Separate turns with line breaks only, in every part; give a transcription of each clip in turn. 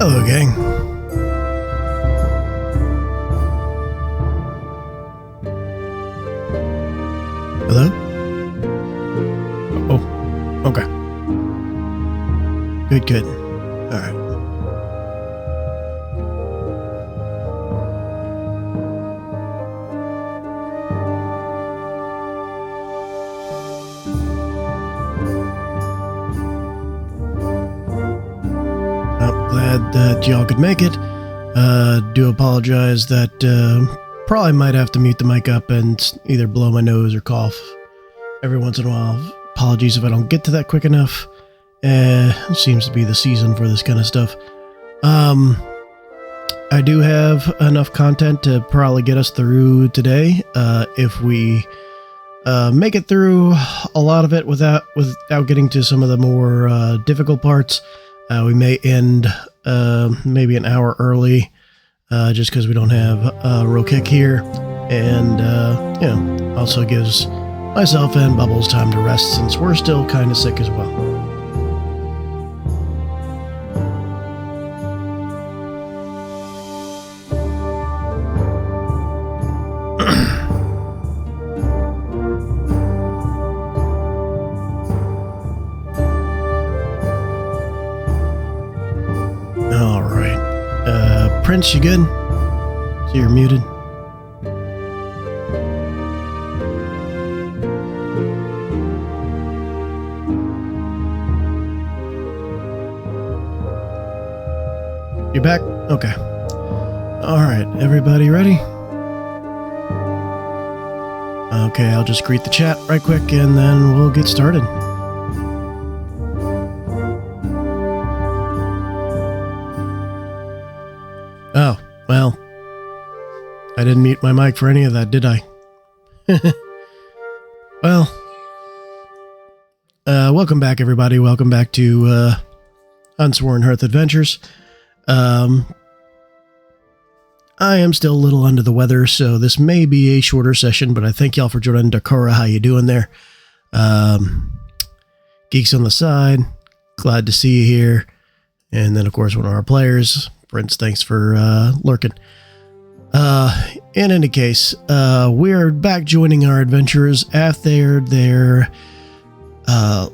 Hello, gang. Hello? Oh, okay. Good. All right. Glad that y'all could make it. Do apologize that probably might have to mute the mic up and either blow my nose or cough every once in a while. Apologies if I don't get to that quick enough. Seems to be the season for this kind of stuff. I do have enough content to probably get us through today. If we make it through a lot of it without getting to some of the more difficult parts, we may end maybe an hour early, just because we don't have Rokek here, and also gives myself and Bubbles time to rest since we're still kind of sick as well. Prince, you good? So you're muted. You're back? Okay. Alright, everybody ready? Okay, I'll just greet the chat right quick and then we'll get started. Oh, well, I didn't mute my mic for any of that, did I? Well, welcome back, everybody. Welcome back to Huntsworn Hearth Adventures. I am still a little under the weather, so this may be a shorter session, but I thank y'all for joining. Dakora, how you doing there? Geeks on the side, glad to see you here. And then, of course, one of our players, Prince, thanks for lurking. In any case, we're back joining our adventurers after their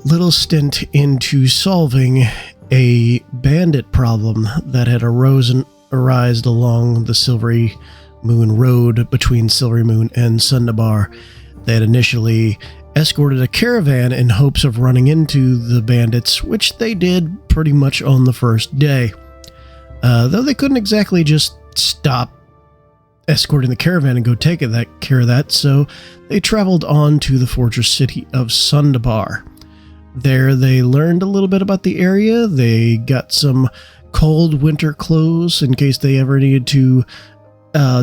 little stint into solving a bandit problem that had arisen along the Silverymoon road between Silverymoon and Sundabar. They had initially escorted a caravan in hopes of running into the bandits, which they did pretty much on the first day. Though they couldn't exactly just stop escorting the caravan and go take care of that, so they traveled on to the fortress city of Sundabar. There they learned a little bit about the area. They got some cold winter clothes in case they ever needed to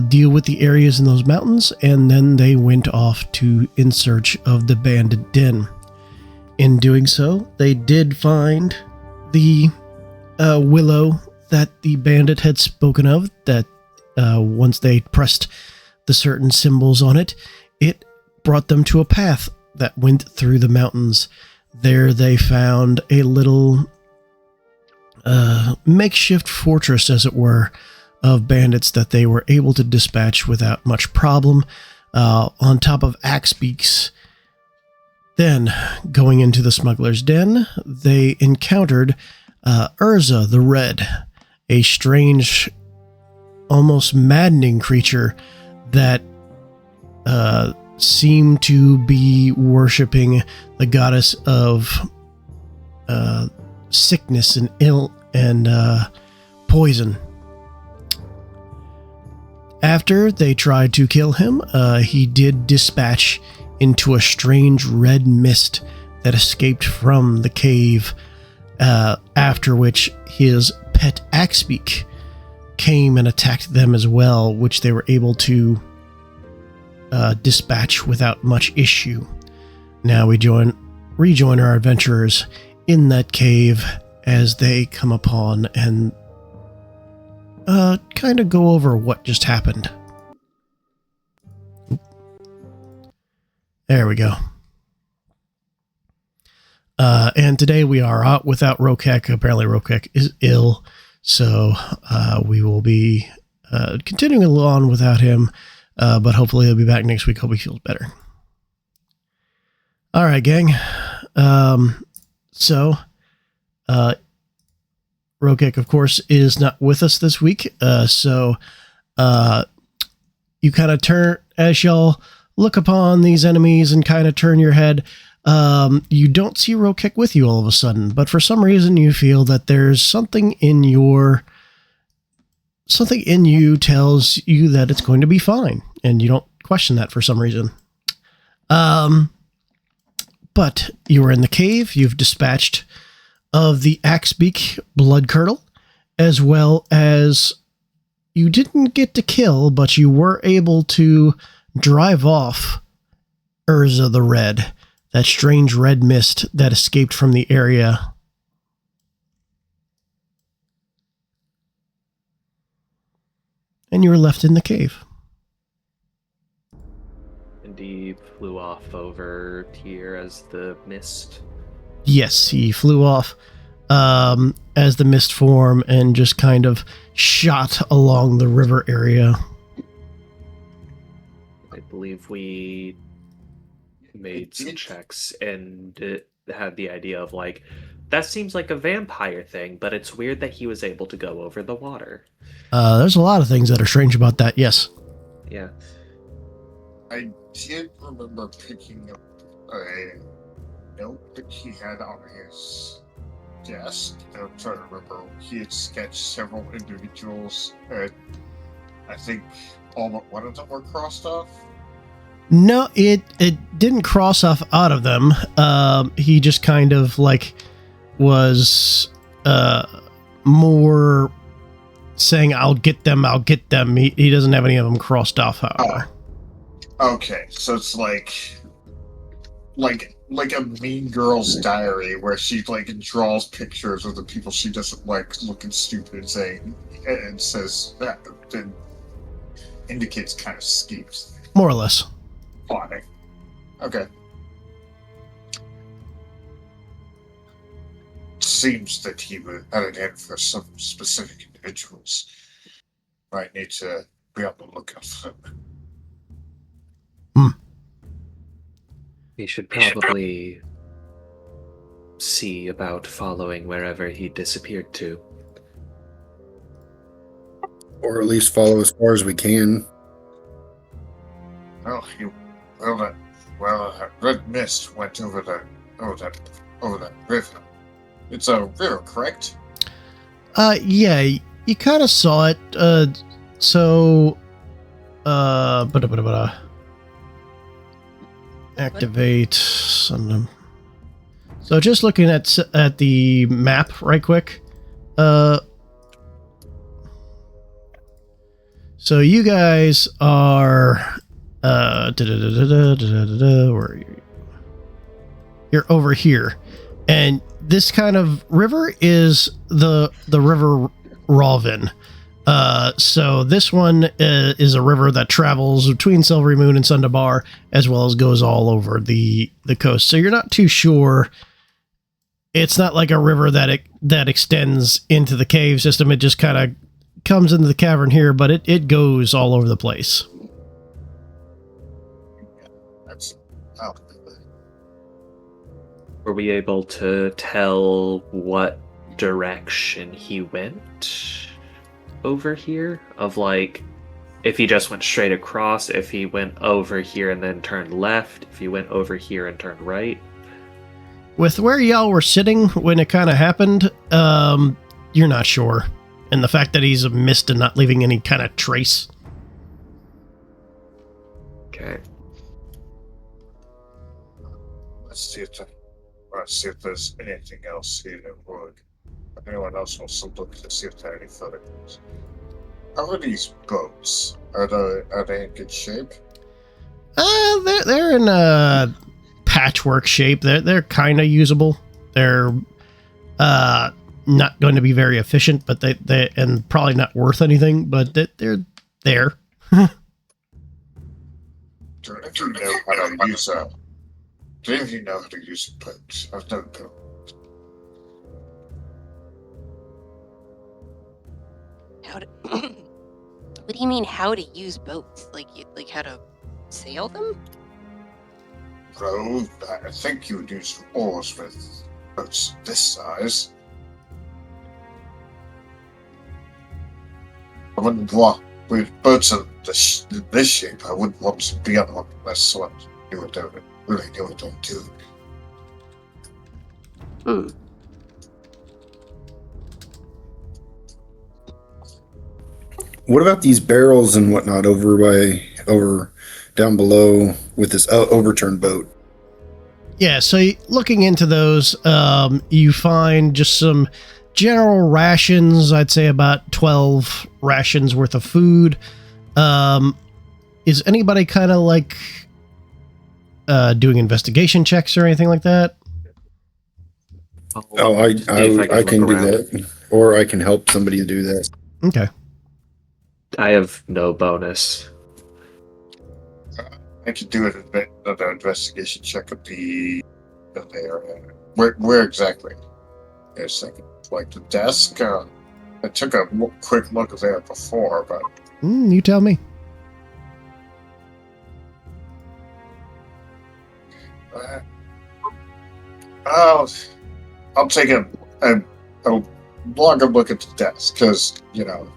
deal with the areas in those mountains, and then they went off in search of the bandit den. In doing so, they did find the willow that the bandit had spoken of, that once they pressed the certain symbols on it, it brought them to a path that went through the mountains. There they found a little makeshift fortress, as it were, of bandits that they were able to dispatch without much problem, on top of axe beaks. Then, going into the smuggler's den, they encountered Urza the Red, a strange, almost maddening creature that seemed to be worshipping the goddess of sickness and ill and poison. After they tried to kill him, he did dispatch into a strange red mist that escaped from the cave, after which his pet Axebeak came and attacked them as well, which they were able to dispatch without much issue. Now we rejoin our adventurers in that cave as they come upon and kind of go over what just happened. There we go. And today we are out without Rokek. Apparently Rokek is ill, So we will be continuing on without him, but hopefully he'll be back next week. Hope he feels better. All right, gang. So Rokek, of course, is not with us this week. So you kind of turn, as y'all look upon these enemies and kind of turn your head, you don't see Rokek with you all of a sudden, but for some reason you feel that there's something in you tells you that it's going to be fine, and you don't question that for some reason. But you are in the cave. You've dispatched of the Axebeak Blood Curdle, as well as you didn't get to kill, but you were able to drive off Urza the Red, that strange red mist that escaped from the area. And you were left in the cave.
And he flew off over here as the mist.
Yes, he flew off as the mist formed and just kind of shot along the river area.
I believe we made some checks and it had the idea of like, that seems like a vampire thing, but it's weird that he was able to go over the water.
There's a lot of things that are strange about that, yes.
Yeah.
I did remember picking up a note that he had on his desk. I'm trying to remember. He had sketched several individuals, and I think all but one of them were crossed off.
No, it didn't cross off out of them. He just kind of like was more saying, I'll get them. He doesn't have any of them crossed off, however.
Okay, so it's like a Mean Girl's diary where she like draws pictures of the people she doesn't like looking stupid and says that then indicates kind of schemes.
More or less.
Plotting. Okay. Seems that he was at an end for some specific individuals. Might need to be on the lookout for them.
We should probably see about following wherever he disappeared to.
Or at least follow as far as we can.
That red mist went over that river. It's a river, correct?
Yeah, you kind of saw it. Activate. So just looking at the map right quick. So you guys are where are you? You're over here, and this kind of river is the river Ravin. So this one is a river that travels between Silverymoon and Sundabar, as well as goes all over the coast. So you're not too sure. It's not like a river that extends into the cave system. It just kind of comes into the cavern here, but it goes all over the place.
Were we able to tell what direction he went over here? Of like, if he just went straight across, if he went over here and then turned left, if he went over here and turned right?
With where y'all were sitting when it kind of happened, you're not sure. And the fact that he's missed and not leaving any kind of trace.
Okay.
Let's see if there's anything else here that would. If anyone else wants to look to see if there are any further clues. How are these boats? Are they in good shape?
They're in a patchwork shape. They're kind of usable. They're not going to be very efficient, but they and probably not worth anything. But they're there.
Do any of you know how to use a? Do any of you know how to use a boat? I've never built.
how to... What do you mean how to use boats? Like how to sail them?
Bro, I think you would use oars with boats this size. I wouldn't want, with boats of this shape, I wouldn't want to be on one unless someone knew what they really knew what they were doing.
Hmm.
What about these barrels and whatnot over down below with this overturned boat?
Yeah, so looking into those, you find just some general rations. I'd say about 12 rations worth of food. Is anybody kind of like doing investigation checks or anything like that?
Oh, I can do
around.
that, or I can help somebody do that.
Okay.
I have no bonus.
I could do another investigation check of the area. Where exactly? A second. Like the desk? I took a quick look there before, but...
You tell me.
I'll take a longer look at the desk, because, you know,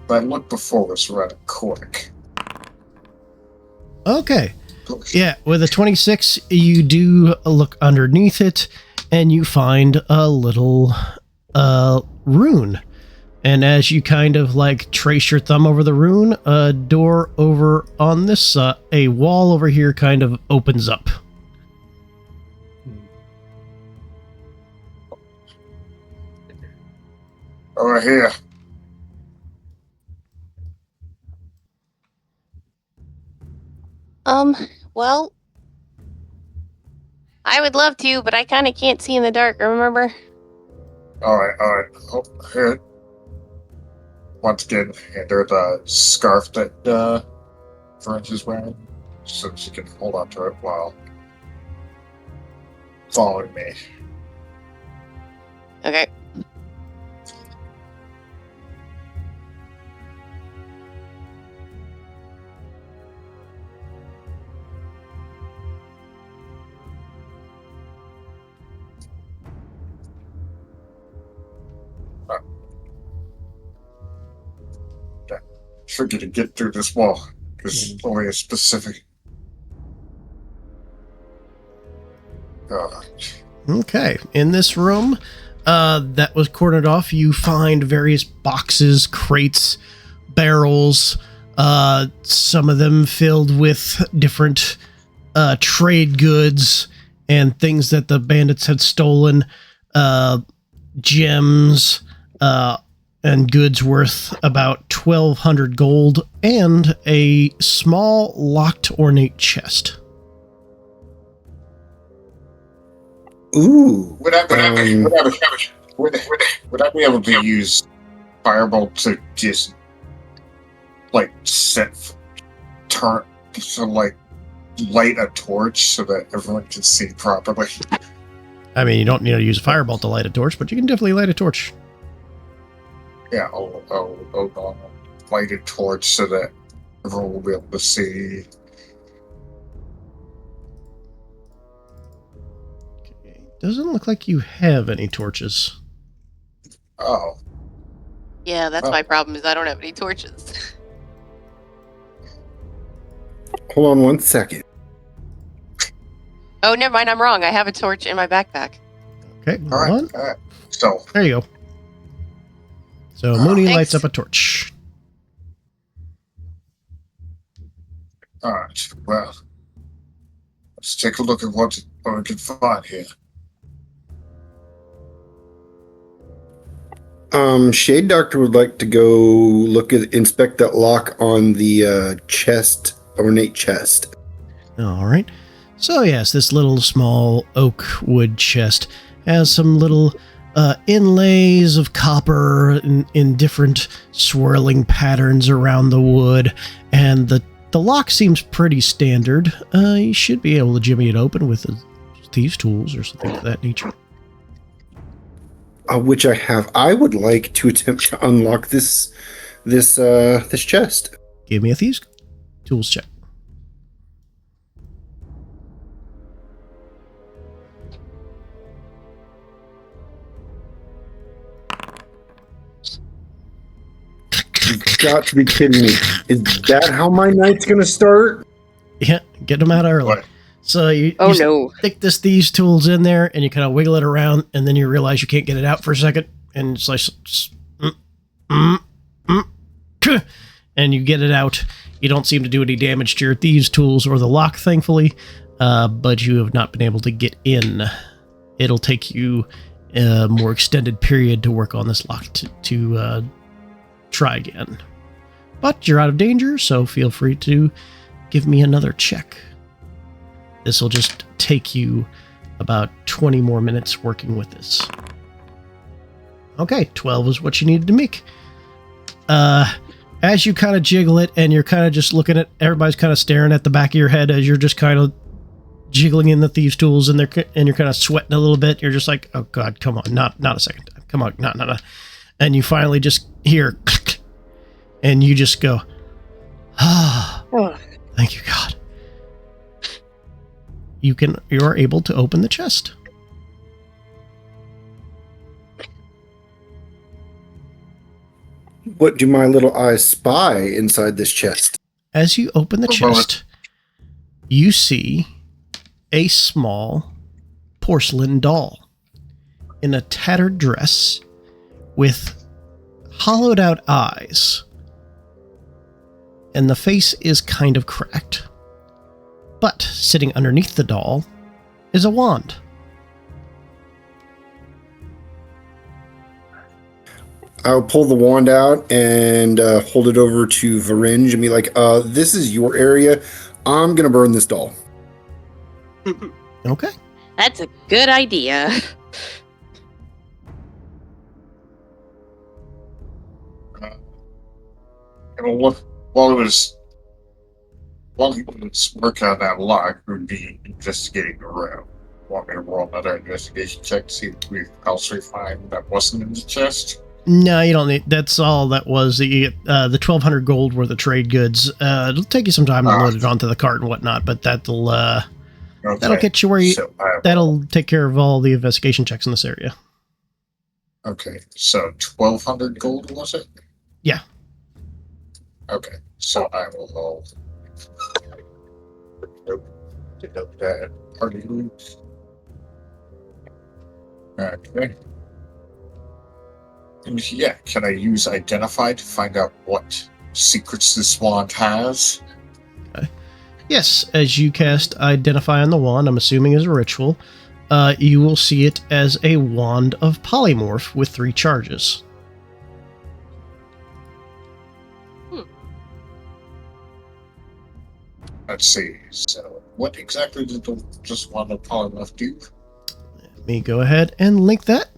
my look before was rather quick.
Okay. Yeah, with a 26, you do look underneath it, and you find a little rune. And as you kind of like trace your thumb over the rune, a door over on this, a wall over here kind of opens up.
Over here.
Well, I would love to, but I kind of can't see in the dark, remember?
Alright. Oh, here. Once again, hand her the scarf that French is wearing, so she can hold on to it while following me.
Okay.
Tricky to get through this wall, because only a specific...
Okay, in this room that was cordoned off, you find various boxes, crates, barrels, some of them filled with different trade goods and things that the bandits had stolen, gems, and goods worth about 1,200 gold, and a small locked ornate chest.
Ooh.
Would I be able to use Firebolt to just like turn to like light a torch so that everyone can see properly?
I mean, you don't need to use a firebolt to light a torch, but you can definitely light a torch.
Yeah, I'll light a torch so that everyone will be able to see.
Okay. Doesn't look like you have any torches.
Oh,
Yeah, that's my problem, is I don't have any torches.
Hold on one second.
Oh, never mind, I'm wrong. I have a torch in my backpack.
Okay, hold
all
on.
right. So,
There you go. So Mooney
Thanks.
lights up a torch.
all right. Well, let's take a look at what we can find here.
Shade Doctor would like to go inspect that lock on the ornate chest.
All right. So yes, this little small oak wood chest has some little inlays of copper in different swirling patterns around the wood, and the lock seems pretty standard. You should be able to jimmy it open with thieves' tools or something of that nature.
which I have. I would like to attempt to unlock this chest.
Give me a thieves tools check.
You've got to be kidding me. Is that how my night's going to start?
Yeah, get them out early.
What?
So you
No.
stick this thieves tools in there, and you kind of wiggle it around, and then you realize you can't get it out for a second, and it's like, and you get it out. You don't seem to do any damage to your thieves tools or the lock, thankfully, but you have not been able to get in. It'll take you a more extended period to work on this lock to try again. But you're out of danger, so feel free to give me another check. This will just take you about 20 more minutes working with this. Okay, 12 is what you needed to make. As you kind of jiggle it, and you're kind of just looking at, everybody's kind of staring at the back of your head as you're just kind of jiggling in the thieves' tools, and you're kind of sweating a little bit. You're just like, oh God, come on, not a second time. Come on, no. And you finally just hear, and you just go, thank you, God. You are able to open the chest.
What do my little eyes spy inside this chest?
As you open the chest, you see a small porcelain doll in a tattered dress with hollowed out eyes. And the face is kind of cracked. But sitting underneath the doll is a wand.
I'll pull the wand out and hold it over to Varinj and be like, this is your area. I'm going to burn this doll.
Okay.
That's a good idea.
While he was working on that lock, we'd be investigating around. Want me to roll another investigation check to see if we also find that wasn't in the chest?
No, you don't need. That's all that was. You get the 1,200 gold worth of trade goods. It'll take you some time to load it onto the cart and whatnot, but that'll get you where you.
So
that'll take care of all the investigation checks in this area.
okay, so 1,200 gold was it?
Yeah.
Okay, so I will roll. Nope, that party loot. Okay. And yeah, can I use Identify to find out what secrets this wand has?
Yes, as you cast Identify on the wand, I'm assuming as a ritual, you will see it as a wand of polymorph with 3 charges.
Let's see. So, what exactly did this wand of polymorph do?
Let me go ahead and link that.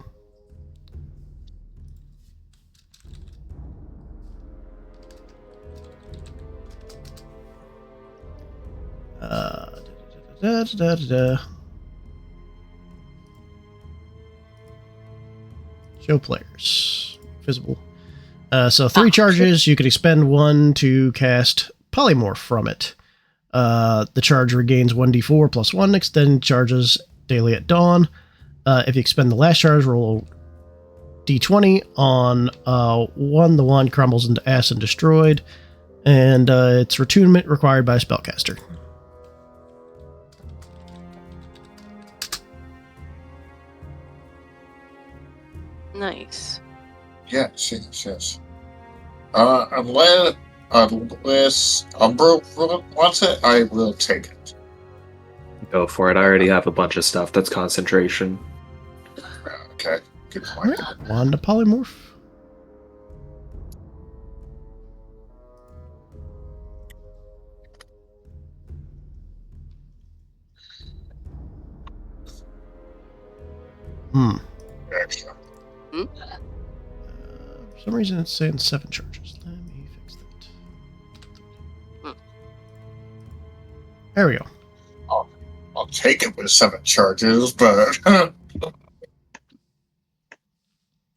Show players. Visible. So 3 charges. You can expend 1 to cast polymorph from it. The charge regains 1d4 plus 1 extended charges daily at dawn. If you expend the last charge, roll d20. On 1, the wand crumbles into ash and destroyed. And it's attunement required by a spellcaster.
Nice.
Yes. Unless Umbro wants it, I will take it.
Go for it. I already have a bunch of stuff that's concentration.
Okay, good point.
Alright, wand of polymorph.
Excellent.
For some reason it's saying 7 charges. Let me fix that. There we go.
I'll take it with 7 charges, but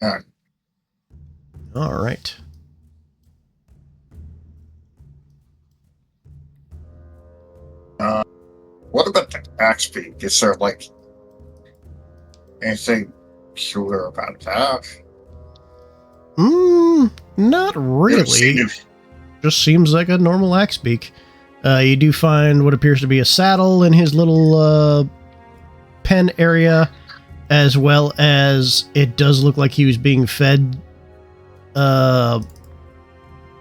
And
All right.
what about the axe beak? Is there like anything peculiar about that?
Not
It seemed
really.
to-
Just seems like a normal axe beak. You do find what appears to be a saddle in his little pen area, as well as it does look like he was being fed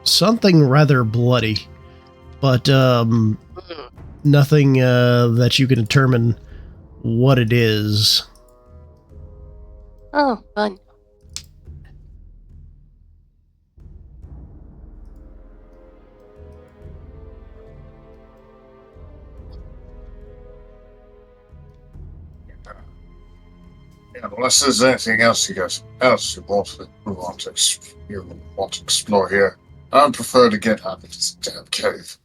something rather bloody, but nothing that you can determine what it is.
Oh, fun.
Yeah, unless there's anything else you want to explore here, I'd prefer to get out of this damn cave.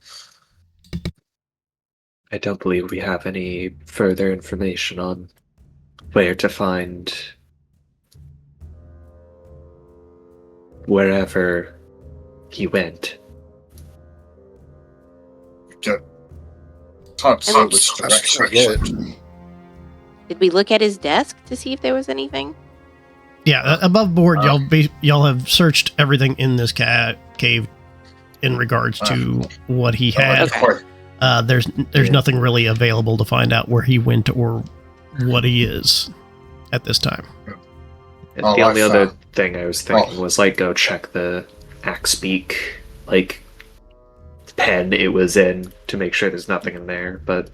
I don't believe we have any further information on where to find wherever he went.
Get taught
I mean,
which
That's
direction
pretty
he
good.
went.
Did we look at his desk to see if there was anything?
Yeah, above board, y'all have searched everything in this cave in regards to what he had.
Okay.
There's nothing really available to find out where he went or what he is at this time.
And
Oh,
the only
I
other
found-
thing I was thinking was like go check the axe beak like pen it was in to make sure there's nothing in there, but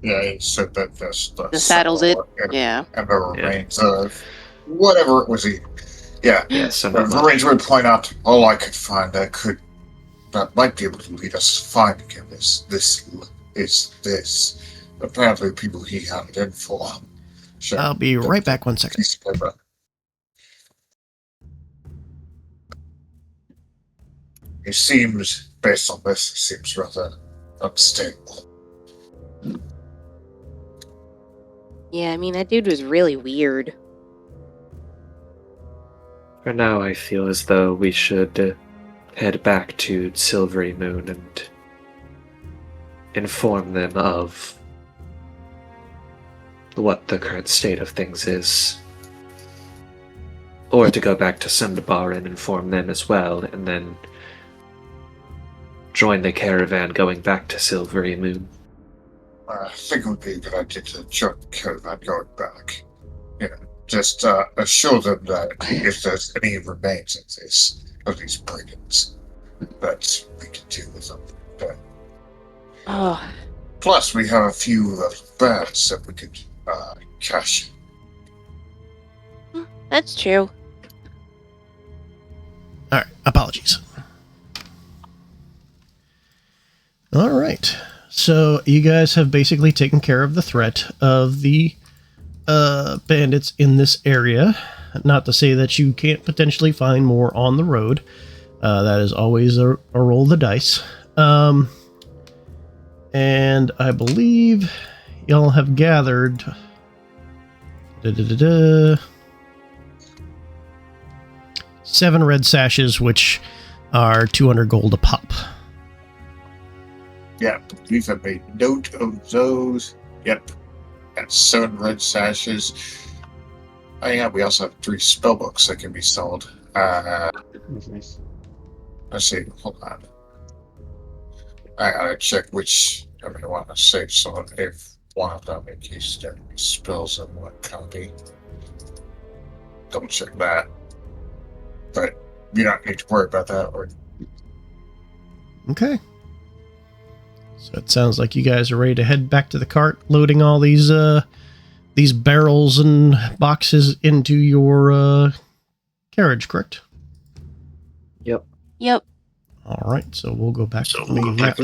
Yeah, he said that
The saddle's it.
and,
Yeah.
and the remains of whatever it was. Yeah,
yeah, so
the
not much.
range would point out all I could find that might be able to lead us to finding him is this. Apparently, the people he had it in for. Sure.
I'll be right back 1 second.
Piece of paper. He seems, based on this, he seems rather unstable.
Yeah, I mean, that dude was really weird.
For now, I feel as though we should head back to Silverymoon and inform them of what the current state of things is. Or to go back to Sundabar and inform them as well, and then join the caravan going back to Silverymoon.
I think it would be a good idea to join the caravan going back. You know, just assure them that if there's any remains of these brigands, that we can deal with them. But
Oh,
plus, we have a few bands that we could cash.
that's true.
All right, apologies. All right, so you guys have basically taken care of the threat of the bandits in this area. Not to say that you can't potentially find more on the road. That is always a roll of the dice. And I believe y'all have gathered 7 red sashes, which are 200 gold a pop.
Yep, we've made note of those. Yep, got 7 red sashes. Oh yeah, we also have 3 spellbooks that can be sold. Let's see, hold on. I gotta check which I want to save someone if one of them in case there any spells in one copy. Double check that. But you don't need to worry about that. Or
Okay. So it sounds like you guys are ready to head back to the cart, loading all these barrels and boxes into your carriage, correct?
Yep.
Yep.
All right, so we'll go back to the main map.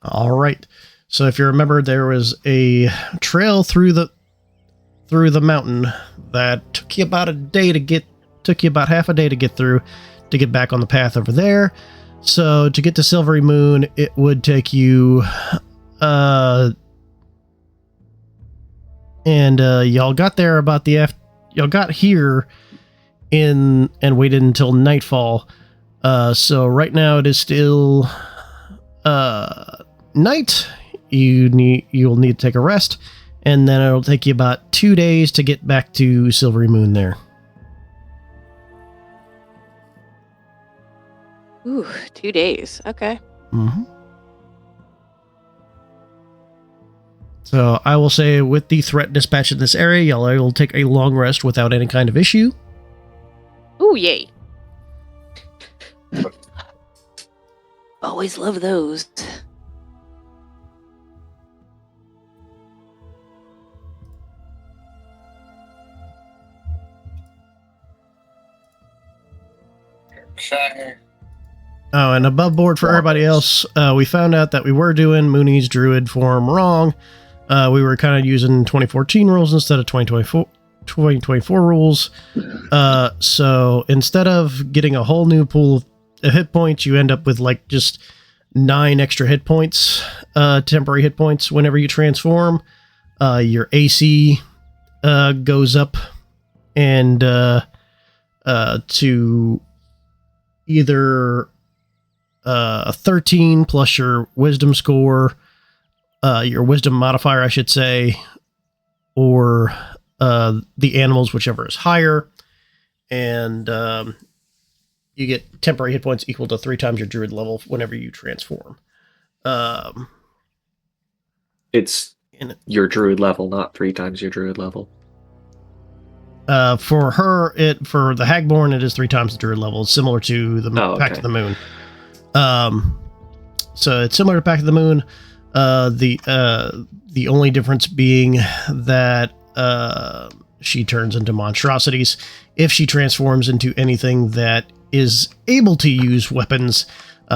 All right. So if you remember, there was a trail through the mountain that took you about a day to get took you about half a day to get through to get back on the path over there. So to get to Silverymoon, it would take you y'all got there about y'all got here and waited until nightfall. So right now it is still night. You'll need to take a rest, and then it'll take you about 2 days to get back to Silverymoon there.
Ooh, 2 days. Okay.
Mm-hmm. So I will say, with the threat dispatch in this area, y'all will take a long rest without any kind of issue.
Ooh, yay. Always love those.
Okay.
Oh, and above board for everybody else, we found out that we were doing Mooney's Druid form wrong. We were kind of using 2014 rules instead of 2024 rules. So instead of getting a whole new pool of hit points, you end up with like just 9 extra hit points, temporary hit points whenever you transform. Your AC goes up and to either 13 plus your wisdom score, your wisdom modifier, I should say, or the animals, whichever is higher. And you get temporary hit points equal to 3 times your druid level whenever you transform.
It's your druid level, not 3 times your druid level.
For the Hagborn, it is 3 times the druid level, similar to the Pact of the Moon. So it's similar to Pact of the Moon. The only difference being that she turns into monstrosities. If she transforms into anything that is able to use weapons,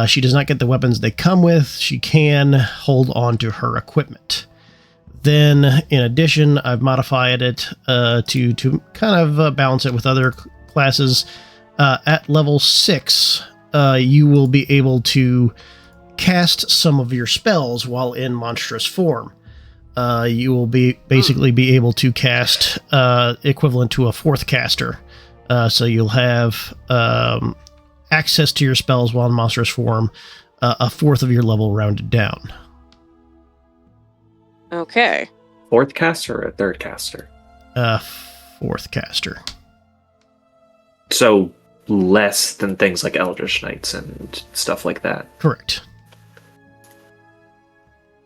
she does not get the weapons they come with. She can hold on to her equipment. Then, in addition, I've modified it to kind of balance it with other classes. At level 6, you will be able to cast some of your spells while in monstrous form. You will basically be able to cast equivalent to a 4th caster. So you'll have access to your spells while in monstrous form, a 4th of your level rounded down.
Okay.
4th caster or a 3rd caster?
4th caster.
So less than things like Eldritch Knights and stuff like that.
Correct.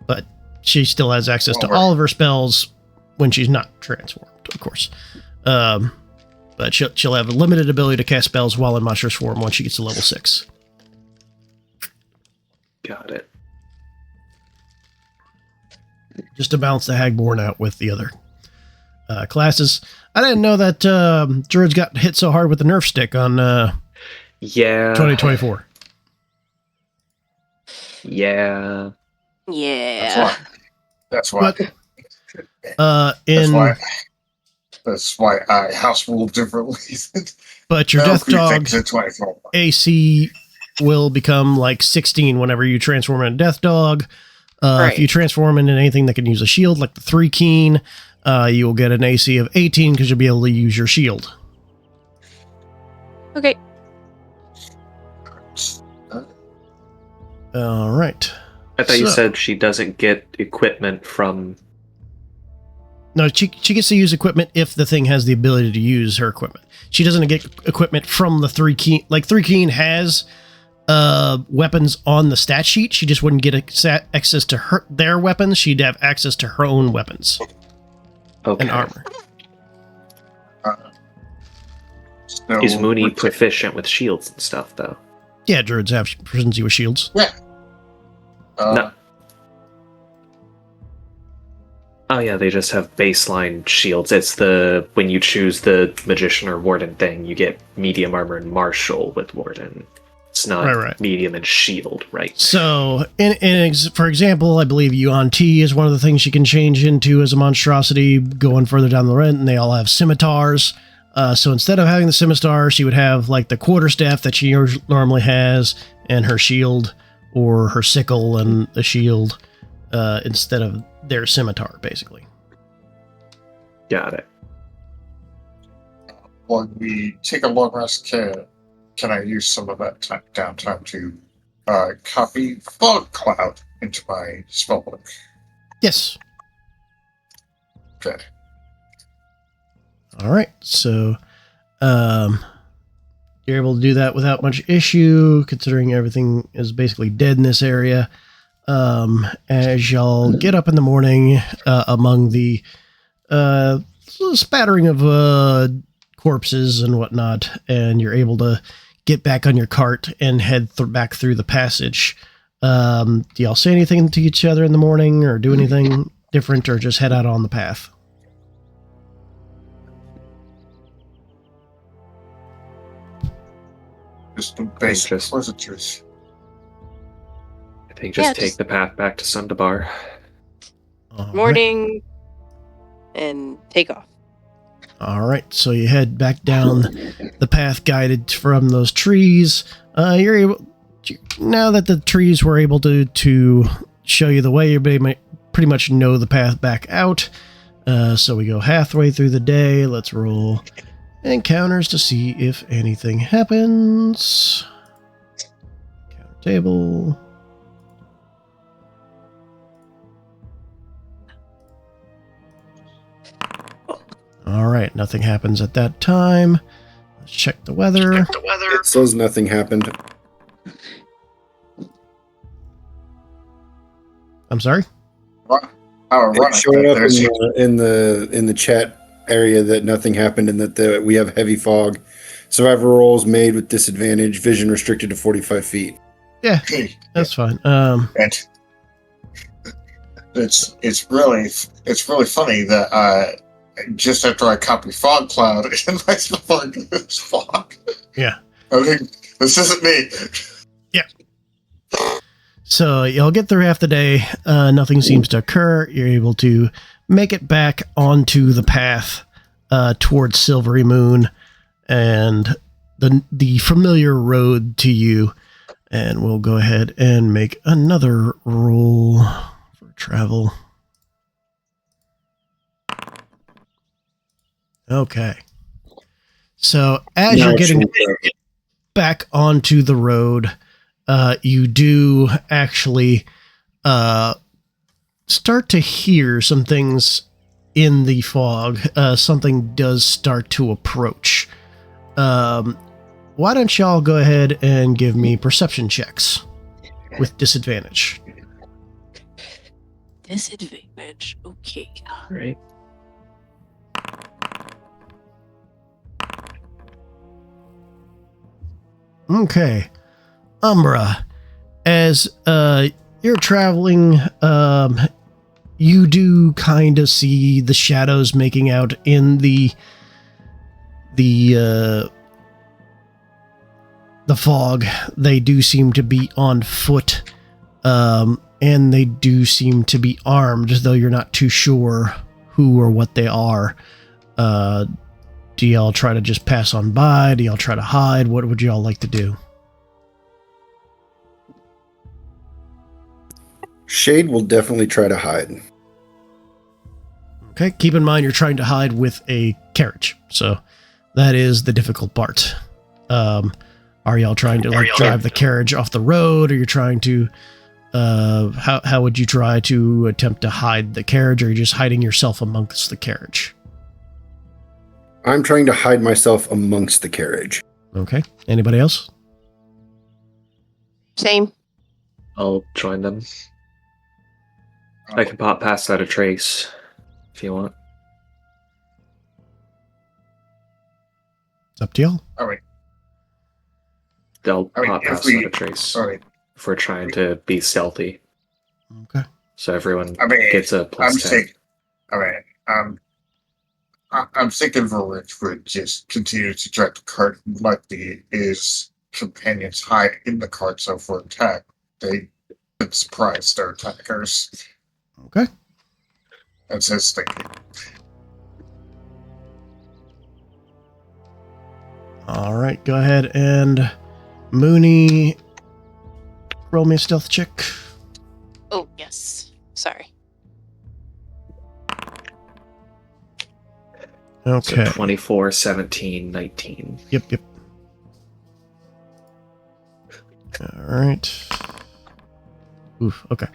But she still has access to all of her spells when she's not transformed, of course. But she'll have a limited ability to cast spells while in monstrous form once she gets to level 6.
Got it.
Just to balance the Hagborn out with the other classes. I didn't know that Druids got hit so hard with the Nerf stick on 2024.
Yeah.
Yeah.
That's why. That's why I house rule differently.
But your Death Dog AC will become like 16 whenever you transform into Death Dog.
Right.
If you transform into anything that can use a shield, like the 3 Keen, you will get an AC of 18 because you'll be able to use your shield.
Okay.
All right.
I thought you said she doesn't get equipment from...
No, she gets to use equipment if the thing has the ability to use her equipment. She doesn't get equipment from the 3 Keen. Like 3 Keen has weapons on the stat sheet. She just wouldn't get access to their weapons. She'd have access to her own weapons and armor.
Is Mooney proficient with shields and stuff, though?
Yeah, druids have proficiency with shields.
Yeah.
No. Oh yeah, they just have baseline shields. It's when you choose the magician or warden thing, you get medium armor and martial with warden. It's not
right.
medium and shield, right?
So, for example, I believe Yuan Ti is one of the things you can change into as a monstrosity going further down the road, and they all have scimitars. So instead of having the scimitar, she would have like the quarterstaff that she normally has, and her shield, or her sickle and the shield, instead of their scimitar, basically.
Got it.
When we take a long rest, can I use some of that downtime to copy fog cloud into my spellbook?
Yes.
Okay.
All right. So you're able to do that without much issue, considering everything is basically dead in this area. As y'all get up in the morning, among the spattering of corpses and whatnot, and you're able to get back on your cart and head back through the passage. Do y'all say anything to each other in the morning, or do anything different, or just head out on the path?
Just the basic
Just-
pleasantries.
I think
Yeah,
just take
just-
the path back to Sundabar.
All right.
Morning, and take off.
All right, so you head back down the path guided from those trees. You're able, now that the trees were able to show you the way, you pretty much know the path back out. So we go halfway through the day. Let's roll encounters to see if anything happens. Counter table. All right, nothing happens at that time. Let's check the weather.
It says nothing happened.
I'm sorry?
It showed up in the chat area that nothing happened and that we have heavy fog. Survivor rolls made with disadvantage. Vision restricted to 45 feet.
Yeah, that's fine.
And it's really funny that just after I copy fog cloud, and my fog is fog.
Yeah.
I think this isn't me.
So y'all get through half the day. Nothing seems to occur. You're able to make it back onto the path towards Silverymoon and the familiar road to you. And we'll go ahead and make another roll for travel. Okay. So as you're getting back onto the road, you do actually start to hear some things in the fog. Something does start to approach. Why don't y'all go ahead and give me perception checks with disadvantage?
Disadvantage. Okay.
Right.
Okay. Umbra, as you're traveling, you do kind of see the shadows making out in the fog. They do seem to be on foot, and they do seem to be armed, though you're not too sure who or what they are. Do y'all try to just pass on by? Do y'all try to hide? What would y'all like to do?
Shade will definitely try to hide.
Okay, keep in mind you're trying to hide with a carriage, so that is the difficult part. Are y'all trying to drive the carriage off the road, or you're trying to how would you try to attempt to hide the carriage, or are you just hiding yourself amongst the carriage?
I'm trying to hide myself amongst the carriage.
Okay, anybody else?
Same.
I'll join them. I can pop past out a trace if you want.
It's up to y'all.
All right.
They'll
I mean,
pop
if
past
we-
out a trace
Sorry.
if we're trying to be stealthy.
Okay.
So everyone
I mean,
gets a
I'm
plus 10.
thinking. All right. I'm thinking Vorich would just continue to drive the cart and let his companions hide in the cart, so if we're attacked, they can surprise their attackers.
Okay.
That's his thinking.
All right, go ahead and Mooney, roll me a stealth check.
Oh, yes. Sorry.
Okay.
So 24, 17, 19.
Yep. All right. Oof, okay.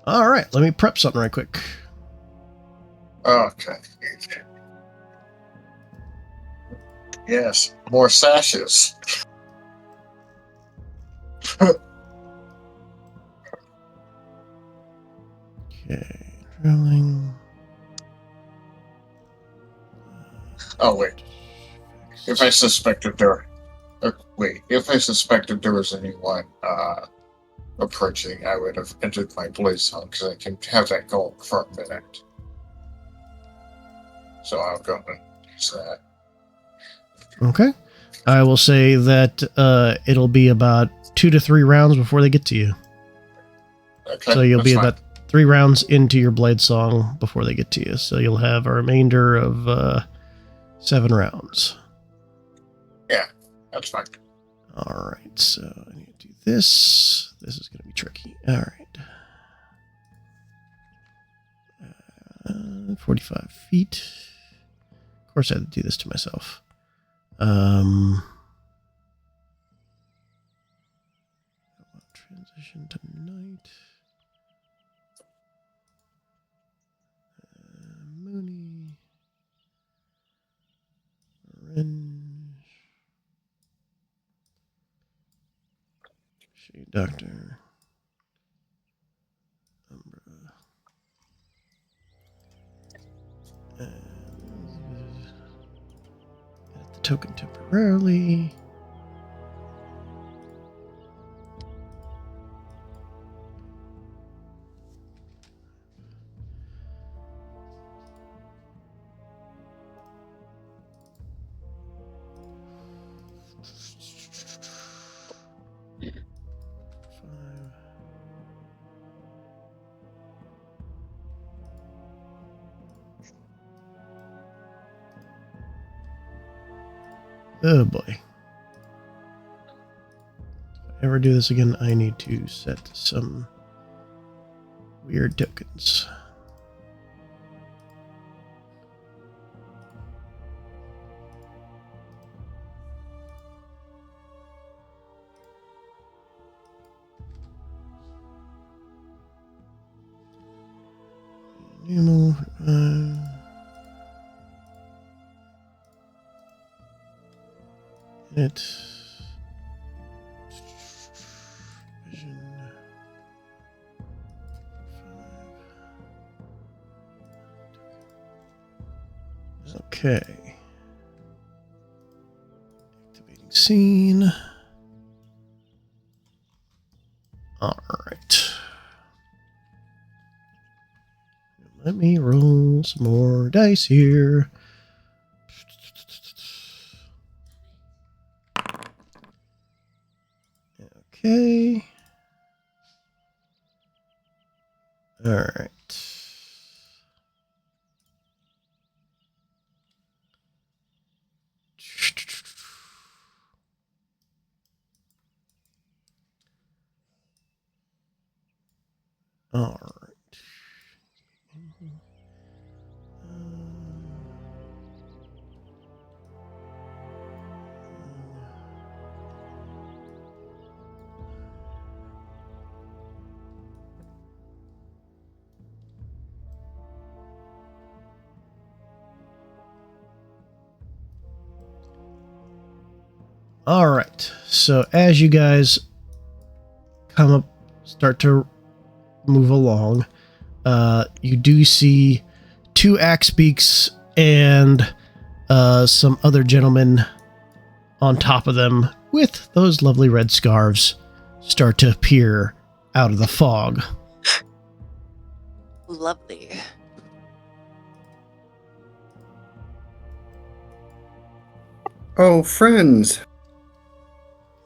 All right, let me prep something right quick.
Okay. Yes, more sashes.
Okay, drilling.
Oh wait. If I suspected there was anyone approaching, I would have entered my blaze zone because I can have that going for a minute. So I'm going to use that.
Okay. I will say that it'll be about 2 to 3 rounds before they get to you.
Okay,
So you'll
that's
be
fine.
about 3 rounds into your blade song before they get to you. So you'll have a remainder of 7 rounds.
Yeah, that's fine.
All right. So I need to do this. This is going to be tricky. All right. 45 feet. Of course, I had to do this to myself. Transition to night. Mooney. Orange. Shade Doctor. Umbra. Edit the token temporarily. Oh boy. If I ever do this again, I need to set some weird tokens. It vision 5. Okay. Activating scene. All right. Let me roll some more dice here. Okay. All right. All right. All right. So as you guys start to move along, you do see 2 axe beaks and some other gentlemen on top of them with those lovely red scarves start to appear out of the fog.
Lovely.
Oh, friends.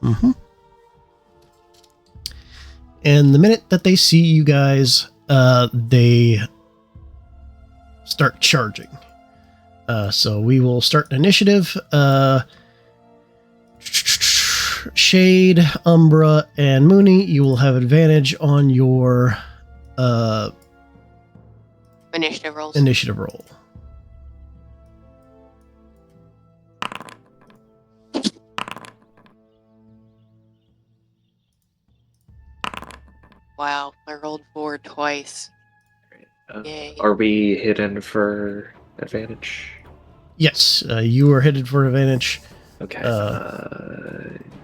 Mm-hmm. And the minute that they see you guys, they start charging. So we will start an initiative. Shade, Umbra, and Mooney, you will have advantage on your
Initiative rolls.
initiative roll.
Wow, I rolled 4 twice. Yay.
Are we hidden for advantage?
Yes, you are headed for advantage.
Okay.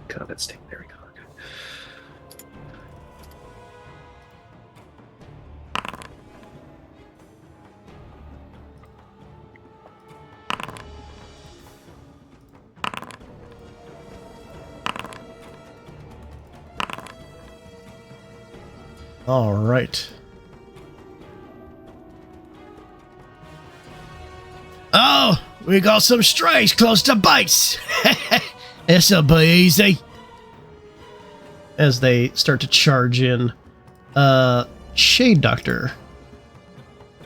Combat state. There we go. Okay.
All right. Oh, we got some strays close to base. This'll be easy. As they start to charge in. Shade Doctor,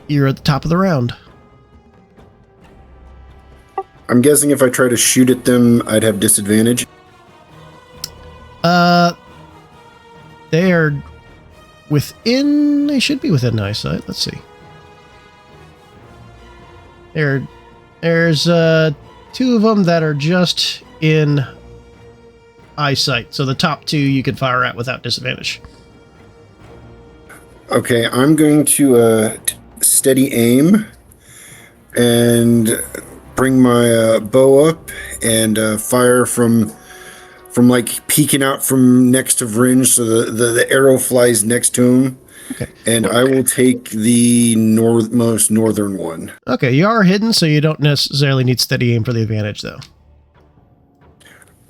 you're at the top of the round.
I'm guessing if I try to shoot at them, I'd have disadvantage.
They are within. They should be within eyesight. Let's see. There's 2 of them that are just in eyesight. So the top 2 you can fire at without disadvantage.
Okay, I'm going to steady aim and bring my bow up and fire from like peeking out from next to Vringe, so the arrow flies next to him.
Okay.
And I will take the most northern one.
Okay, you are hidden, so you don't necessarily need steady aim for the advantage, though.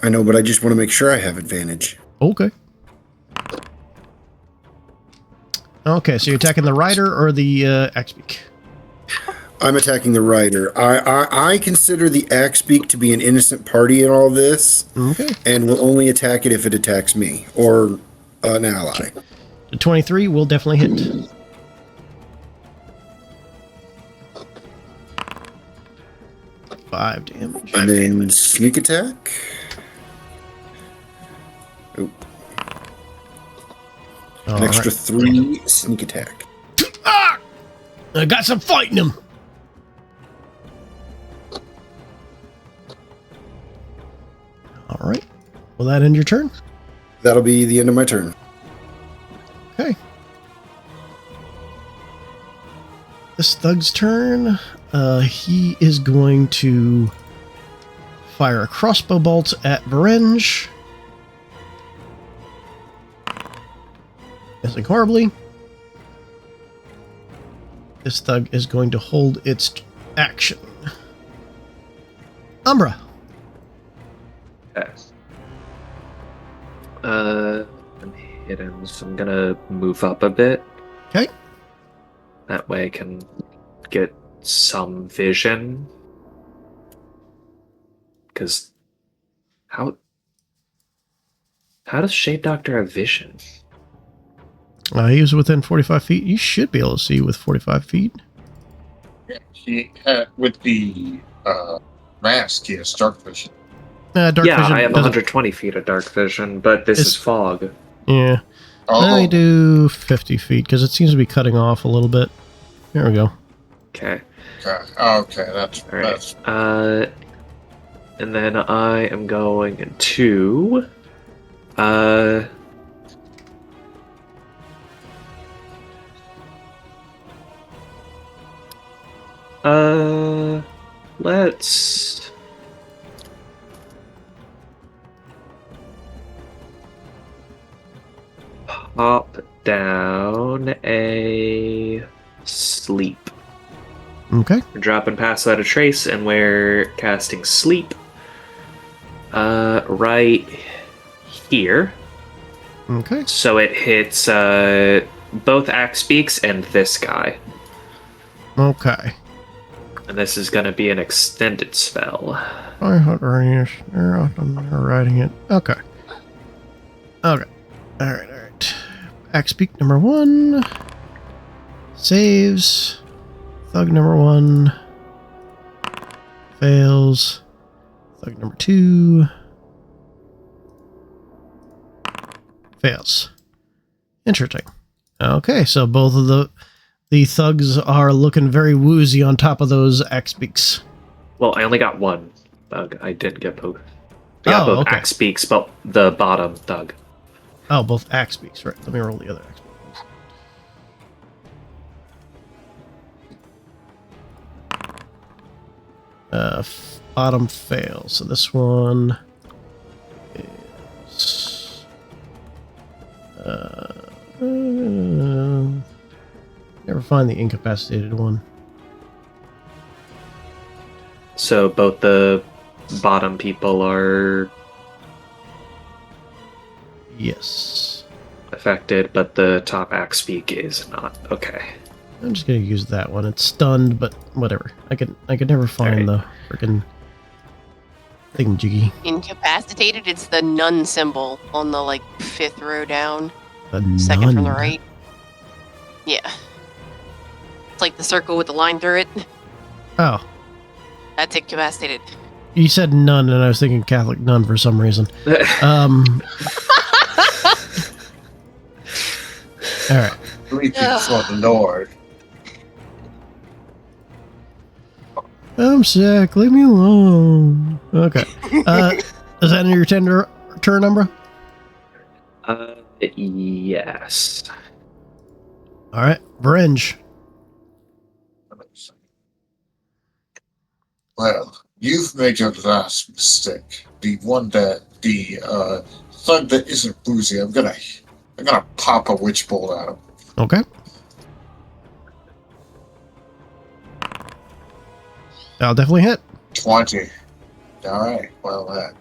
I know, but I just want to make sure I have advantage.
Okay. Okay, so you're attacking the rider or the Axebeak?
I'm attacking the rider. I consider the Axebeak to be an innocent party in all this,
Okay.
and will only attack it if it attacks me or an ally.
Okay. The 23 will definitely hit. Five damage.
And then sneak attack. Oh. An extra 3 sneak attack.
Ah! I got some fight in him. All right. Will that end your turn?
That'll be the end of my turn.
Okay. This thug's turn. He is going to fire a crossbow bolt at Vringe. Missing horribly. This thug is going to hold its action. Umbra.
Yes. I'm hidden, so I'm gonna move up a bit.
Okay.
That way I can get some vision. Because how does Shade Doctor have vision?
He was within 45 feet. You should be able to see with 45 feet.
Yeah, he had, with the mask, he has dark vision.
Dark
yeah,
vision
I have
doesn't-
120 feet of dark vision, but this is fog.
Yeah. Let me do 50 feet because it seems to be cutting off a little bit. There we go.
Okay.
Okay, that's
All right. And then I am going to let's pop down a sleep.
Okay.
We're dropping Pass Without a Trace, and we're casting Sleep right here.
Okay.
So it hits both Axebeaks and this guy.
Okay.
And this is going to be an extended spell.
I have I'm writing it. Okay. Okay. Alright. Axebeak number 1. Saves. Thug number 1. Fails. Thug number 2. Fails. Interesting. Okay, so both of the thugs are looking very woozy on top of those axe beaks.
Well, I only got one thug. I didn't get both. I got both
okay.
axe beaks, but the bottom thug.
Oh, both axe beaks, right. Let me roll the other axe beak. Bottom fails. So this one is... never find the incapacitated one.
So both the bottom people are
Yes.
affected, but the top axe beak is not. Okay.
I'm just gonna use that one. It's stunned, but whatever. I could never find the freaking thingamajiggy.
Incapacitated, it's the nun symbol on the, like, 5th row down.
The
Second from the
nun.
right. Yeah. It's like the circle with the line through it.
Oh,
That's incapacitated.
you said nun, and I was thinking Catholic nun for some reason. All right.
Weeping for the Lord.
I'm sick. Leave me alone. Okay. Is that in your turn number?
Yes.
All right. Veringe.
Well, you've made your last mistake. The one that the thug that isn't boozy. I'm gonna pop a witch bolt at him.
Okay. I'll definitely hit.
20. All right. Well, that.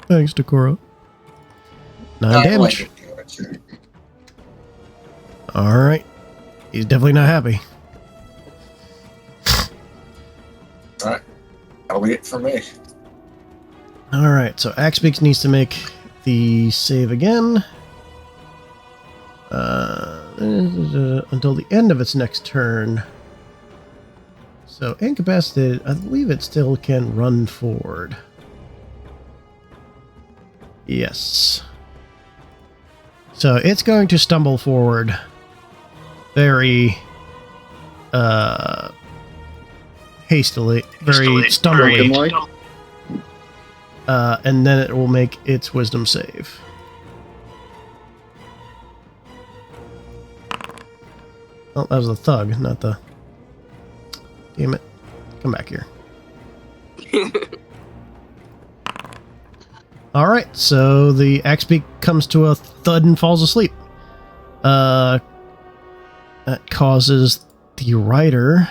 Thanks, Decora. 9 damage. All right. He's definitely not happy.
All right. That'll be it for me.
All right. So Axbeaks needs to make the save again. Until the end of its next turn. So incapacitated, I believe it still can run forward. Yes. So it's going to stumble forward very hastily, very stumblingly. And then it will make its wisdom save. Oh, that was a thug, not the... Damn it. Come back here. Alright, so the Axbeak comes to a thud and falls asleep. That causes the rider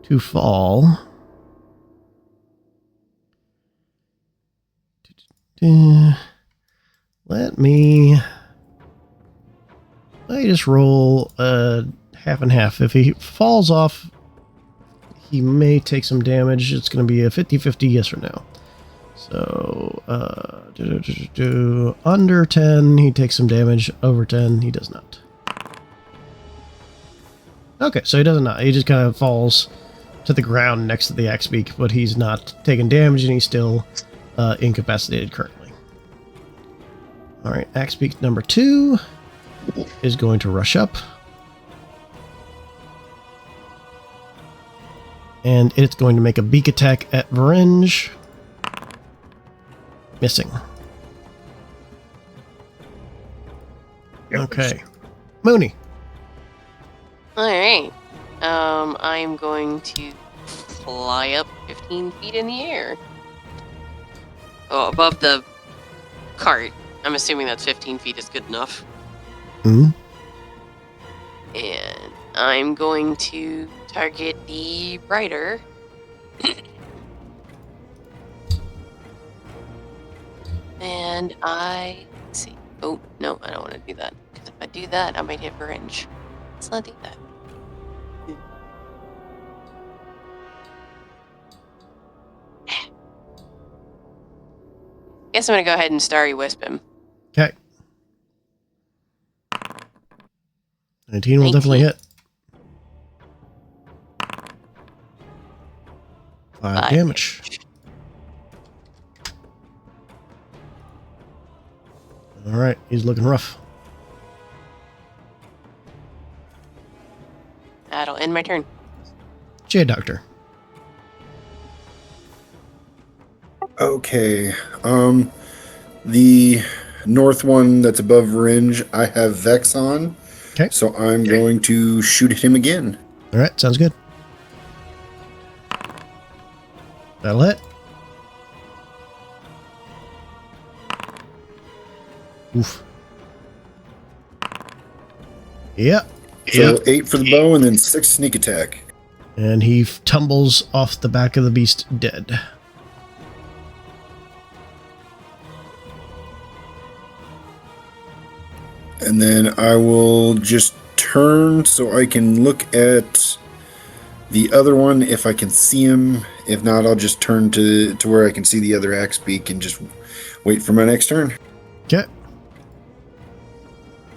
to fall. Let me just roll half and half. If he falls off, he may take some damage. It's going to be a 50-50 yes or no. So, under 10, he takes some damage. Over 10, he does not. Okay, so he does not. He just kind of falls to the ground next to the Axbeak, but he's not taking damage, and he's still incapacitated currently. Alright, Axbeak number 2 is going to rush up. And it's going to make a beak attack at Veringe. Missing. Okay. Mooney.
Alright. I'm going to fly up 15 feet in the air. Oh, above the cart. I'm assuming that 15 feet is good enough.
Hmm.
And I'm going to target the rider. And let's see. Oh, no, I don't want to do that. Because if I do that, I might hit Veringe. Let's not do that. Guess I'm going to go ahead and Starry Wisp him.
Okay. 19 will definitely hit. 5 damage. All right, he's looking rough.
That'll end my turn.
Jade Doctor.
Okay. The north one that's above Ringe, I have Vex on.
Okay.
So I'm going to shoot at him again.
All right, sounds good. That'll hit. Oof. Yep.
So 8 for the bow and then 6 sneak attack.
And he tumbles off the back of the beast dead.
And then I will just turn so I can look at the other one if I can see him. If not, I'll just turn to where I can see the other axe beak and just wait for my next turn.
Okay.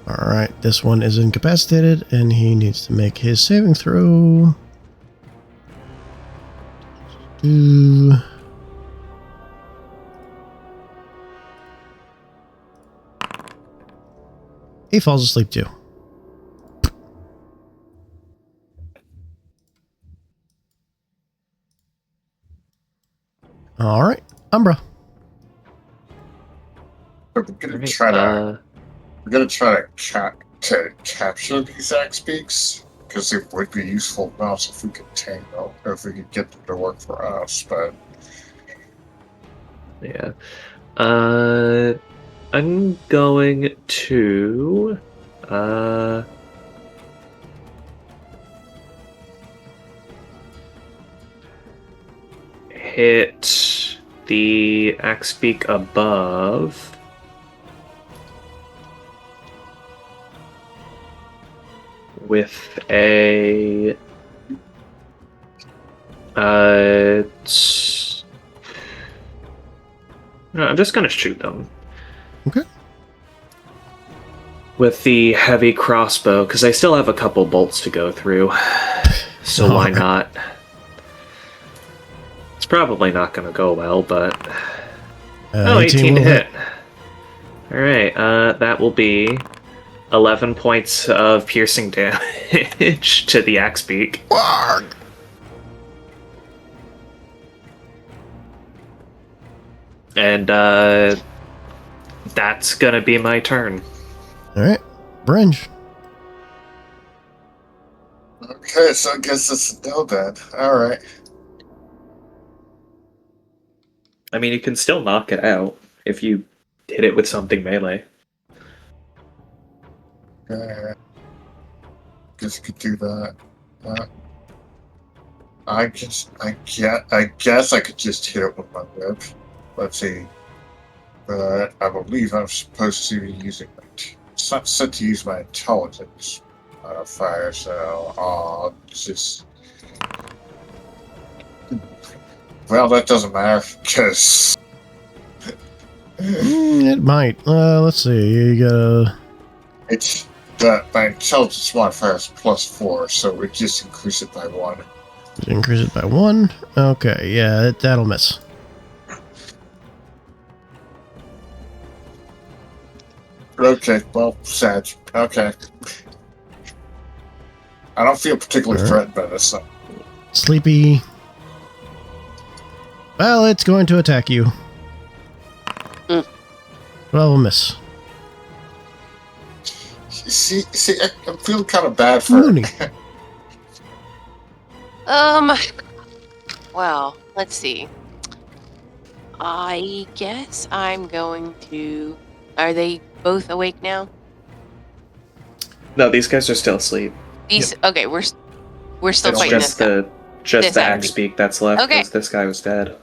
All right, this one is incapacitated, and he needs to make his saving throw. He falls asleep too. All right, Umbra.
We're gonna try to capture these axe beaks because it would be useful enough if we could tame them, or if we could get them to work for us. But
Yeah. I'm going to hit the axe beak above. With a no, I'm just gonna shoot them.
Okay.
With the heavy crossbow, because I still have a couple bolts to go through. So why not? It's probably not gonna go well, but 18 to hit. Alright, that will be 11 points of piercing damage to the axe beak. And that's gonna be my turn.
All right, Bringe.
okay, so I guess it's a no then. All right.
I mean, you can still knock it out if you hit it with something melee.
Guess you could do that. I guess I could just hit it with my whip. Let's see. But I believe I'm supposed to be using it. It's not set to use my intelligence modifier, so I'll just. Well, that doesn't matter because.
It might. Let's see. You got.
It's that my intelligence modifier is +4, so we just increase it by 1.
Increase it by 1. Okay, yeah, that'll miss.
Okay, well, sad. Okay. I don't feel particularly threatened by this. So.
Sleepy. Well, it's going to attack you. 12 will miss.
See, I'm feeling kind of bad for
Mooney.
Well, let's see. I guess I'm going to... Are they both awake now?
No, these guys are still asleep.
These... Yep. Okay, we're still
It's
fighting
just
this
the axe beak that's left,
Okay.
because this guy was dead.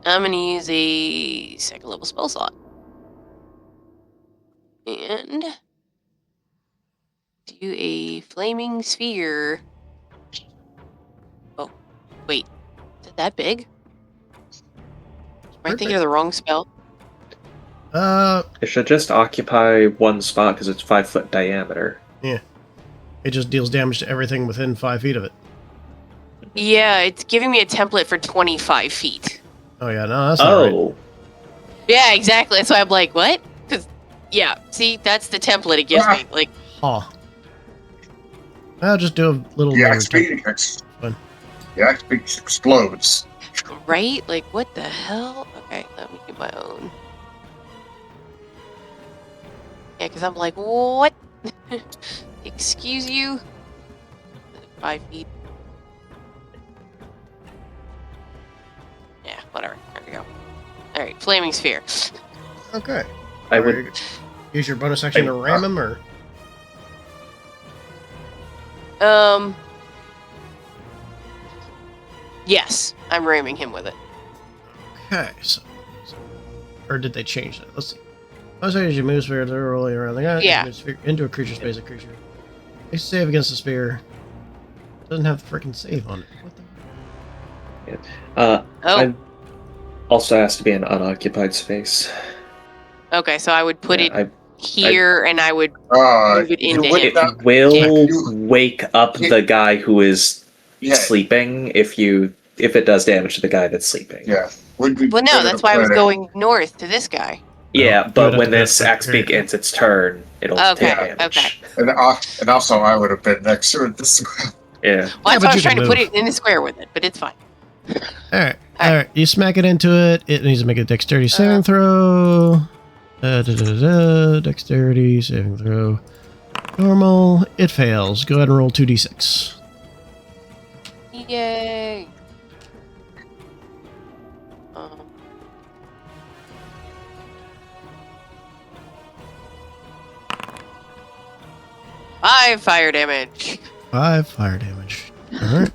I'm going to use a second level spell slot. And... do a flaming sphere. Oh, wait. Is it that big? Am I thinking of the wrong spell?
It should just occupy one spot because it's 5-foot diameter.
Yeah. It just deals damage to everything within 5 feet of it.
Yeah, it's giving me a template for 25 feet.
Oh, yeah, no, that's not right.
Oh,
Yeah, exactly. That's why I'm like, what? Because Yeah, see, that's the template it gives me. Like,
Huh. I'll just do a little
The
mirror
XP,
template. Fine.
the XP explodes.
right? Like, what the hell? Okay, let me do my own. Yeah, because I'm like, what? Excuse you? 5 feet. Yeah, whatever. There we go. Alright, flaming sphere.
Okay.
I would.
Use your bonus action to ram him, or?
Yes, I'm ramming him with it.
Okay, so. Or did they change that? Let's see. Let's say as you move sphere, they're rolling around the guy.
Yeah.
Into a creature space, a creature. They save against the spear. Doesn't have the freaking save on it. What the?
Oh.
Oh,
Also has to be an unoccupied space.
okay, so I would put
Yeah,
it here and I would
Uh,
move it
you
into
would
him.
not-
It will
Yeah.
wake up the guy who is
Yeah,
sleeping if it does damage to the guy that's sleeping.
yeah. Would be
Well, no,
better
that's
to
why I was
put it-
going north to this guy.
Yeah,
Oh, you
but
would have
when
to go
this
to
axe
here.
beak ends its turn, it'll
Okay,
take damage.
okay.
And also, I would have been next to it this way.
Yeah.
Well,
Yeah,
that's
but
why I was
you
trying
can
to put
move.
it in the square with it, but it's fine.
Alright. Alright. You smack it into it. It needs to make a dexterity saving throw. Dexterity saving throw. Normal. It fails. Go ahead and roll 2d6.
Yay! Five fire damage.
5 fire damage. Alright.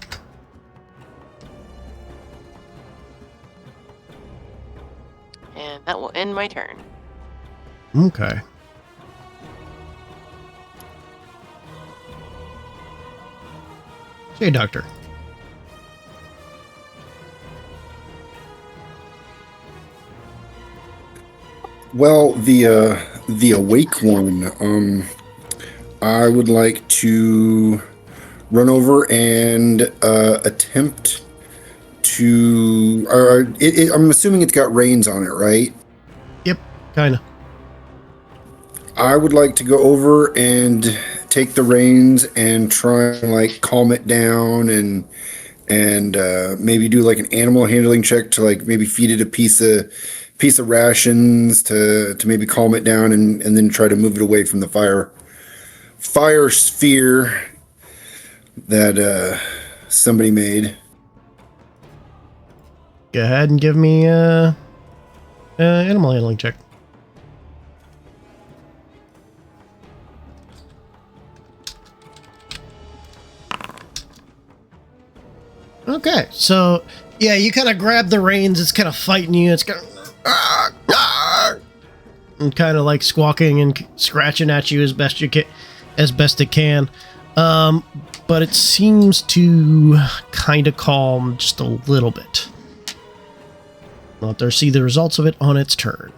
And that will end my turn.
Okay. Hey, Doctor.
Well, the awake one. I would like to run over and attempt to. I'm assuming it's got reins on it, right?
Yep. Kinda.
I would like to go over and take the reins and try and like calm it down and maybe do like an animal handling check to like maybe feed it a piece of rations to maybe calm it down and then try to move it away from the fire sphere that somebody made.
Go ahead and give me animal handling check. Okay, so yeah, you kind of grab the reins. It's kind of fighting you. It's kind of and kind of like squawking and scratching at you as best it can. But it seems to kind of calm just a little bit. Let her see the results of it on its turn.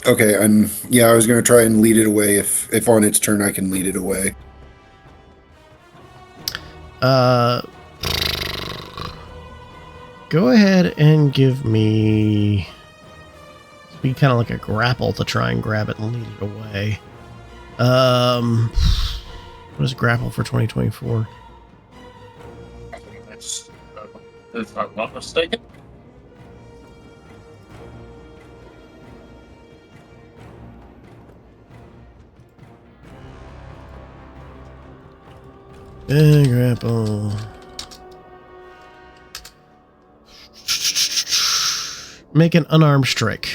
Okay, I was going to try and lead it away if on its turn I can lead it away.
Go ahead and give me. It'd be kind of like a grapple to try and grab it and lead it away. What is grapple for 2024?
I think that's, if I'm not mistaken.
Grapple. Make an unarmed strike.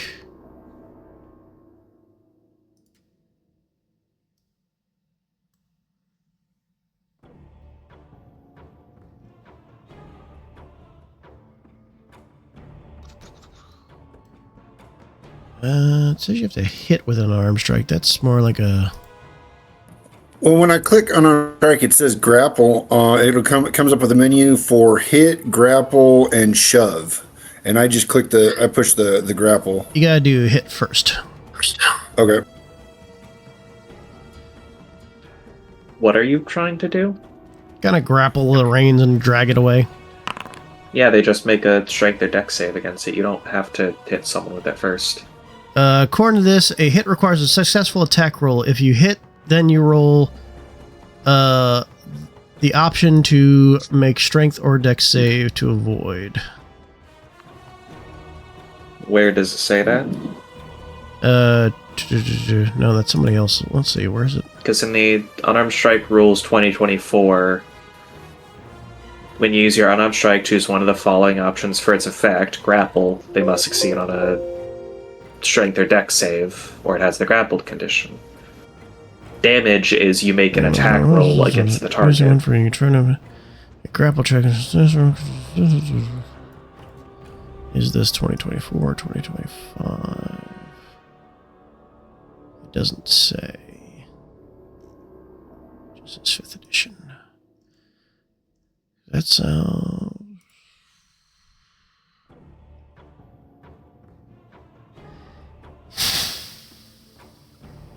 It says you have to hit with an arm strike. That's more like a.
Well, when I click on a strike, it says grapple. It comes up with a menu for hit, grapple, and shove. And I just push the grapple.
You gotta do hit first.
Okay.
What are you trying to do?
Kind of grapple the reins and drag it away.
Yeah, they just make a strength or dex save against it. You don't have to hit someone with it first.
According to this, a hit requires a successful attack roll. If you hit, then you roll the option to make strength or dex save to avoid.
Where does it say that?
No, that's somebody else. Let's see, where is it?
Because in the Unarmed Strike Rules 2024, when you use your Unarmed Strike, choose one of the following options for its effect. Grapple. They must succeed on a strength or dex save, or it has the grappled condition. Damage is you make an attack roll against the target.
One for you. Try to grapple check. Is this 2024 or 2025? It doesn't say. Just this 5th edition. That sounds...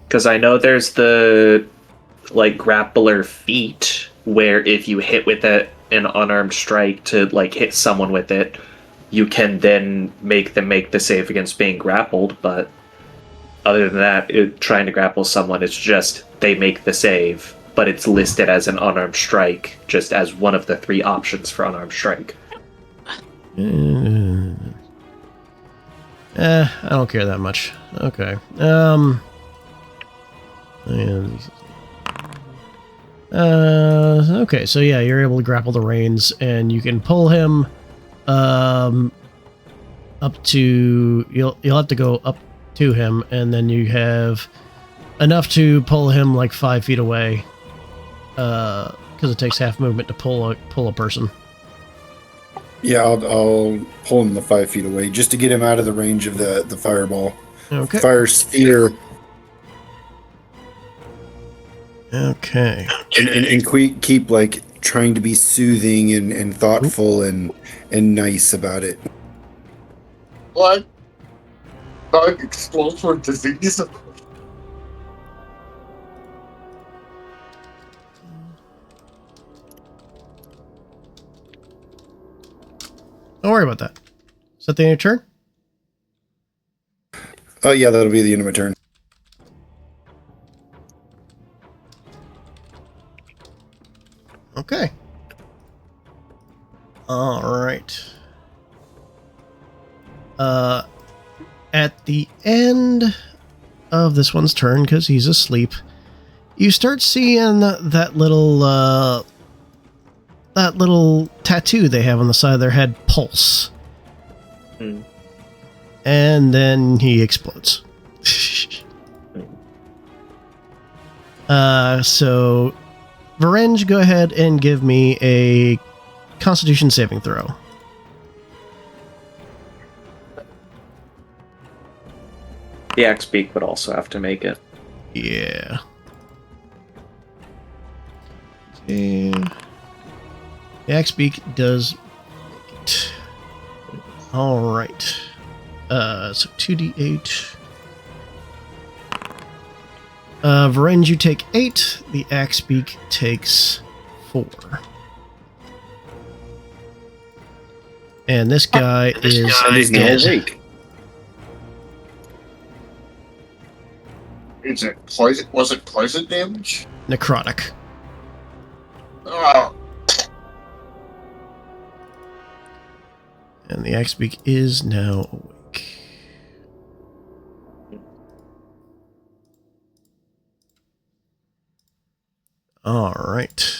Because I know there's the grappler feat, where if you hit with an unarmed strike to hit someone with it, you can then make them make the save against being grappled. But other than that, trying to grapple someone, it's just they make the save, but it's listed as an unarmed strike, just as one of the 3 options for unarmed strike.
I don't care that much. Okay. Okay, so yeah, you're able to grapple the reins, and you can pull him up to... You'll have to go up to him, and then you have enough to pull him 5 feet away, because it takes half movement to pull a person.
Yeah, I'll pull him the 5 feet away, just to get him out of the range of the fireball.
Okay.
Fire sphere.
Okay.
And keep trying to be soothing and thoughtful and nice about it.
What? Bug explodes for disease?
Don't worry about that. Is that the end of your turn?
Oh yeah, that'll be the end of my turn.
Okay. All right. At the end of this one's turn, because he's asleep, you start seeing that little tattoo they have on the side of their head, Pulse.
Mm.
And then he explodes. So, Varenge, go ahead and give me a Constitution saving throw.
The Axbeak would also have to make it.
Yeah. And the Axbeak does make it. All right. So 2d8. Varenge, you take 8. The Axbeak takes 4. And this guy is dead.
Is it poison? Was it poison damage?
Necrotic.
Oh.
And the Axbeak is now awake. All right.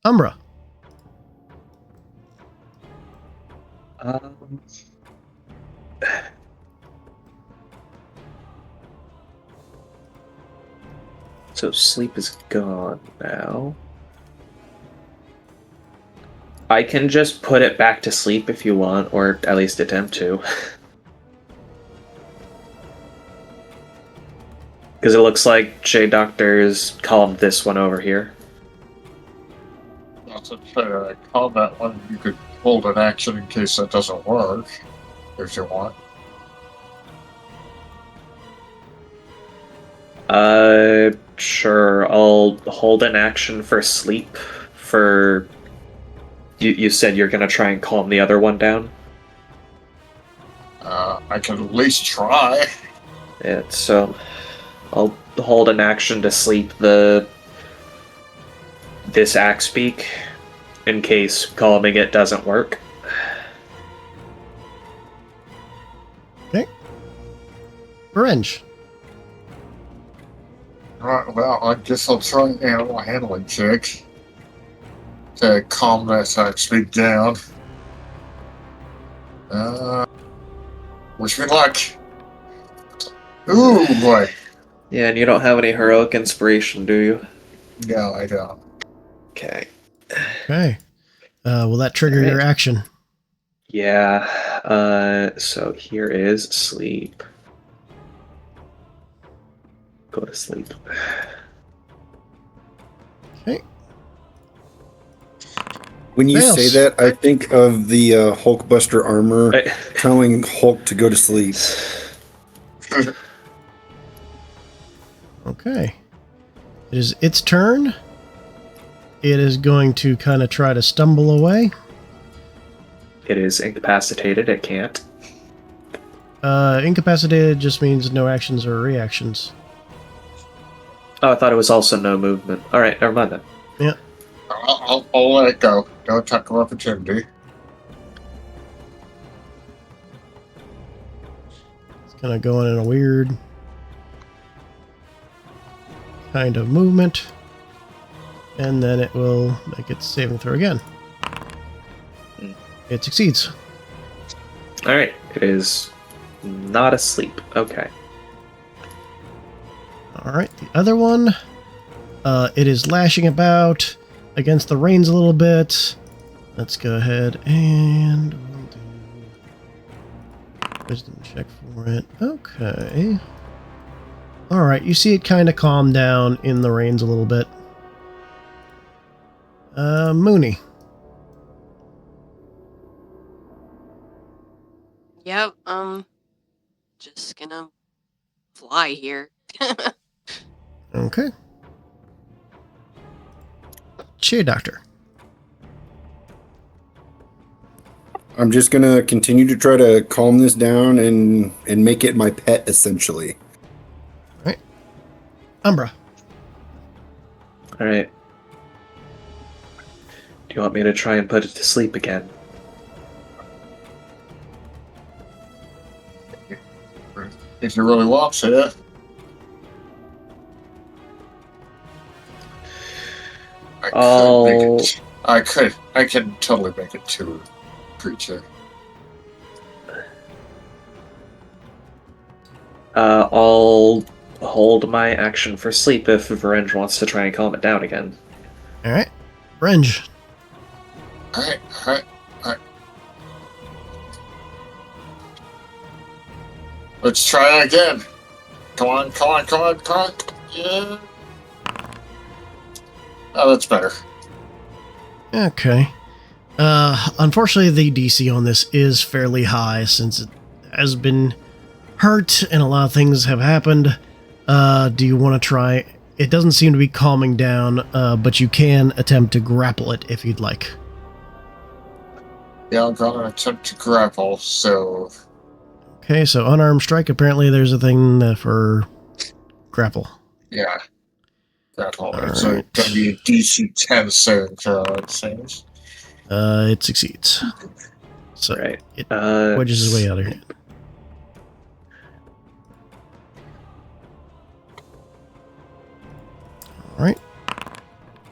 Umbra.
So sleep is gone now. I can just put it back to sleep if you want, or at least attempt to. Because it looks like J Doctor's calmed this one over here.
That's a fair combat one. You could hold an action in case that doesn't work, if you want.
Sure. I'll hold an action for sleep for... You said you're gonna try and calm the other one down?
I can at least try.
Yeah, so I'll hold an action to sleep this axe beak in case calming it doesn't work.
Okay. Orange.
Right, well, I guess I'll try an animal handling check to calm that speak down. Wish me luck. Ooh, boy.
Yeah, and you don't have any heroic inspiration, do you?
No, I don't.
Okay.
Okay. Will that trigger
Alright.
your action?
Yeah, so here is sleep. Go to sleep.
Okay.
When you
Fails.
say that, I think of the Hulkbuster armor telling Hulk to go to sleep.
Okay. It is its turn. It is going to kind of try to stumble away.
It is incapacitated, it can't.
Incapacitated just means no actions or reactions.
Oh, I thought it was also no movement. Alright, never mind then.
Yeah.
I'll let it go. No attack of opportunity.
It's kind of going in a weird kind of movement. And then it will make its saving throw again. It succeeds.
Alright, it is not asleep. Okay.
Alright, the other one. It is lashing about against the reins a little bit. Let's go ahead and we'll do wisdom check for it. Okay. Alright, you see it kind of calm down in the reins a little bit. Mooney.
Yep, just gonna fly here.
Okay. Cheer, Doctor.
I'm just gonna continue to try to calm this down and make it my pet, essentially.
Alright. Umbra.
Alright. Do you want me to try and put it to sleep again?
If you really want to. I can totally make it to a creature.
I'll hold my action for sleep if Varenge wants to try and calm it down again.
Alright. Renge.
Alright. Let's try it again. Come on. Yeah. Oh, that's better.
Okay. Unfortunately, the DC on this is fairly high since it has been hurt and a lot of things have happened. Do you want to try? It doesn't seem to be calming down, but you can attempt to grapple it if you'd like.
Yeah, I'm gonna attempt to grapple, so...
Okay, so unarmed strike, apparently there's a thing for grapple.
Yeah. Grapple.
All
So
right.
it's gonna be a DC 10 saving throw, it seems.
It succeeds. So
Right.
it wedges his way out of here. Alright.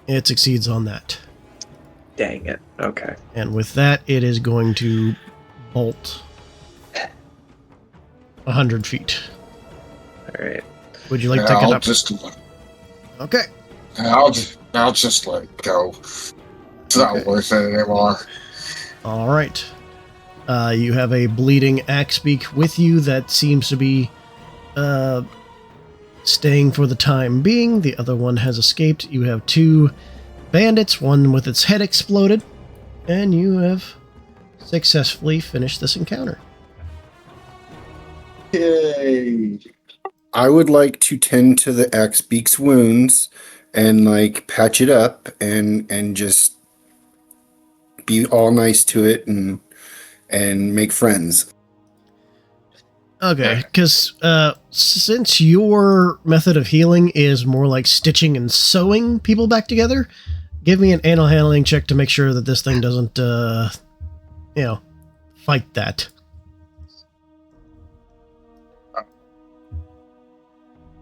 It succeeds on that.
Dang it. Okay.
And with that, it is going to bolt 100 feet.
Alright.
Would you like to take it
I'll
up? Okay.
I'll just let it go. It's not worth it anymore.
Alright. You have a bleeding axe beak with you that seems to be staying for the time being. The other one has escaped. You have two bandits, one with its head exploded, and you have successfully finished this encounter.
Yay!
I would like to tend to the axe beak's wounds and like patch it up and just be all nice to it and make friends.
Okay, because since your method of healing is more like stitching and sewing people back together, give me an animal handling check to make sure that this thing doesn't, fight that.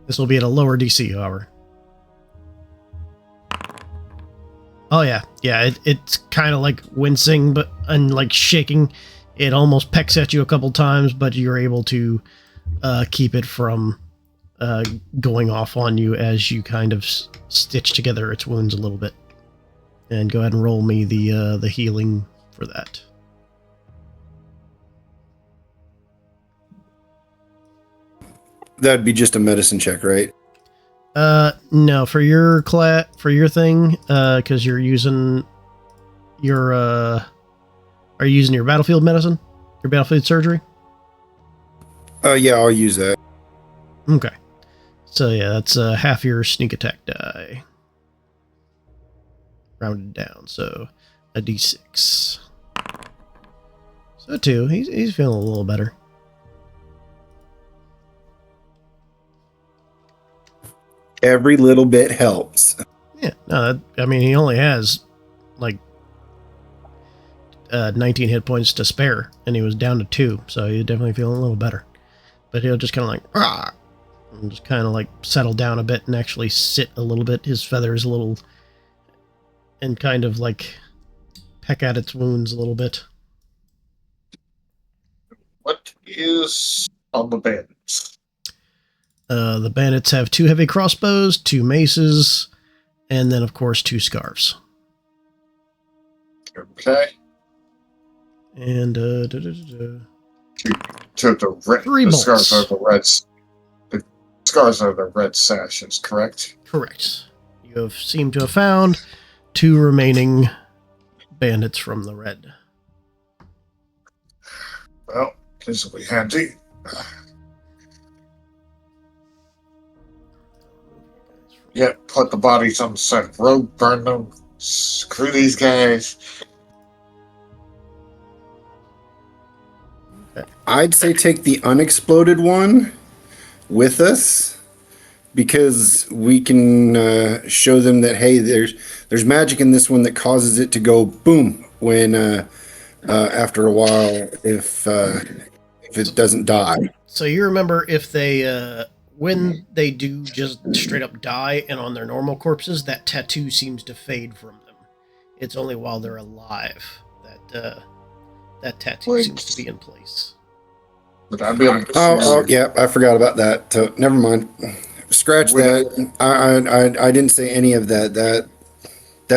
This will be at a lower DC, however. Oh yeah, it's kind of like wincing, and like shaking. It almost pecks at you a couple times, but you're able to keep it from going off on you as you kind of stitch together its wounds a little bit. And go ahead and roll me the healing for that.
That'd be just a medicine check, right?
No, for your thing, because you're using your are you using your battlefield medicine? Your battlefield surgery?
Yeah, I'll use that.
Okay. So yeah, that's half your sneak attack die. Rounded down, so a d6. So 2. He's feeling a little better.
Every little bit helps.
Yeah, no, he only has like 19 hit points to spare, and he was down to 2, so he's definitely feeling a little better. But he'll just kind of like, rah, and just kind of like settle down a bit and actually sit a little bit. His feathers a little, and kind of like peck at its wounds a little bit.
What is on the bandits?
The bandits have 2 heavy crossbows, 2 maces, and then of course 2 scarves.
Okay.
And
To the red.
3
The
bolts.
scars are the reds. The scars are the red sashes, correct?
Correct. You seem to have found 2 remaining bandits from the red.
Well, this will be handy. Yeah, put the bodies on the side of the road, burn them, screw these guys.
I'd say take the unexploded one with us, because we can show them that, hey, there's magic in this one that causes it to go boom when after a while if it doesn't die.
So you remember if they when they do just straight up die and on their normal corpses, that tattoo seems to fade from them. It's only while they're alive that that tattoo seems to be in place.
But I'd be able to
Oh, yeah, I forgot about that. So never mind. Scratch that. I didn't say any of that. That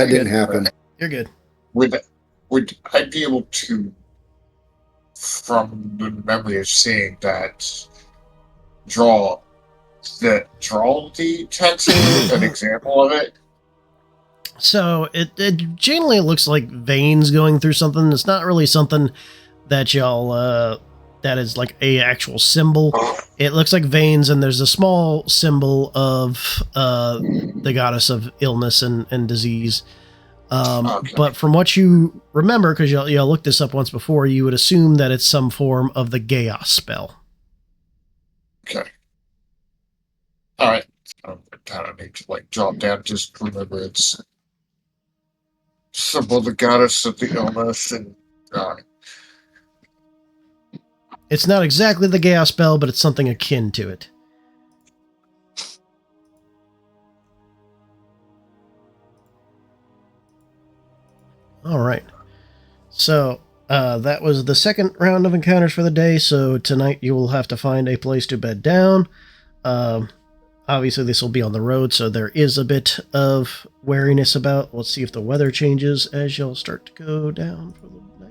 didn't happen.
You're good.
Would I be able to, from the memory of seeing that, draw the tattoo, an example of it?
So it generally looks like veins going through something. It's not really something that y'all that is like a actual symbol. It looks like veins, and there's a small symbol of the goddess of illness and disease.
Okay.
But from what you remember, because y'all looked this up once before, you would assume that it's some form of the chaos spell.
Okay. Alright. I don't need to drop down, just remember it's symbol of the goddess of the illness, and
It's not exactly the chaos spell, but it's something akin to it. All right. So that was the second round of encounters for the day. So tonight you will have to find a place to bed down. Obviously, this will be on the road, so there is a bit of wariness about. Let's see if the weather changes as y'all start to go down for the night.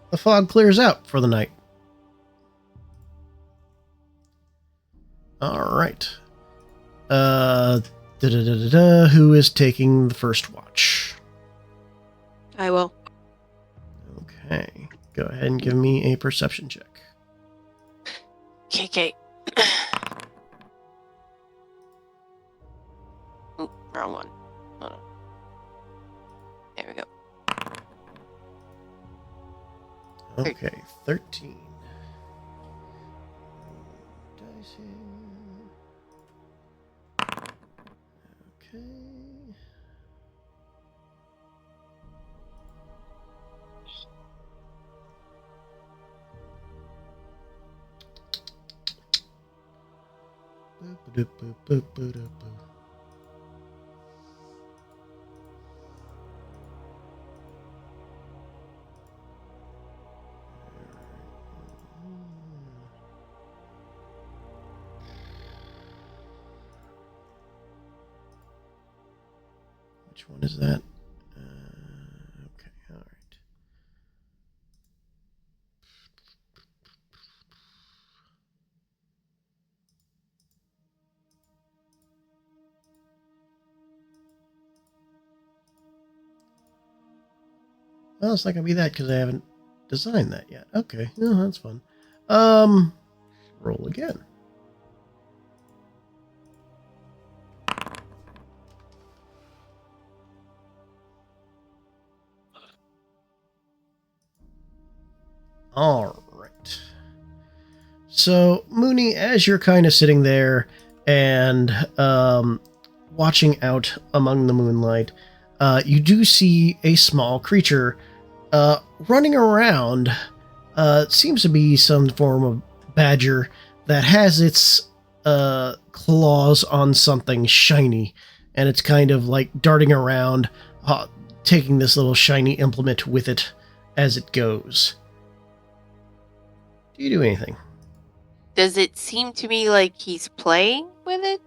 The fog clears out for the night. All right. Who is taking the first watch?
I will.
Okay. Go ahead and give me a perception check.
Okay. Wrong one. Hold on. There we go.
Okay, 13. Dice here. Okay. Boop-a-doop-boop-boop-a-doop-boop. Which one is that? Okay, all right. Well, it's not gonna be that because I haven't designed that yet. Okay, no, that's fun. Roll again. All right. So, Mooney, as you're kind of sitting there and watching out among the moonlight, you do see a small creature running around. It seems to be some form of badger that has its claws on something shiny, and it's kind of like darting around, taking this little shiny implement with it as it goes. Do you do anything?
Does it seem to me like he's playing with it?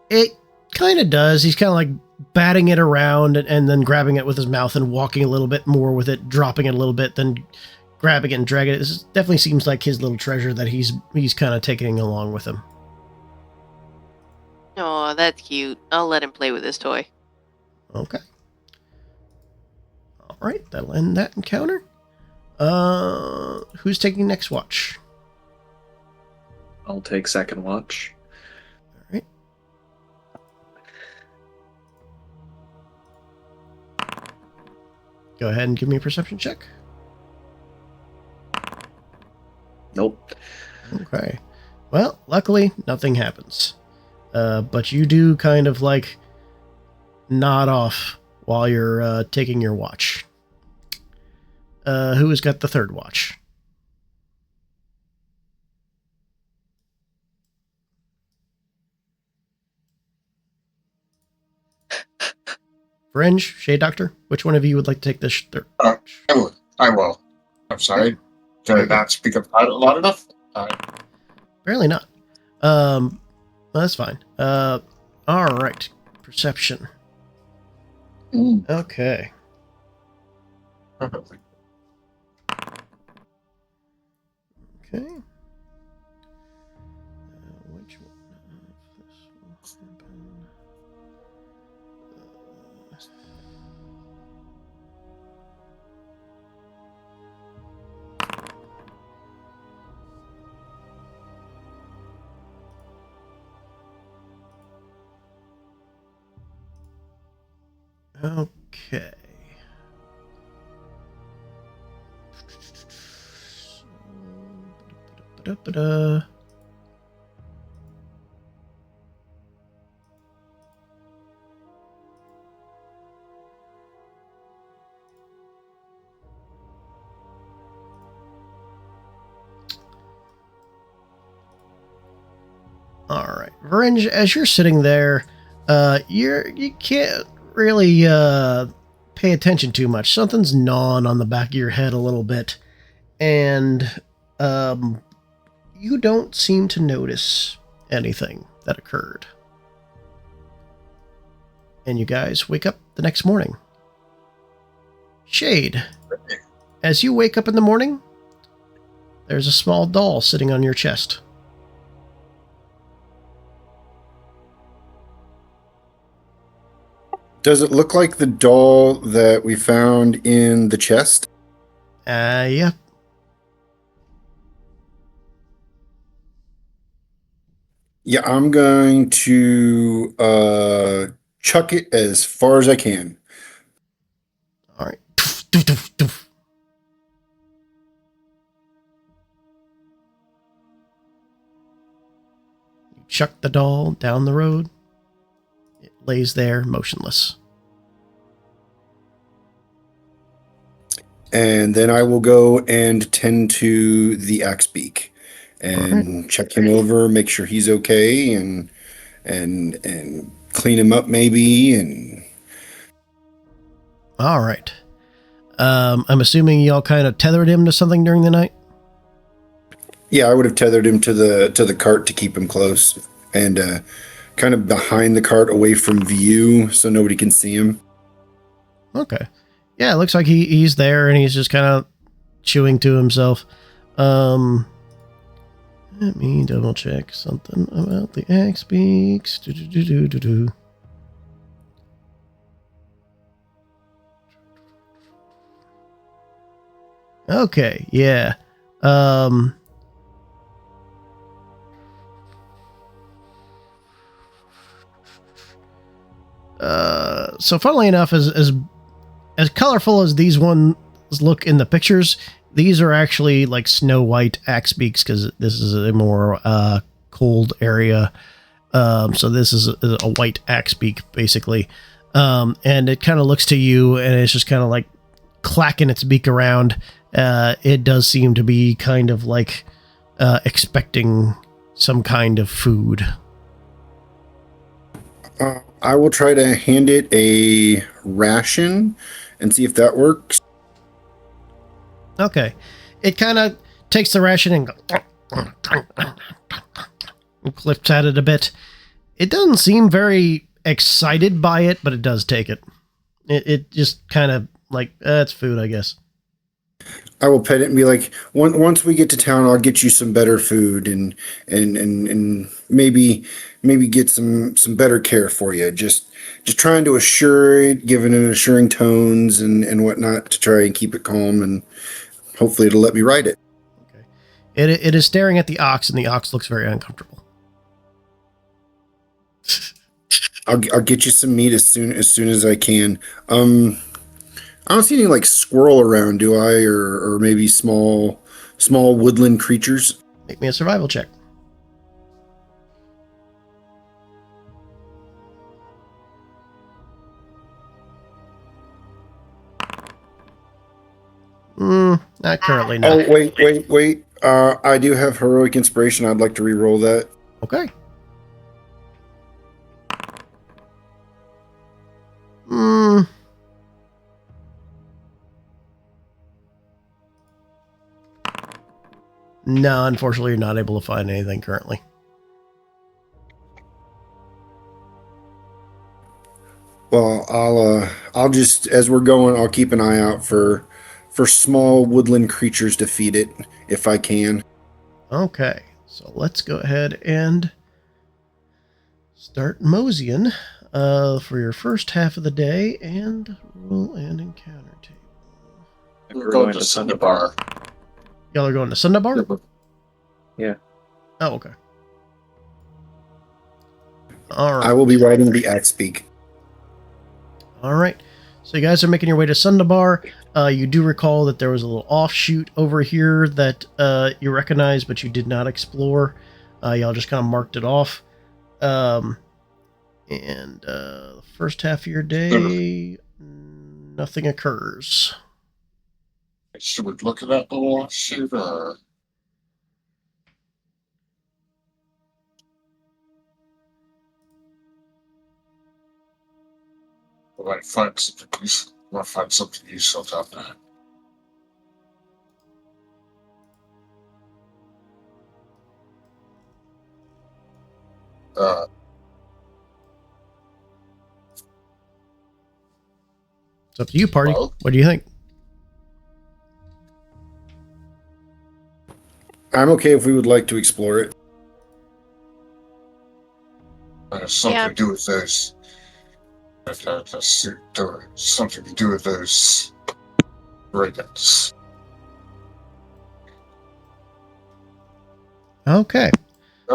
It kind of does. He's kind of like batting it around and then grabbing it with his mouth and walking a little bit more with it, dropping it a little bit, then grabbing it and dragging it. This definitely seems like his little treasure that he's kind of taking along with him.
Oh, that's cute. I'll let him play with his toy.
Okay. All right, that'll end that encounter. Who's taking next watch?
I'll take second watch.
All right. Go ahead and give me a perception check.
Nope.
Okay. Well, luckily, nothing happens. But you do kind of like nod off while you're taking your watch. Who has got the third watch? Fringe, Shade Doctor, which one of you would like to take this third watch?
I will. I'm sorry. Did I not speak up loud enough?
Apparently not. Well, that's fine. All right. Perception. Okay.
Perfectly.
Okay. Which one of this will happen? Okay. Ba-da-ba-da. All right, Veringe, as you're sitting there, you can't really pay attention too much. Something's gnawing on the back of your head a little bit, and you don't seem to notice anything that occurred. And you guys wake up the next morning. Shade, as you wake up in the morning, there's a small doll sitting on your chest.
Does it look like the doll that we found in the chest?
Yeah.
Yeah, I'm going to chuck it as far as I can.
All right. Doof, doof, doof. You chuck the doll down the road. It lays there motionless.
And then I will go and tend to the axe beak and check him over, make sure he's okay, and clean him up maybe. And
All right. I'm assuming y'all kind of tethered him to something during the night?
yeah, I would have tethered him to the cart to keep him close and kind of behind the cart away from view so nobody can see him.
Okay. Yeah, it looks like he's there and he's just kind of chewing to himself. Let me double check something about the axe beaks. Do. Okay, yeah. So funnily enough, as colorful as these ones look in the pictures, these are actually like snow white axe beaks because this is a more cold area. So this is a white axe beak basically, and it kind of looks to you, and it's just kind of like clacking its beak around. It does seem to be kind of like expecting some kind of food.
I will try to hand it a ration and see if that works.
Okay. It kind of takes the ration and clips at it a bit. It doesn't seem very excited by it, but it does take it. It just kind of like, it's food, I guess.
I will pet it and be like, once we get to town, I'll get you some better food and maybe get some better care for you. Just trying to assure it, giving it assuring tones and whatnot to try and keep it calm, and hopefully it'll let me ride it.
Okay. It is staring at the ox, and the ox looks very uncomfortable.
I'll get you some meat as soon as I can. I don't see any like squirrel around, do I? Or maybe small woodland creatures.
Make me a survival check. Not currently, no.
Oh, wait. I do have heroic inspiration. I'd like to re-roll that.
Okay. No, unfortunately, you're not able to find anything currently.
Well, I'll just, as we're going, I'll keep an eye out for small woodland creatures to feed it if I can.
Okay, so let's go ahead and start moseying for your first half of the day and roll an encounter table.
We're going to Sundabar.
Y'all are going to Sundabar?
Yeah.
Oh, okay. All right.
I will be riding the axe beak.
All right. So you guys are making your way to Sundabar. You do recall that there was a little offshoot over here that you recognize, but you did not explore. Y'all just kind of marked it off. And the first half of your day, nothing occurs.
Should we look at that little offshoot, or we might find something useful? We'll find something useful down there.
It's up to you, party.
Well,
What do you think?
I'm okay if we would like to explore it.
Something to do with those. Something to do with those brigands.
Okay.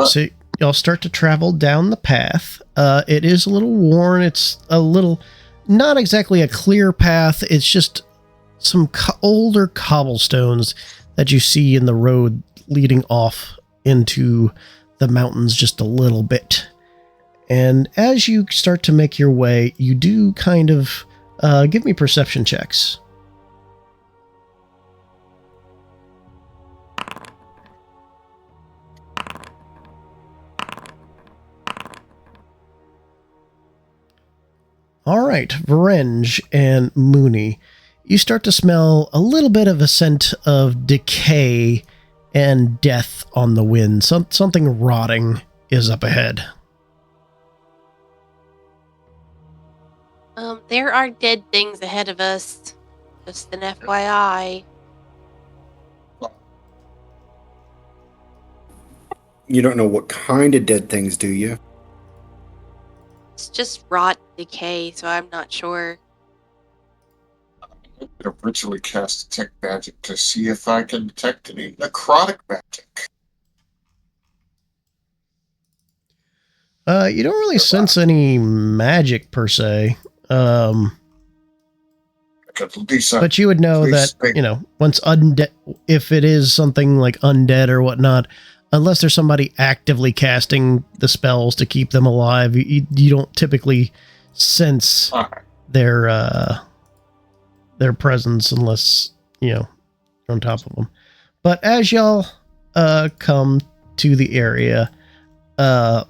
So y'all start to travel down the path. It is a little worn. It's a little, not exactly a clear path. It's just some older cobblestones that you see in the road leading off into the mountains just a little bit. And as you start to make your way, you do kind of give me perception checks. All right, Varenge and Mooney, you start to smell a little bit of a scent of decay and death on the wind. Something rotting is up ahead.
There are dead things ahead of us. Just an FYI.
You don't know what kind of dead things, do you?
It's just rot, decay, so I'm not sure.
I'm going to ritually cast detect magic to see if I can detect any necrotic magic.
You don't really sense any magic per se. But you would know that, once undead, if it is something like undead or whatnot, unless there's somebody actively casting the spells to keep them alive, you don't typically sense their presence unless, you're on top of them. But as y'all come to the area, do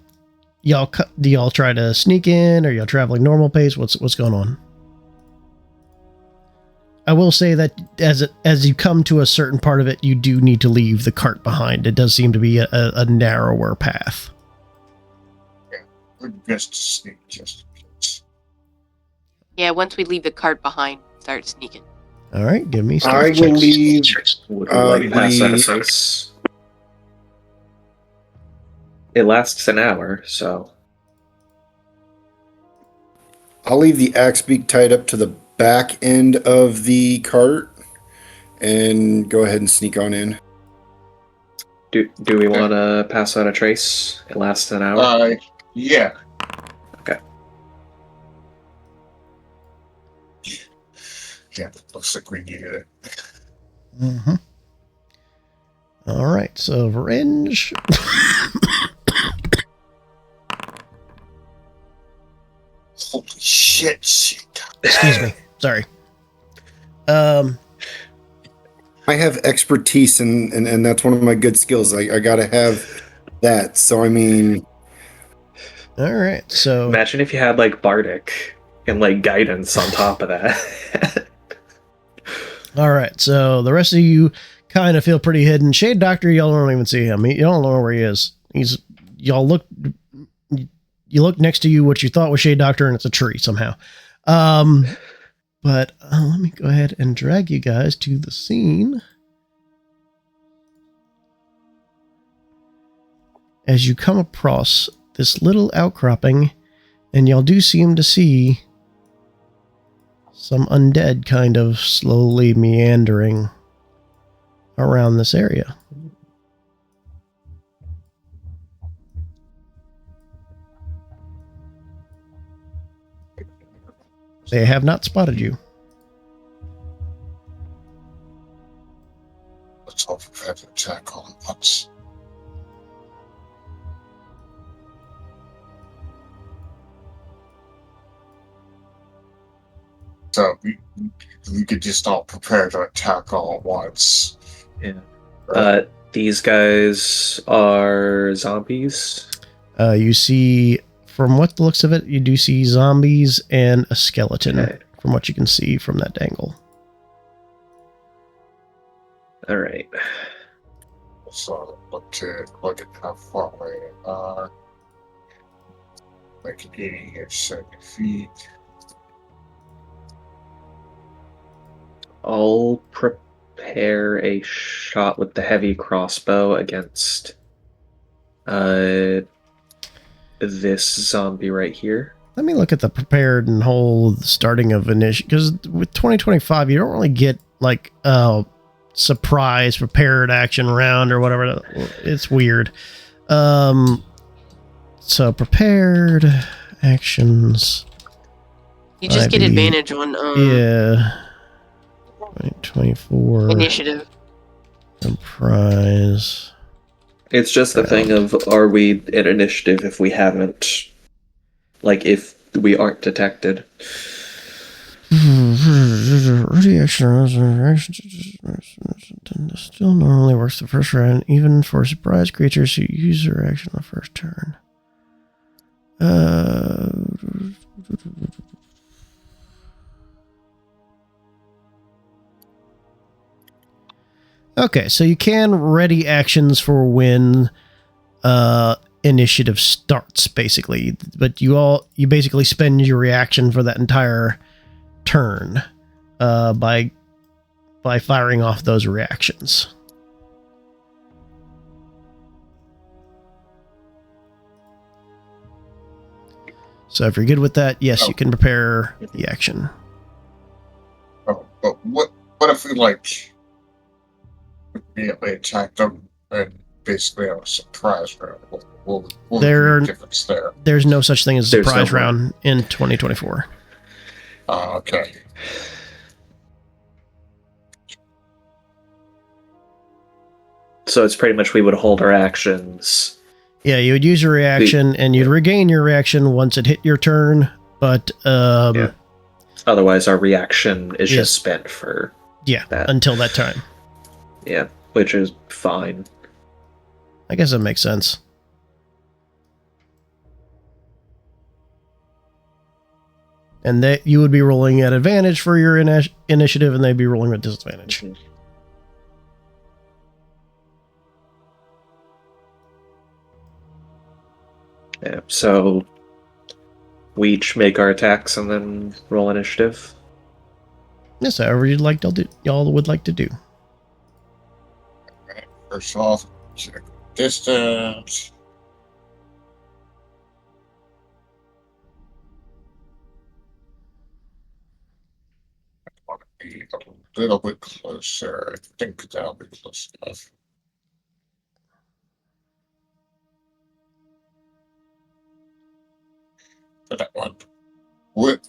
y'all try to sneak in, or y'all traveling normal pace? What's going on? I will say that as you come to a certain part of it, you do need to leave the cart behind. It does seem to be a narrower path.
Yeah, we're best to sneak just in case.
Yeah, once we leave the cart behind, start sneaking.
All right, give me
I will
checks.
leave.
Would we like pass that space? It lasts an hour, so
I'll leave the axe beak tied up to the back end of the cart and go ahead and sneak on in.
do we want to pass out a trace? It lasts an hour.
Yeah.
Okay.
Yeah, looks like we needed it.
Mm-hmm. All right, so Varenge.
Holy shit!
Excuse me. Sorry.
I have expertise, and that's one of my good skills. I gotta have that. So I mean,
all right. So
imagine if you had like Bardic and like guidance on top of that.
all right. So the rest of you kind of feel pretty hidden. Shade Doctor, y'all don't even see him. You don't know where he is. You look next to you, what you thought was Shade Doctor, and it's a tree somehow. But let me go ahead and drag you guys to the scene. As you come across this little outcropping, and y'all do seem to see some undead kind of slowly meandering around this area. They have not spotted you.
Let's all prepare to attack all at once. So we could just all prepare to attack all at once.
Yeah. These guys are zombies.
You see, from what the looks of it, you do see zombies and a skeleton,
Okay.
from what you can see from that angle.
All right.
So look at how far away they are. Like 80 or 70 feet.
I'll prepare a shot with the heavy crossbow against this zombie right here.
Let me look at the prepared and whole starting of initiative, because with 2025, you don't really get like surprise prepared action round or whatever. It's weird. So prepared actions.
You just get
5e.
advantage on
Yeah. 24.
initiative.
Prize.
It's just the thing of, are we in initiative if we haven't, like, if we aren't detected?
Still normally works the first round, even for surprise creatures who use their action the first turn. Okay, so you can ready actions for when initiative starts, basically, but you basically spend your reaction for that entire turn by firing off those reactions. So if you're good with that, yes, you can prepare the action.
Oh, but what if we like immediately attack them and basically have a surprise round? What would be the difference there?
There's no such thing as a surprise
no
round in 2024.
Okay.
So it's pretty much we would hold our actions.
Yeah, you would use your reaction, and you'd regain your reaction once it hit your turn, but
otherwise our reaction is just spent for that.
Until that time.
Yeah, which is fine.
I guess that makes sense. And that you would be rolling at advantage for your initiative, and they'd be rolling at disadvantage.
Mm-hmm. Yeah, so we each make our attacks and then roll initiative.
Yes, however y'all would like to do.
First off, check distance. I want to be a little bit closer. I think that'll be close enough. For that one. Would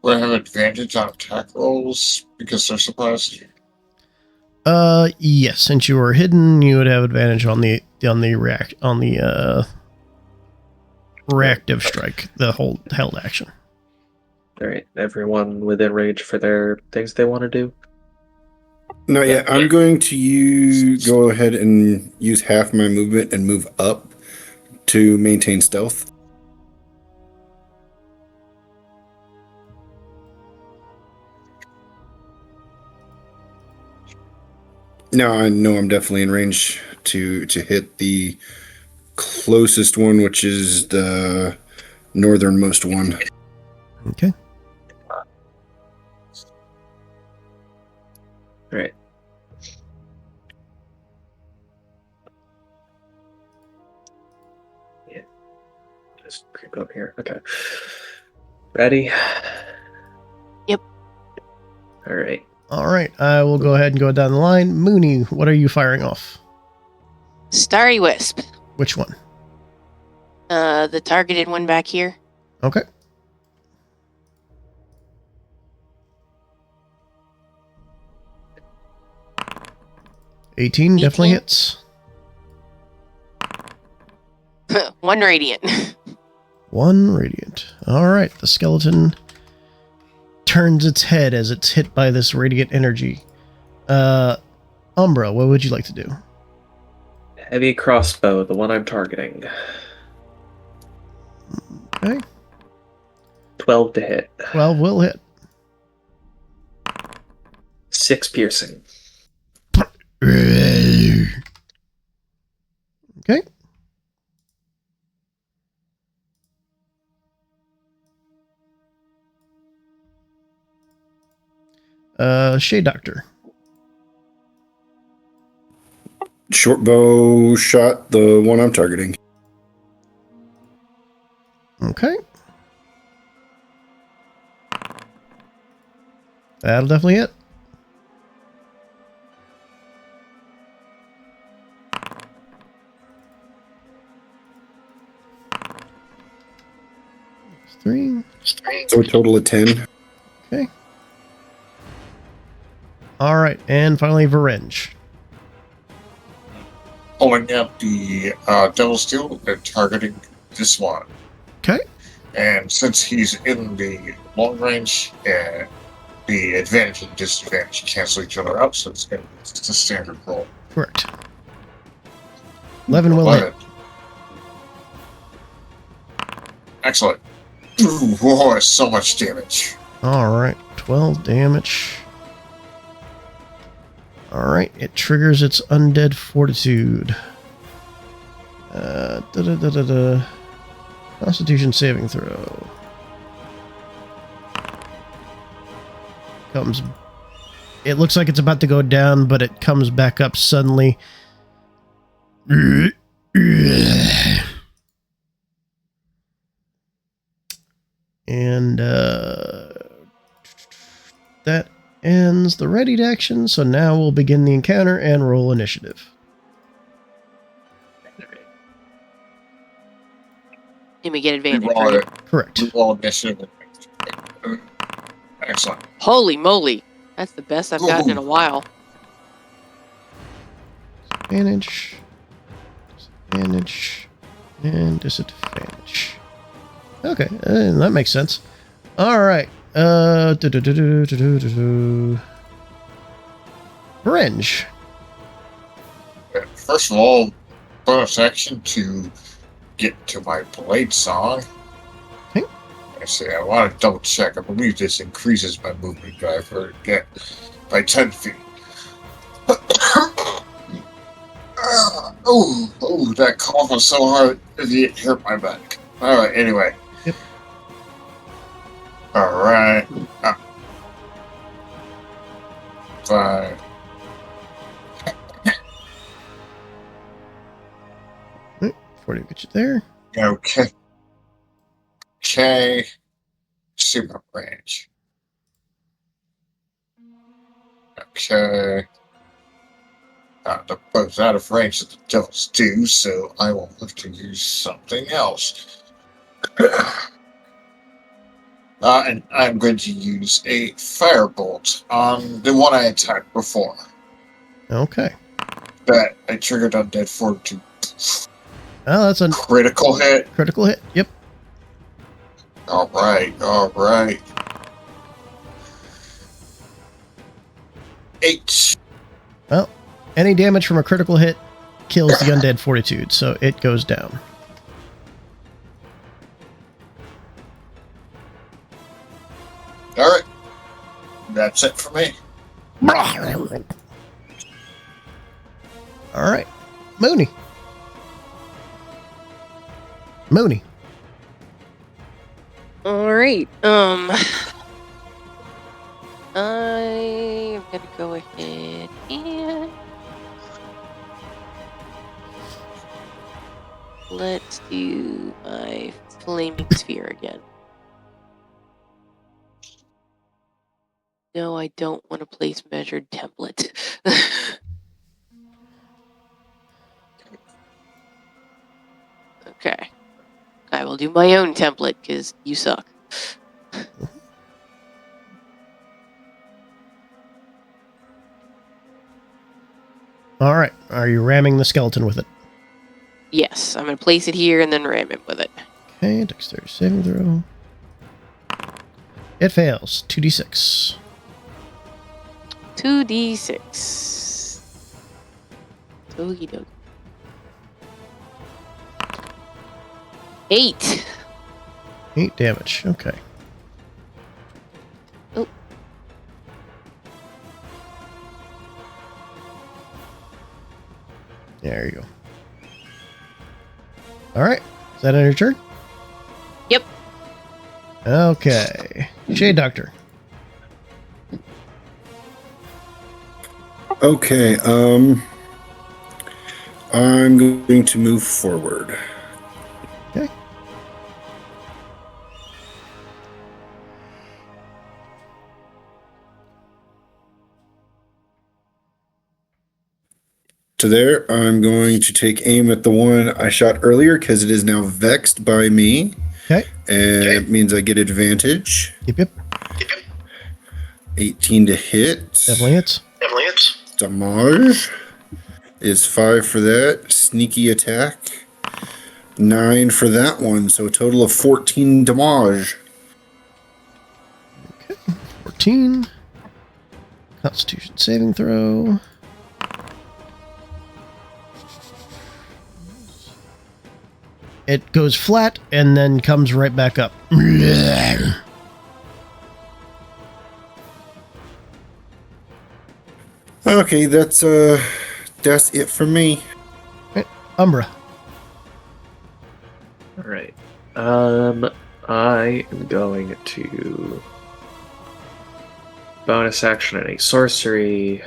I have advantage on attack rolls because they're surprised?
Yes, since you were hidden, you would have advantage on the reactive strike, the held action.
Alright, everyone within range for their things they want to do?
No, yeah, I'm going to go ahead and use half my movement and move up to maintain stealth. Now I know I'm definitely in range to hit the closest one, which is the northernmost one.
Okay.
Alright. Yeah. Just creep up here. Okay. Ready?
Yep.
Alright.
All right, I will go ahead and go down the line. Mooney, what are you firing off?
Starry Wisp.
Which one?
The targeted one back here.
Okay. $18 definitely hits.
1 radiant.
1 radiant. All right, the skeleton turns its head as it's hit by this radiant energy. Umbra, what would you like to do?
Heavy crossbow, the one I'm targeting.
Okay.
12 to hit.
12 will hit.
6 piercing.
Okay. Shade Doctor.
Short bow shot, the one I'm targeting.
Okay. That'll definitely hit.
So a total of 10.
Okay. All right, and finally, Varenge.
Pulling up the Devil Steel and targeting this one.
Okay.
And since he's in the long range, the advantage and disadvantage cancel each other out, so it's a standard roll.
Correct. 11 will hit.
Excellent. Ooh, whoa, so much damage.
All right, 12 damage. All right, it triggers its undead fortitude. Constitution saving throw. It looks like it's about to go down, but it comes back up suddenly. And that ends the readied action, so now we'll begin the encounter and roll initiative.
And we get advantage,
We roll
right?
it.
Correct.
We roll initiative. Excellent.
Holy moly! That's the best I've gotten in a while.
Advantage, disadvantage, and disadvantage. Okay, that makes sense. All right. Varenge.
First of all, bonus action to get to my blade song.
Okay.
I say I want to double check. I believe this increases my movement drive by 10 feet. Oh, that cough was so hard it hurt my back. Alright, anyway.
Yep.
Alright. 5.
Right, 40 get you there.
Okay. Okay. Super range. Okay. The bow's out of range of the devil's due, so I will have to use something else. And I'm going to use a firebolt on the one I attacked before.
Okay.
That I triggered undead fortitude.
Oh, that's a
Critical hit.
critical hit. Yep.
Alright. 8.
Well, any damage from a critical hit kills the undead fortitude, so it goes down.
Alright. That's it for me.
All right. Mooney.
Alright, I'm gonna go ahead and let's do my flaming sphere again. No, I don't want to place measured template. Okay. I will do my own template because you suck.
All right. Are you ramming the skeleton with it?
Yes, I'm going to place it here and then ram it with it.
Okay, dexterity saving throw. It fails. 2d6.
2d6. Okie dokie. 8.
8 damage. Okay.
Oh.
There you go. All right. Is that on your turn?
Yep.
Okay. Shade Doctor.
Okay, I'm going to move forward.
Okay.
To there, I'm going to take aim at the one I shot earlier because it is now vexed by me.
Okay.
And it means I get advantage.
Yep.
18 to hit.
Definitely hits.
Damage is 5 for that. Sneaky attack. 9 for that one. So a total of 14 damage.
Okay. 14. Constitution saving throw. It goes flat and then comes right back up.
Okay, that's it for me.
Umbra.
All right. I am going to bonus action and a sorcery.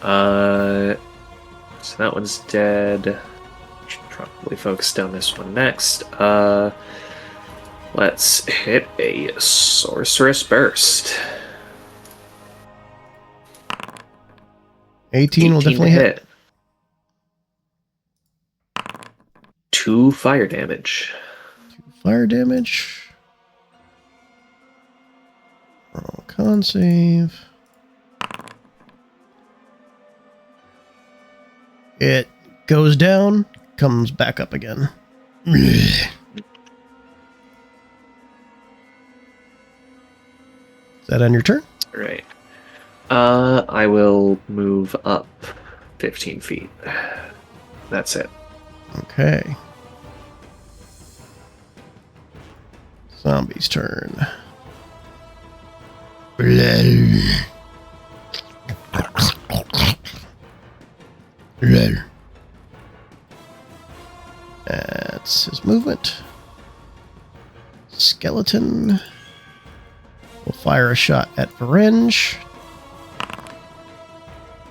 So that one's dead. Should probably focus down this one next. Let's hit a sorceress burst.
18 will definitely hit.
2 fire damage.
2 fire damage. Roll con save. It goes down, comes back up again. Is that on your turn?
All right. I will move up 15 feet. That's it.
Okay. Zombie's turn. That's his movement. Skeleton will fire a shot at Varenge.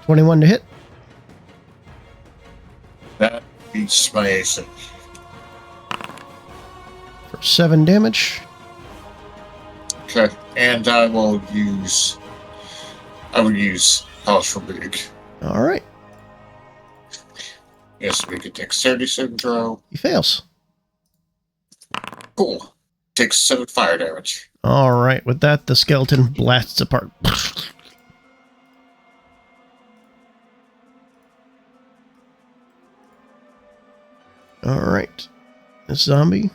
21 to hit.
That beats my AC.
For 7 damage.
Okay, and I will use House for Big.
All right.
Yes, we could take 37 throw.
He fails.
Cool. Takes 7 fire damage.
All right. With that, the skeleton blasts apart. All right. This zombie.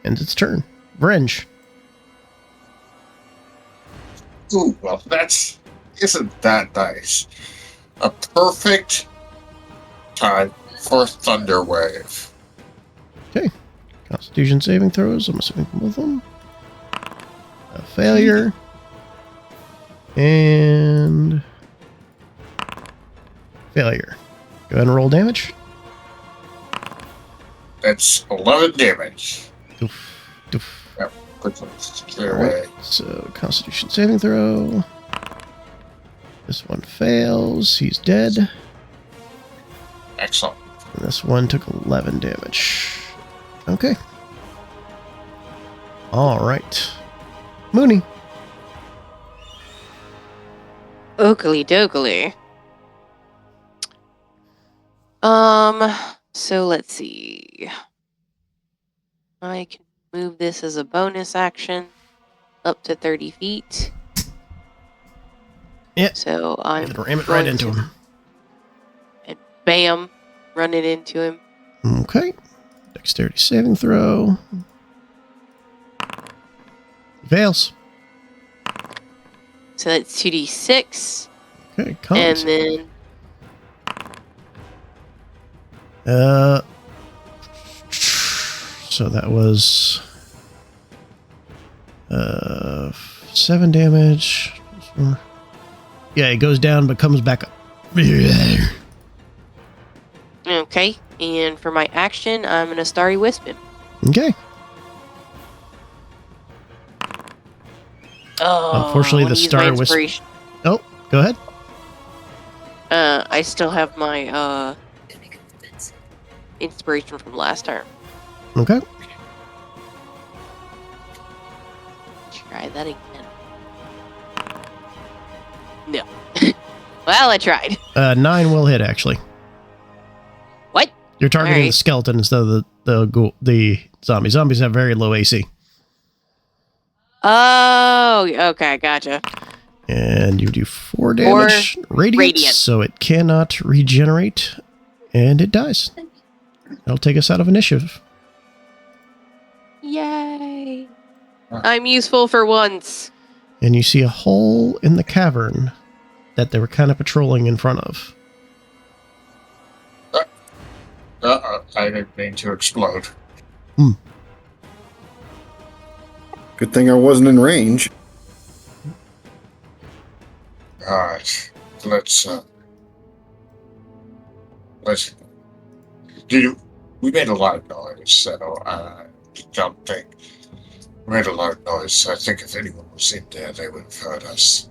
Ends its turn. Vrenge.
Ooh, well, isn't that nice? A perfect time for Thunder Wave.
Okay. Constitution saving throws. I'm assuming both of them. A failure. And failure. Go ahead and roll damage.
That's 11 damage.
Doof, doof.
Quickly clear
All
away.
right. So, Constitution saving throw. This one fails. He's dead.
Excellent.
And this one took 11 damage. Okay. All right. Mooney.
Oakley dokley. So let's see. I can move this as a bonus action up to 30 feet.
Yeah.
So I'm
Ram it right into him.
And bam, run it into him.
Okay. Dexterity saving throw. Fails.
So that's 2d6.
Okay,
And
cons.
then
so that was 7 damage. Yeah, it goes down but comes back up.
okay, and for my action, I'm gonna Starry Wisp him.
Okay.
Oh,
Unfortunately,
I
the
wanna use my
Starry Wisp.
inspiration.
Oh, go ahead.
I still have my inspiration from last turn.
Okay.
Try that again. No. Well, I tried.
9 will hit, actually.
What?
You're targeting
Alright.
the skeleton instead of the zombie. Zombies have very low AC.
Oh, okay, gotcha.
And you do 4 damage. Radiant, so it cannot regenerate. And it dies. That'll take us out of initiative.
Yay. I'm useful for once.
And you see a hole in the cavern that they were kind of patrolling in front of.
I didn't mean to explode.
Good thing I wasn't in range.
Alright. Let's we made a lot of noise, so I don't think we made a lot of noise, so I think if anyone was in there they would have heard us.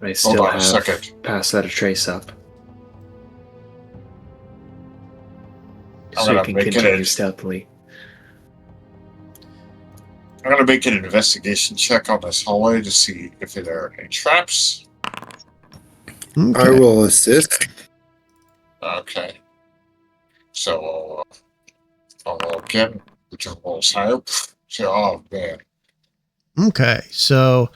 I still
Hold on a
have
second.
pass that a trace up.
I'm
So you
gonna
can
make it
continue
a-
stealthily.
I'm gonna make an investigation check on this hallway to see if there are any traps.
Okay.
I will assist.
Okay. So I'll roll again, which rolls higher. So, oh man.
Okay, so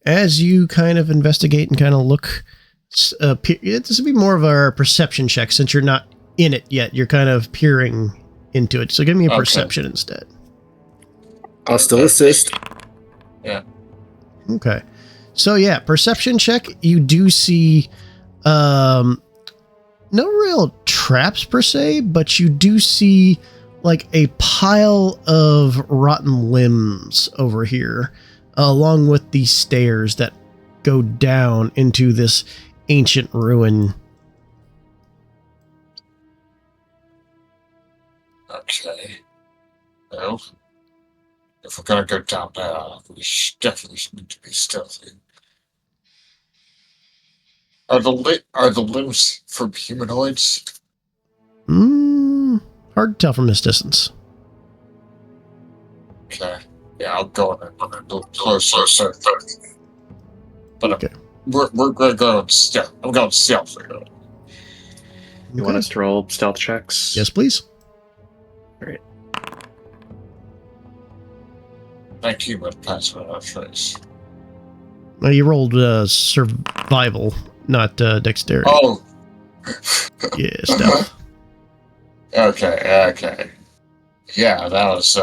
as you kind of investigate and kind of look, this would be more of a perception check since you're not in it yet. You're kind of peering into it. So give me a
Okay.
perception instead.
I'll still assist.
Okay. So yeah, perception check. You do see no real traps per se, but you do see like a pile of rotten limbs over here, along with these stairs that go down into this ancient ruin.
Okay. Well, if we're gonna go down there, we definitely need to be stealthy. Are the limbs from humanoids?
Hard to tell from this distance.
Okay. Yeah, I'll go in a little closer. So, but
Okay.
we're going stealth. I'm going stealthy.
You want us to roll stealth checks?
Yes, please.
Thank you, but pass without trace.
Well, you rolled survival, not dexterity.
Oh.
Yeah, stealth.
Okay. Yeah, that was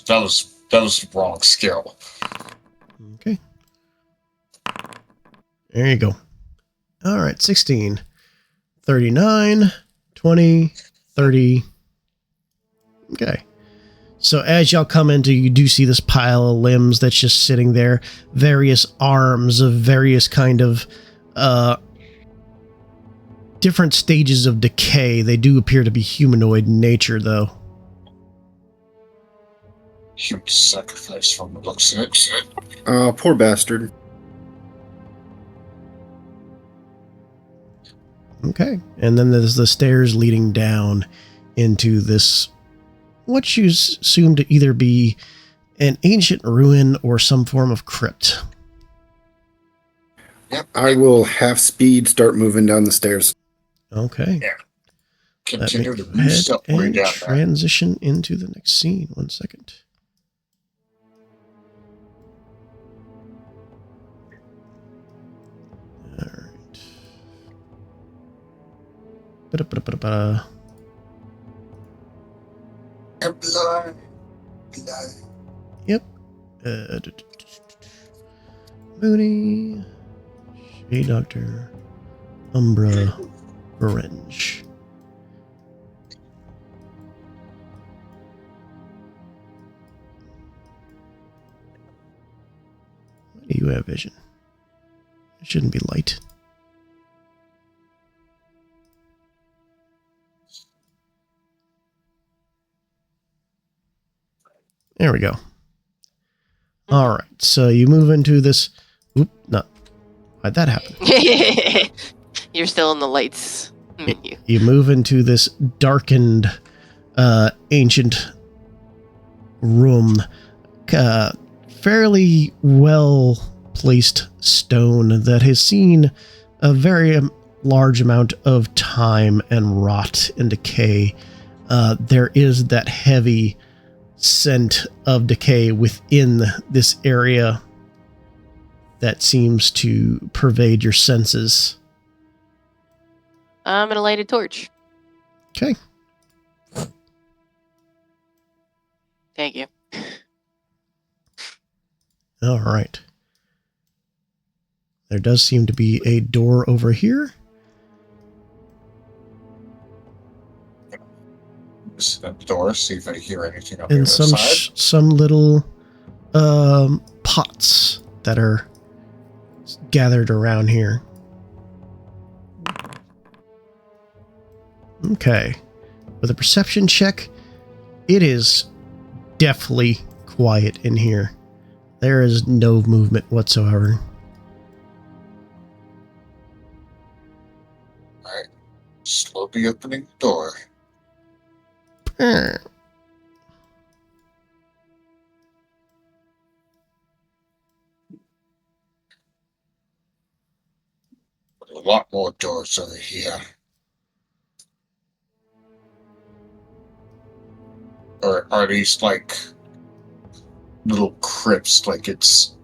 the wrong skill.
Okay. There you go. All right, 16, 39, 20, 30. Okay. So as y'all come into, you do see this pile of limbs that's just sitting there. Various arms of various kind of different stages of decay. They do appear to be humanoid in nature, though.
Huge sacrifice from the looks of it.
Poor bastard.
Okay. And then there's the stairs leading down into this, what you assume to either be an ancient ruin or some form of crypt.
Yep.
I will half speed start moving down the stairs.
Okay.
Yeah.
Let me
Continue to
go
move
ahead
stealthily
and
down there.
transition into the next scene. 1 second. All right. Ba-da-ba-da-ba-da-ba.
Blood.
Yep. Mooney, Shade Doctor, Umbra, Orange. Why do you have vision? It shouldn't be light. There we go. All right, so you move into this. Oop, no. Why'd that happen?
You're still in the lights menu.
You move into this darkened, ancient room fairly well placed stone that has seen a very large amount of time and rot and decay. There is that heavy scent of decay within this area that seems to pervade your senses.
I'm gonna light a torch.
Okay.
Thank you.
All right. There does seem to be a door over here.
Just at the door, see if I hear anything on the
And
other side.
some little pots that are gathered around here. Okay. With a perception check, it is definitely quiet in here. There is no movement whatsoever.
Alright. Slowly opening the door. A lot more doors over here. Or are these like little crypts? Like it's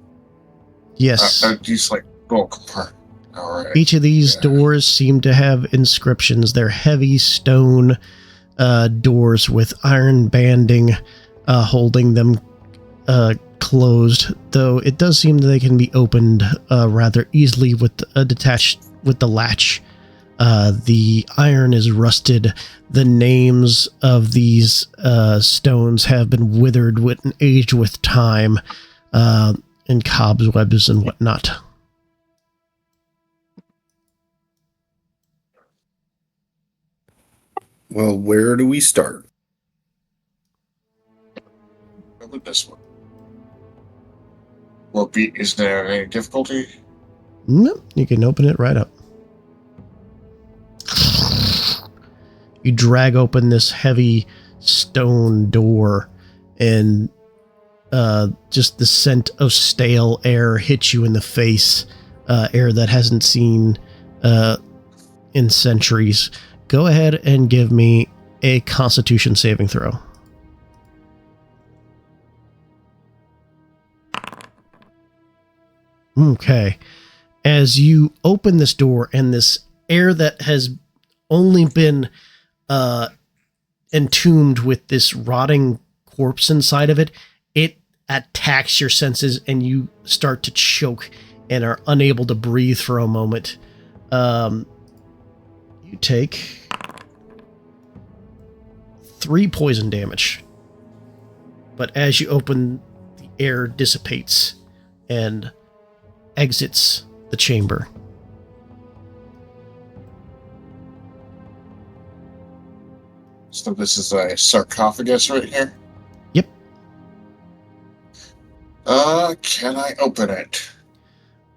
Yes.
are these like little compartments? All right.
Each of these doors seem to have inscriptions. They're heavy stone doors with iron banding holding them closed, though it does seem that they can be opened rather easily with detached with the latch. The iron is rusted. The names of these stones have been withered and aged with time, and cobwebs and whatnot.
Well, where do we start?
Go with this one. Well, is there any difficulty?
No, you can open it right up. You drag open this heavy stone door, and just the scent of stale air hits you in the face, air that hasn't seen in centuries. Go ahead and give me a Constitution saving throw. Okay. As you open this door and this air that has only been entombed with this rotting corpse inside of it, it attacks your senses and you start to choke and are unable to breathe for a moment. You take 3 poison damage. But as you open, the air dissipates and exits the chamber.
So this is a sarcophagus right here?
Yep.
Can I open it?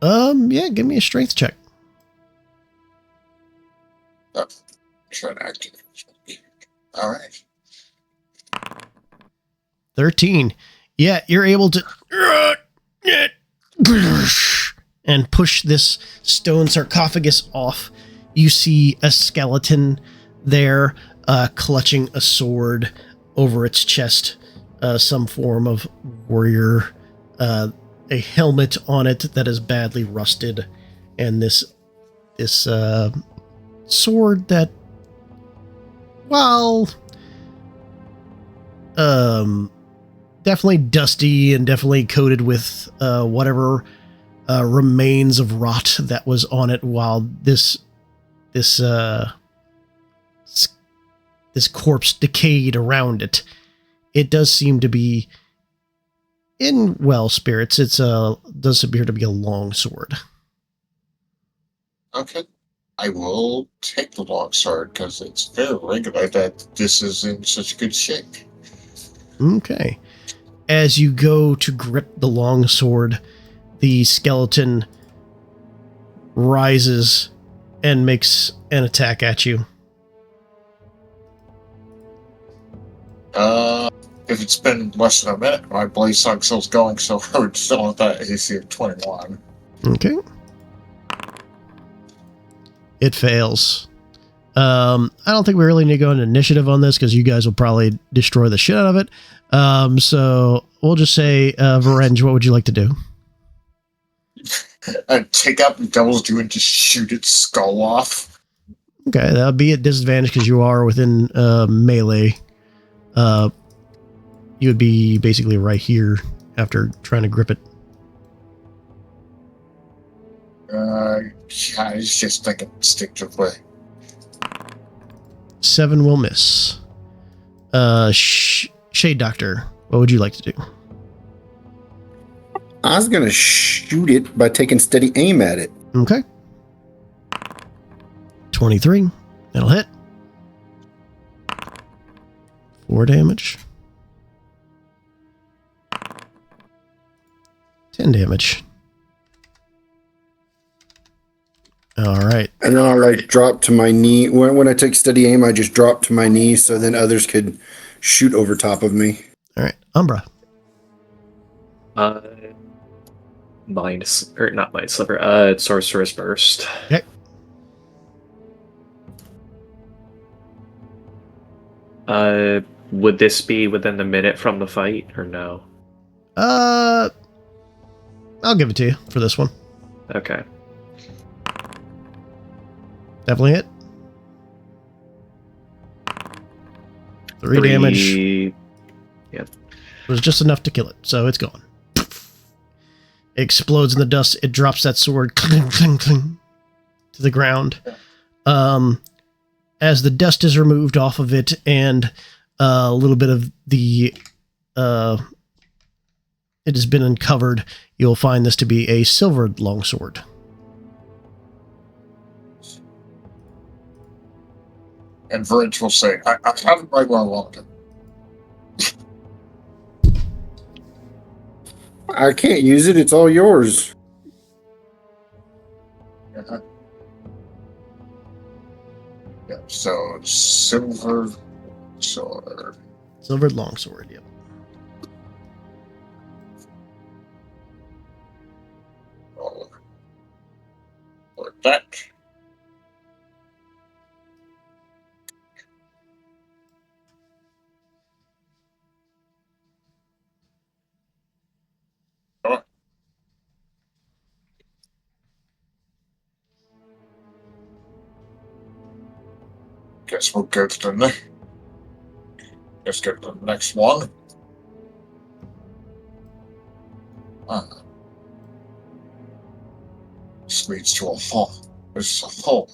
Yeah, give me a strength check.
Oh, try to activate it. Alright.
13. Yeah, you're able to and push this stone sarcophagus off. You see a skeleton there, clutching a sword over its chest, some form of warrior, a helmet on it that is badly rusted, and this sword that, well, definitely dusty and definitely coated with whatever remains of rot that was on it while this corpse decayed around it. It does seem to be in well spirits. It does appear to be a long sword.
Okay. I will take the long sword because it's very regular that this is in such good shape.
Okay. As you go to grip the long sword, the skeleton rises and makes an attack at you.
if it's been less than a minute, my blaze song still's going, so I would still have that AC of 21.
Okay. It fails. I don't think we really need to go into initiative on this because you guys will probably destroy the shit out of it. So we'll just say, Varenge, what would you like to do?
I'd take out the Devil's Due and just shoot its skull off.
Okay, that'll be at disadvantage because you are within melee. You would be basically right here after trying to grip it.
Yeah, I was just thinking instinctively.
7 will miss. Shade Doctor, what would you like to do?
I was going to shoot it by taking steady aim at it.
Okay. 23. That'll hit. 4 damage. 10 damage. All right.
And then I'll drop to my knee. When I take steady aim, I just drop to my knee so then others could shoot over top of me.
All right. Umbra.
Not Mind Sliver. Sorcerer's Burst.
Okay.
Would this be within the minute from the fight, or no?
I'll give it to you for this one.
Okay.
Definitely hit. 3 damage.
Yep.
It was just enough to kill it, so it's gone. It explodes in the dust. It drops that sword cling, cling, cling, to the ground. As the dust is removed off of it and a little bit of the it has been uncovered, you'll find this to be a silvered longsword.
And Virge will say, I have it right where I wanted it.
I can't use it. It's all yours.
Uh-huh. Yeah, so silver sword.
Silvered longsword, yep.
Or that. Guess we'll go to the Let's go to the next one. This leads to a hall. This is a hallway.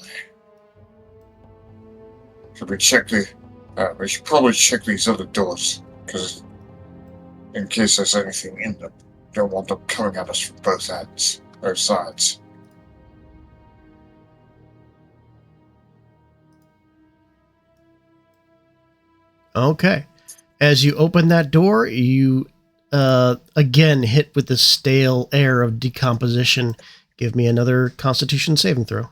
Should we check we should probably check these other doors, because in case there's anything in them, don't want them coming at us from both ends or sides.
Okay. As you open that door, you again hit with the stale air of decomposition. Give me another Constitution saving throw.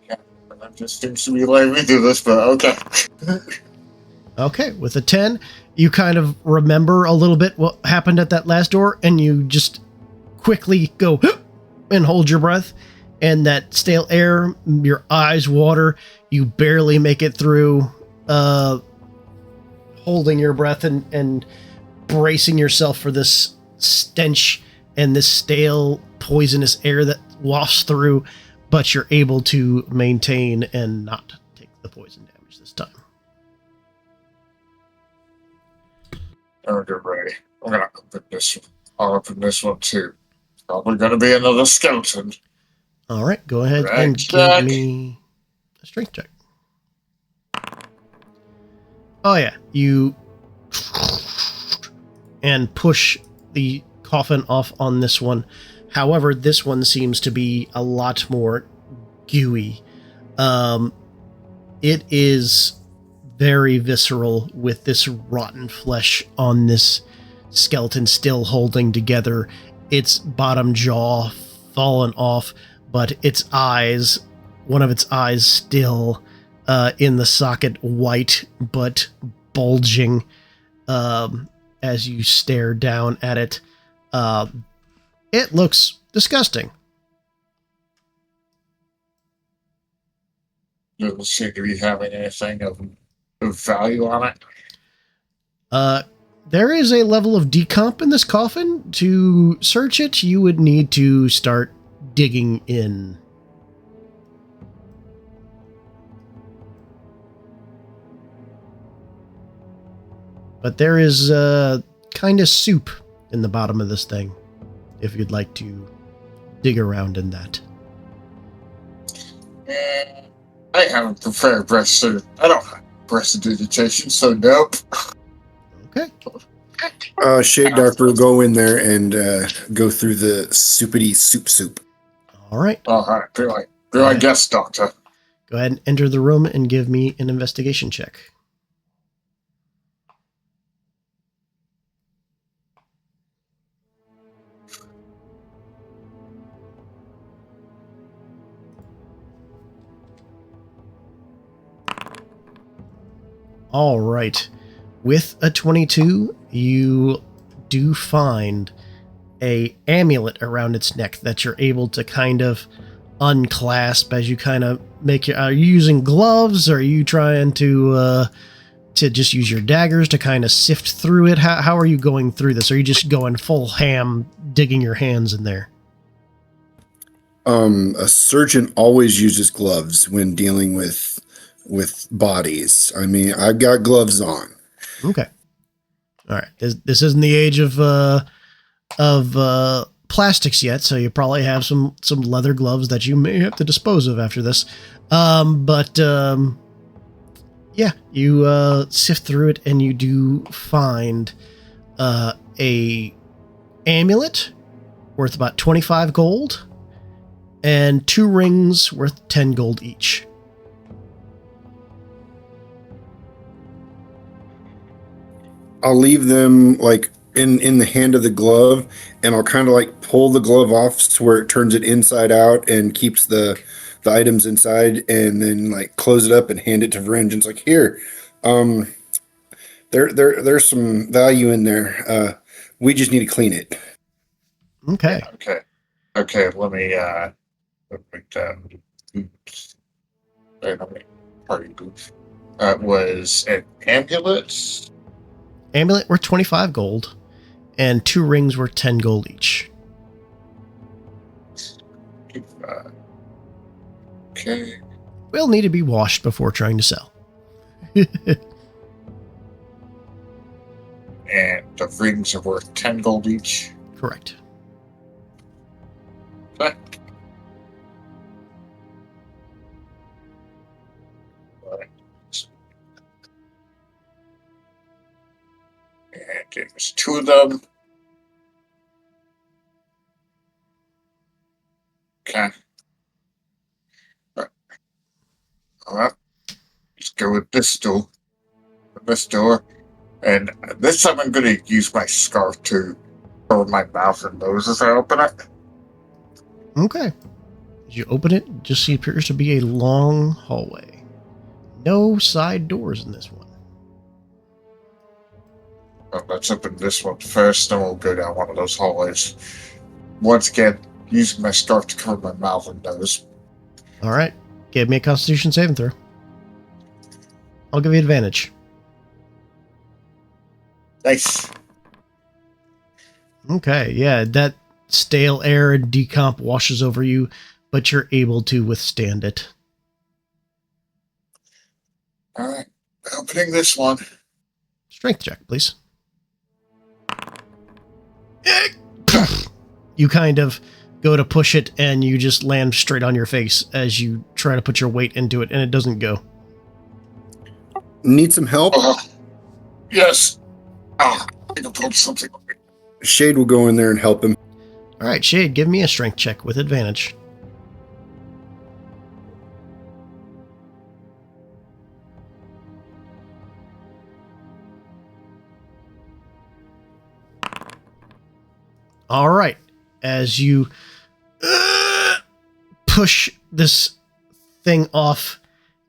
Yeah, that just seems to be the way we do this, but okay.
Okay, with a 10, you kind of remember a little bit what happened at that last door, and you just quickly go and hold your breath, and that stale air, your eyes water, you barely make it through holding your breath and bracing yourself for this stench and this stale, poisonous air that wafts through, but you're able to maintain and not take the poison damage this time.
Okay, ready. I'm gonna open this one. I'll open this one too. Probably gonna be another skeleton.
All right, go ahead
Right,
and
check.
give me a strength check. Oh yeah, you and push the coffin off on this one. However, this one seems to be a lot more gooey. It is very visceral with this rotten flesh on this skeleton still holding together. Its bottom jaw fallen off, but its eyes, one of its eyes still in the socket, white but bulging as you stare down at it. It looks disgusting.
Doesn't seem to be having anything of value on it.
There is a level of decomp in this coffin. To search it, you would need to start digging in. But there is kind of soup in the bottom of this thing, if you'd like to dig around in that.
I haven't prepared breast. I don't have prestidigitation, so nope.
Okay.
Shade Doctor will go in there and go through the soupity soup.
All right.
All right. Be like guest doctor.
Go ahead and enter the room and give me an investigation check. All right. With a 22, you do find a amulet around its neck that you're able to kind of unclasp as you kind of make your... Are you using gloves? Or are you trying to just use your daggers to kind of sift through it? How are you going through this? Are you just going full ham, digging your hands in there?
A surgeon always uses gloves when dealing with bodies. I mean, I've got gloves on.
Okay. All right. This isn't the age of plastics yet, so you probably have some leather gloves that you may have to dispose of after this. Yeah, you sift through it and you do find a amulet worth about 25 gold and 2 rings worth 10 gold each.
I'll leave them like in the hand of the glove, and I'll kind of like pull the glove off to where it turns it inside out and keeps the items inside, and then like close it up and hand it to Vengeance. Like, here, there's some value in there. We just need to clean it.
Okay.
Okay. Let me party boots. Was an amulet.
Amulet worth 25 gold, and 2 rings worth 10 gold each.
Okay.
Will need to be washed before trying to sell.
And the rings are worth 10 gold each.
Correct.
Okay. And there's 2 of them. Okay. All right. Let's go with this door. And this time I'm going to use my scarf to cover my mouth and nose as I open it.
Okay. As you open it, just appears to be a long hallway. No side doors in this one.
Well, let's open this one first, then we'll go down one of those hallways. Once again, using my scarf to cover my mouth and nose.
All right. Give me a Constitution saving throw. I'll give you advantage.
Nice.
Okay, yeah, that stale air and decomp washes over you, but you're able to withstand it.
All right, opening this one.
Strength check, please. You kind of go to push it, and you just land straight on your face as you try to put your weight into it, and it doesn't go.
Need some help?
Yes. I think I pulled something.
Shade will go in there and help him.
All right, Shade, give me a strength check with advantage. All right, as you push this thing off,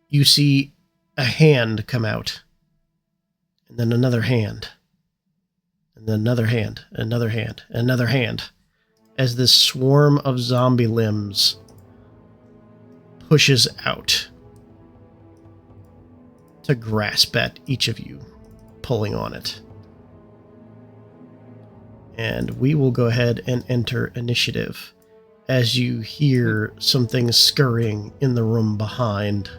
you see a hand come out, and then another hand, and then another hand, another hand, another hand, as this swarm of zombie limbs pushes out to grasp at each of you, pulling on it. And we will go ahead and enter initiative as you hear some things scurrying in the room behind.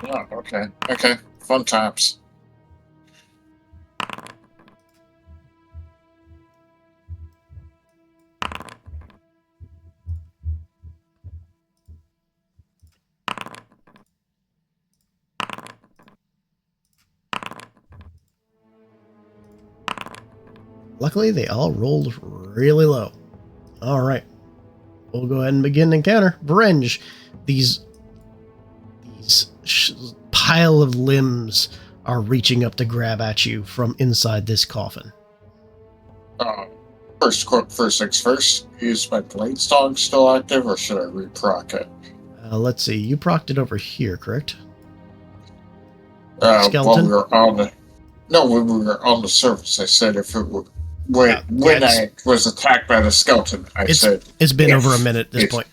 Oh, okay. Okay. Fun times.
Luckily, they all rolled really low. All right. We'll go ahead and begin the encounter. Vrenge, these pile of limbs are reaching up to grab at you from inside this coffin.
First things first. Is my blade song still active, or should I reproc it?
Let's see. You procced it over here, correct?
When
Skeleton?
we were on the surface, I said if it would. When I was attacked by the skeleton, I said
it's been over a minute at this point.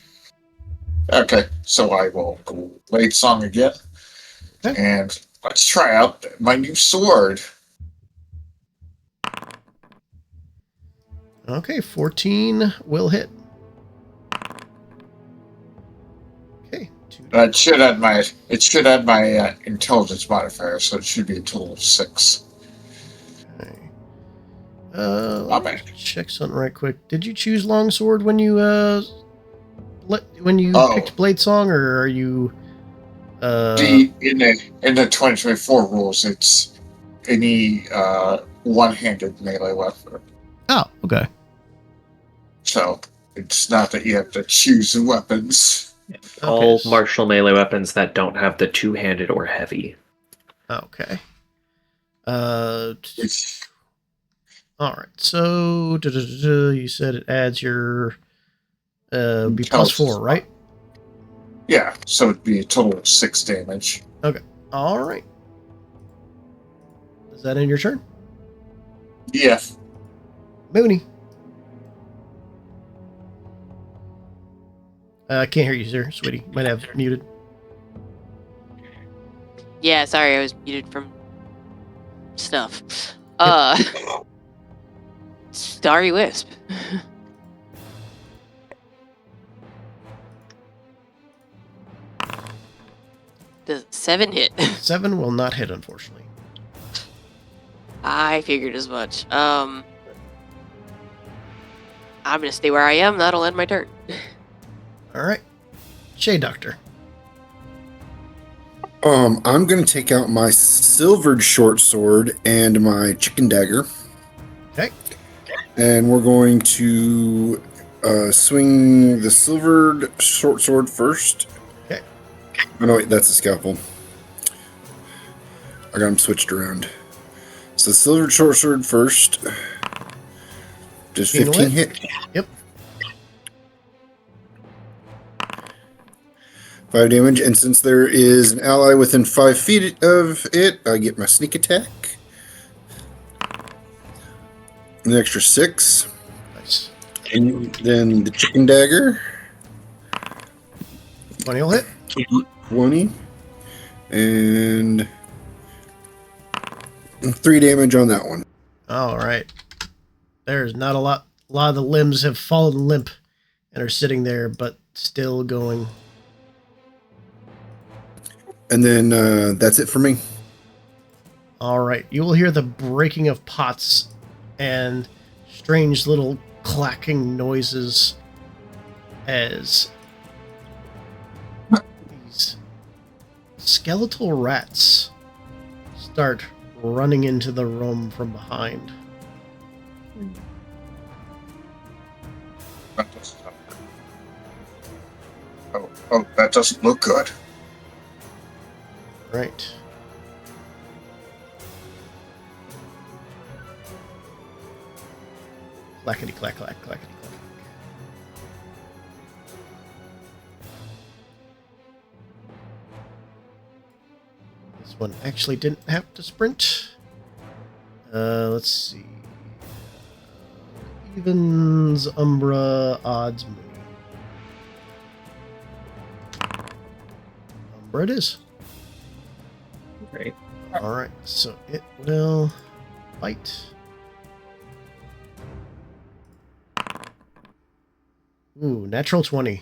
Okay, so I will go blade song again, and let's try out my new sword.
Okay, 14 will hit. Okay,
It should add my intelligence modifier, so it should be a total of 6.
Let me check something right quick. Did you choose longsword when you picked blade song, or are you?
In the 2024 rules, it's any one-handed melee weapon.
Oh, okay.
So it's not that you have to choose the weapons.
All martial melee weapons that don't have the two-handed or heavy.
Okay. All right. So you said it adds your be +4, right?
Yeah. So it'd be a total of 6 damage.
Okay. All right. Is that in your turn?
Yeah.
Mooney. I can't hear you, sir, sweetie. Might have muted.
Yeah, sorry, I was muted from stuff. Starry Wisp. Does 7 hit?
7 will not hit, unfortunately.
I figured as much. I'm gonna stay where I am. That'll end my turn.
All right. Shade Doctor.
I'm going to take out my silvered short sword and my chicken dagger.
Okay.
And we're going to swing the silvered short sword first.
Okay.
Oh, no, wait, that's a scalpel. I got them switched around. So silvered short sword first. Does 15 hit?
Yep.
5 damage, and since there is an ally within 5 feet of it, I get my sneak attack. An extra 6.
Nice.
And then the chicken dagger.
20 will hit.
20. And 3 damage on that one.
All right. There's not a lot. A lot of the limbs have fallen limp and are sitting there, but still going.
And then that's it for me.
All right. You will hear the breaking of pots and strange little clacking noises as these skeletal rats start running into the room from behind.
Oh, that doesn't look good.
Right. Clackety clack clack clackety clack. This one actually didn't have to sprint. Let's see. Evens, Umbra, odds, Moon. Umbra it is.
Great.
Alright, so it will fight. Ooh, natural 20.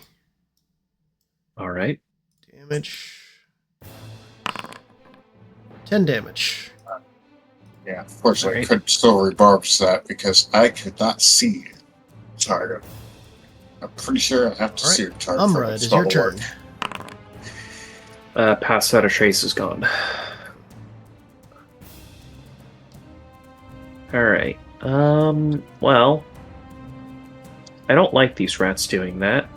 All right.
Damage. 10 damage.
Yeah, unfortunately, I
Right.
couldn't still rebarb that because I could not see the target. I'm pretty sure I have to see the target.
Umbra, it is your turn.
Pass out of trace is gone. All right. Well, I don't like these rats doing that.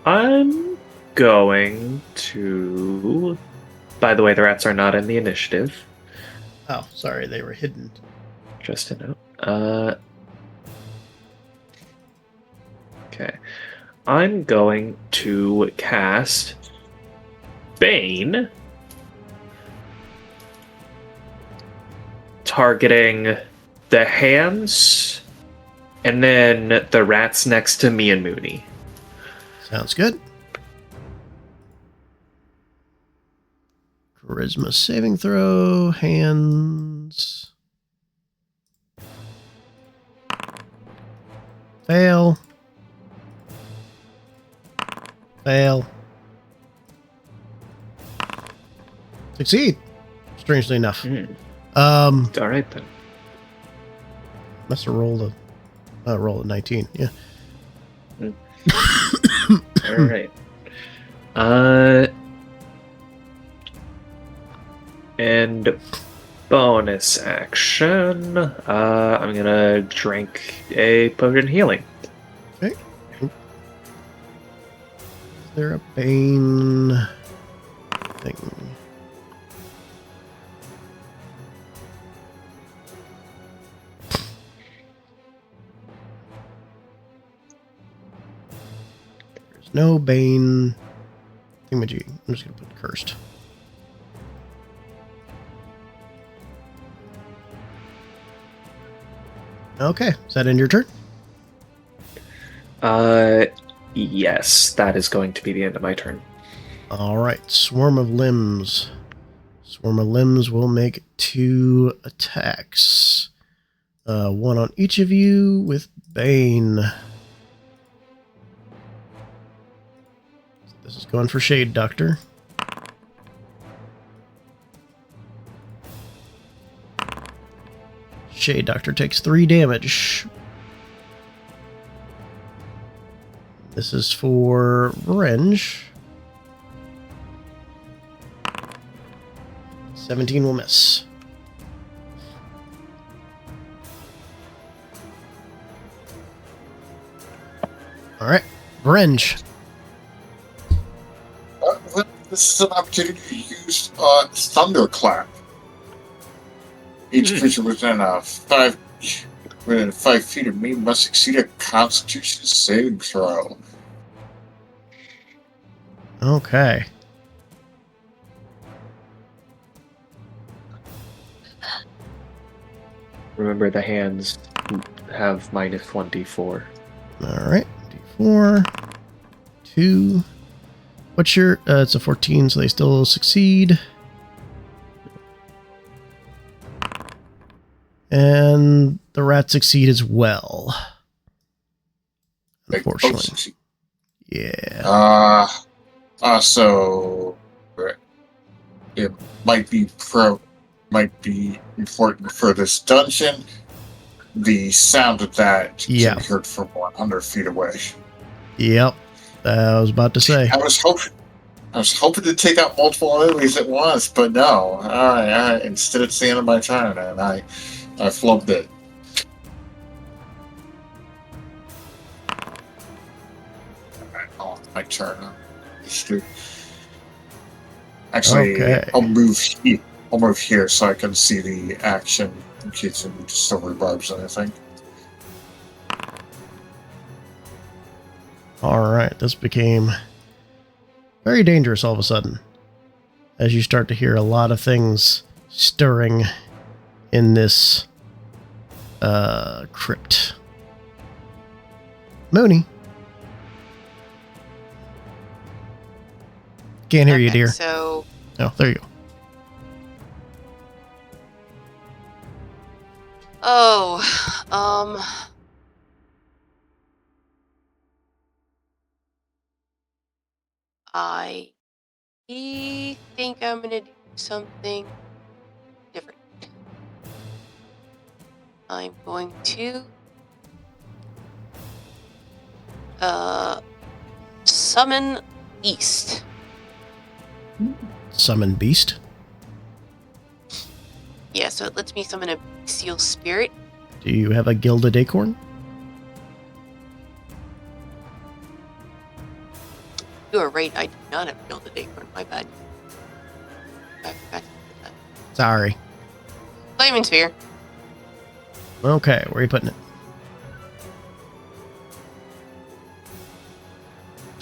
I'm going to. By the way, the rats are not in the initiative.
Oh, sorry, they were hidden.
Just a note. Okay. I'm going to cast Bane, targeting the hands and then the rats next to me and Mooney.
Sounds good. Charisma saving throw, hands. Fail. Fail. Succeed. Strangely enough.
All right then.
Must have rolled a 19. Yeah.
All right. And bonus action. I'm gonna drink a potion of healing.
Okay. Is there a Bane thing? There's no Bane thingamajig. I'm just gonna put cursed. Okay, is that in your turn?
Yes, that is going to be the end of my turn.
All right, Swarm of Limbs. Swarm of Limbs will make 2 attacks. One on each of you with Bane. This is going for Shade Doctor. Shade Doctor takes 3 damage. This is for Venge. 17 will miss. Alright, Venge.
This is an opportunity to use Thunderclap. Each creature within 5 feet of me must succeed a Constitution saving throw.
Okay.
Remember, the hands have minus 1d4.
Alright, D4. 2. What's your... it's a 14, so they still succeed. And the rats succeed as well. Unfortunately. Yeah.
So it might be important for this dungeon. The sound of that can be heard from 100 feet away.
Yep. I was about to say.
I was hoping to take out multiple enemies at once, but no. All right. Instead, it's the end of my turn, and I flubbed it. my turn. Actually,
Okay.
I'll move here so I can see the action in case it still rebarbs anything.
All right, this became very dangerous all of a sudden, as you start to hear a lot of things stirring in this crypt. Mooney. Can't hear you, dear.
So,
Oh, there you go.
I think I'm gonna do something different. I'm going to summon East.
Summon beast.
Yeah, so it lets me summon a bestial spirit.
Do you have a gilded acorn?
You are right, I do not have a gilded acorn, my bad. Back.
Sorry.
Flaming sphere.
Okay, where are you putting it?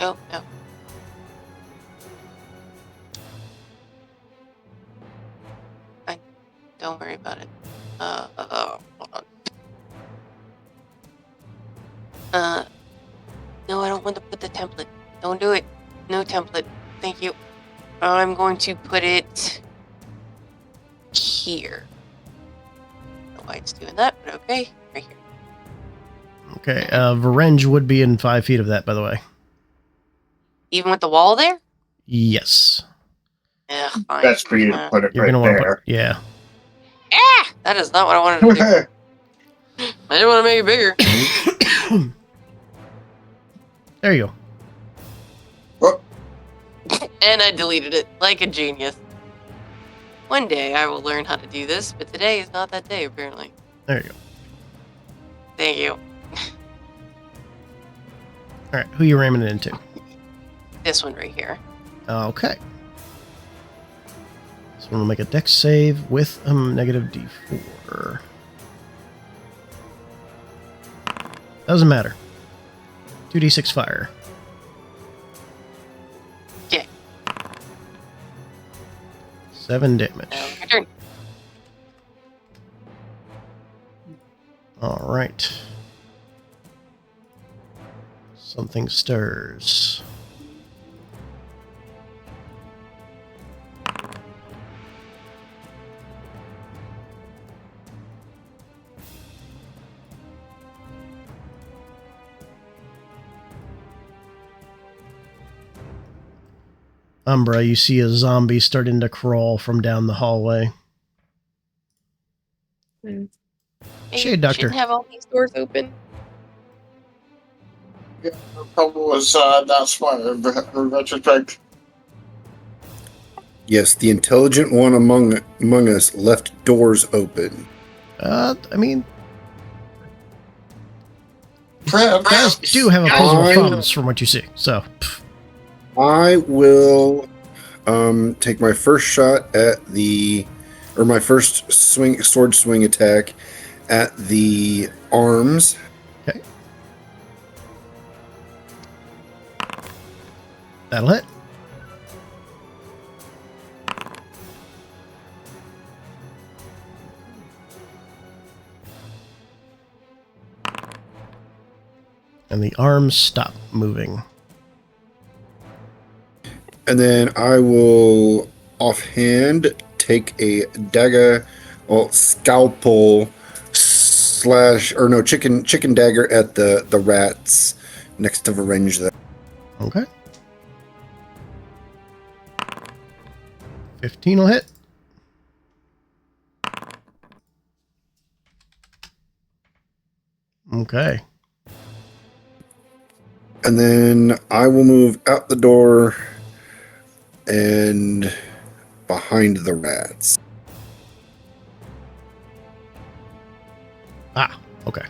Oh, no. Fine. Don't worry about it. Hold on. No, I don't want to put the template. Don't do it. No template. Thank you. I'm going to put it here. I don't know why it's doing that, but okay. Right here.
Okay, Varenge would be in 5 feet of that, by the way.
Even with the wall there?
Yes.
Ugh, fine.
That's for you to put it
You're
right
gonna want to
there.
put. Yeah.
Ah! That is not what I wanted to do. I didn't want to make it bigger.
There you go.
And I deleted it like a genius. One day I will learn how to do this, but today is not that day, apparently.
There you go.
Thank you.
All right, who you ramming it into?
This one right here.
Okay. So we'll make a dex save with a negative d4. Doesn't matter. 2d6 fire.
Okay.
7 damage.
My turn.
All right. Something stirs. Umbra, you see a zombie starting to crawl from down the hallway.
Hey,
Shade Doctor.
Shouldn't have all these doors open.
Yeah, the problem was not smart in retrospect.
Yes, the intelligent one among us left doors open.
I mean,
Perhaps.
guys do have a puzzle of thumbs from what you see, so.
I will take my first shot at my first sword swing attack at the arms.
Okay. That'll hit. And the arms stop moving.
And then I will offhand take a dagger, scalpel chicken dagger at the rats next to Varenge there.
Okay. 15 will hit. Okay.
And then I will move out the door and behind the rats.
Ah, okay.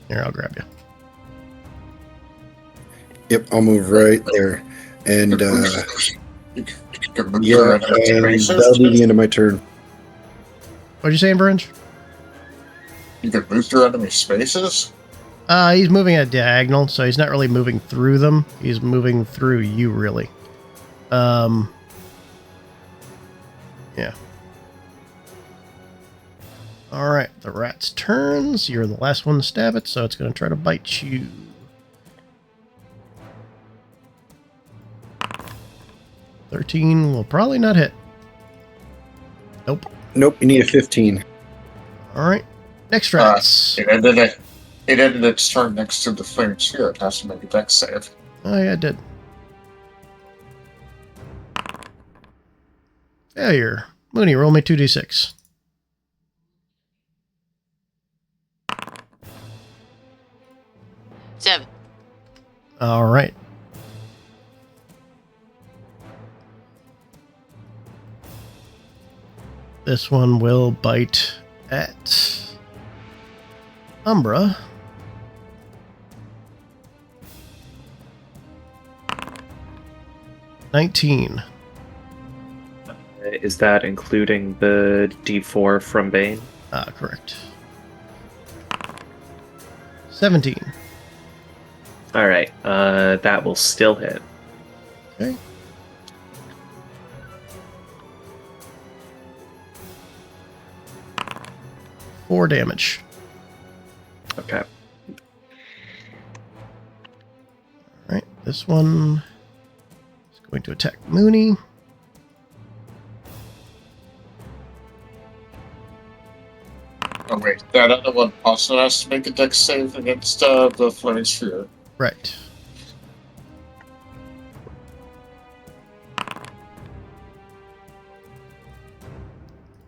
Here, I'll grab you.
Yep, I'll move right there. And
You can move
yeah,
through enemy
and
spaces.
that'll be the end of my turn.
What'd you say, Veringe?
You can move through enemy spaces.
He's moving at diagonal, so he's not really moving through them. He's moving through you, really. Yeah. Alright, the rat's turns. You're the last one to stab it, so it's going to try to bite you. $13 will probably not hit. Nope.
Nope, you need a 15.
Alright. Next rats.
It ended its turn next to the flaming sphere. It has to make a dex save.
Oh, yeah, it did. Failure. Mooney, roll me 2d6.
Seven.
All right. This one will bite at Umbra. $19.
Is that including the D4 from Bane?
Correct. 17.
Alright, that will still hit.
Okay. Four damage.
Okay.
Alright, this one is going to attack Mooney.
Oh wait, that other one also has to make a dex save against the flaming sphere.
Right.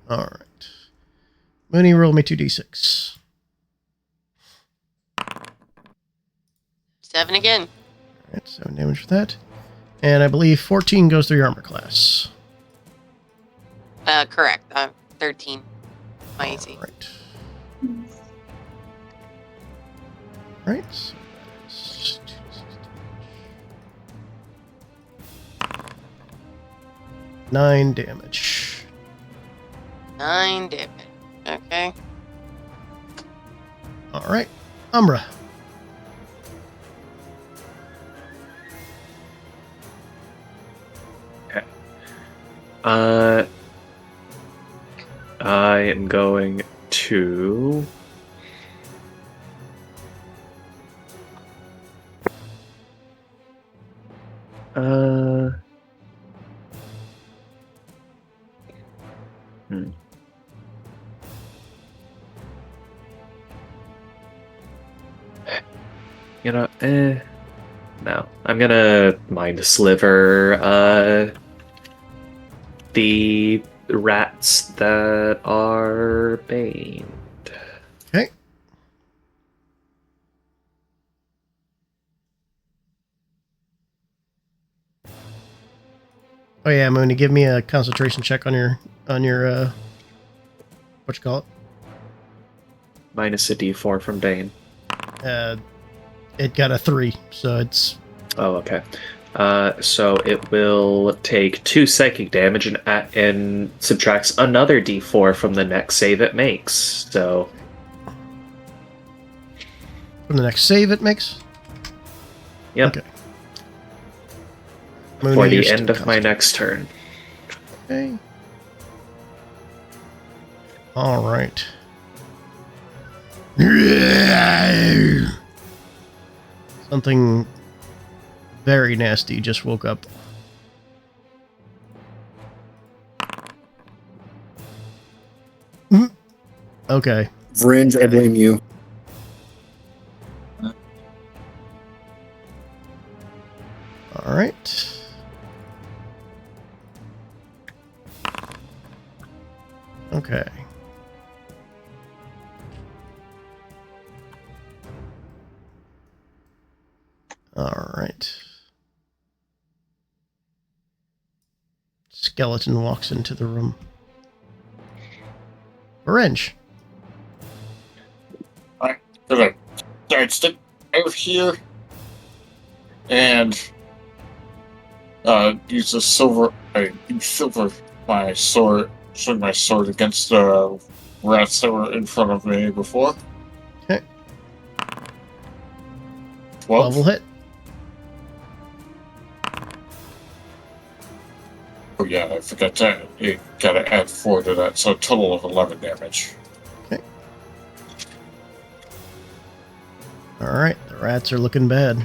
Alright. Mooney, roll me 2d6.
7 again.
Alright, 7 damage for that. And I believe 14 goes through your armor class.
Correct. 13. My AC.
Alright. Alright, so that's 9 damage.
9 damage. Okay.
Alright, Umbra.
I am going to... You know, no. I'm gonna mind sliver, the rats that are baned.
Okay. Oh yeah, Mooney, give me a concentration check on your what you call it?
Minus a D4 from Bane.
It got a 3, so it's...
Oh, okay. So it will take 2 psychic damage and subtracts another D4 from the next save it makes. So
From the next save it makes?
yep.
Okay.
For
Mooney,
the
you're
end
still
of my next turn.
Okay. All right. Something very nasty just woke up. Okay.
Vringe, I blame you.
All right. Okay. All right. Skeleton walks into the room. Orange.
I'm gonna stick out here and use the silver. My sword, swing my sword against the rats that were in front of me before.
Okay.
12
will hit.
Oh yeah, I forgot to. You gotta add 4 to that, so a total of 11 damage.
Okay. All right, the rats are looking bad.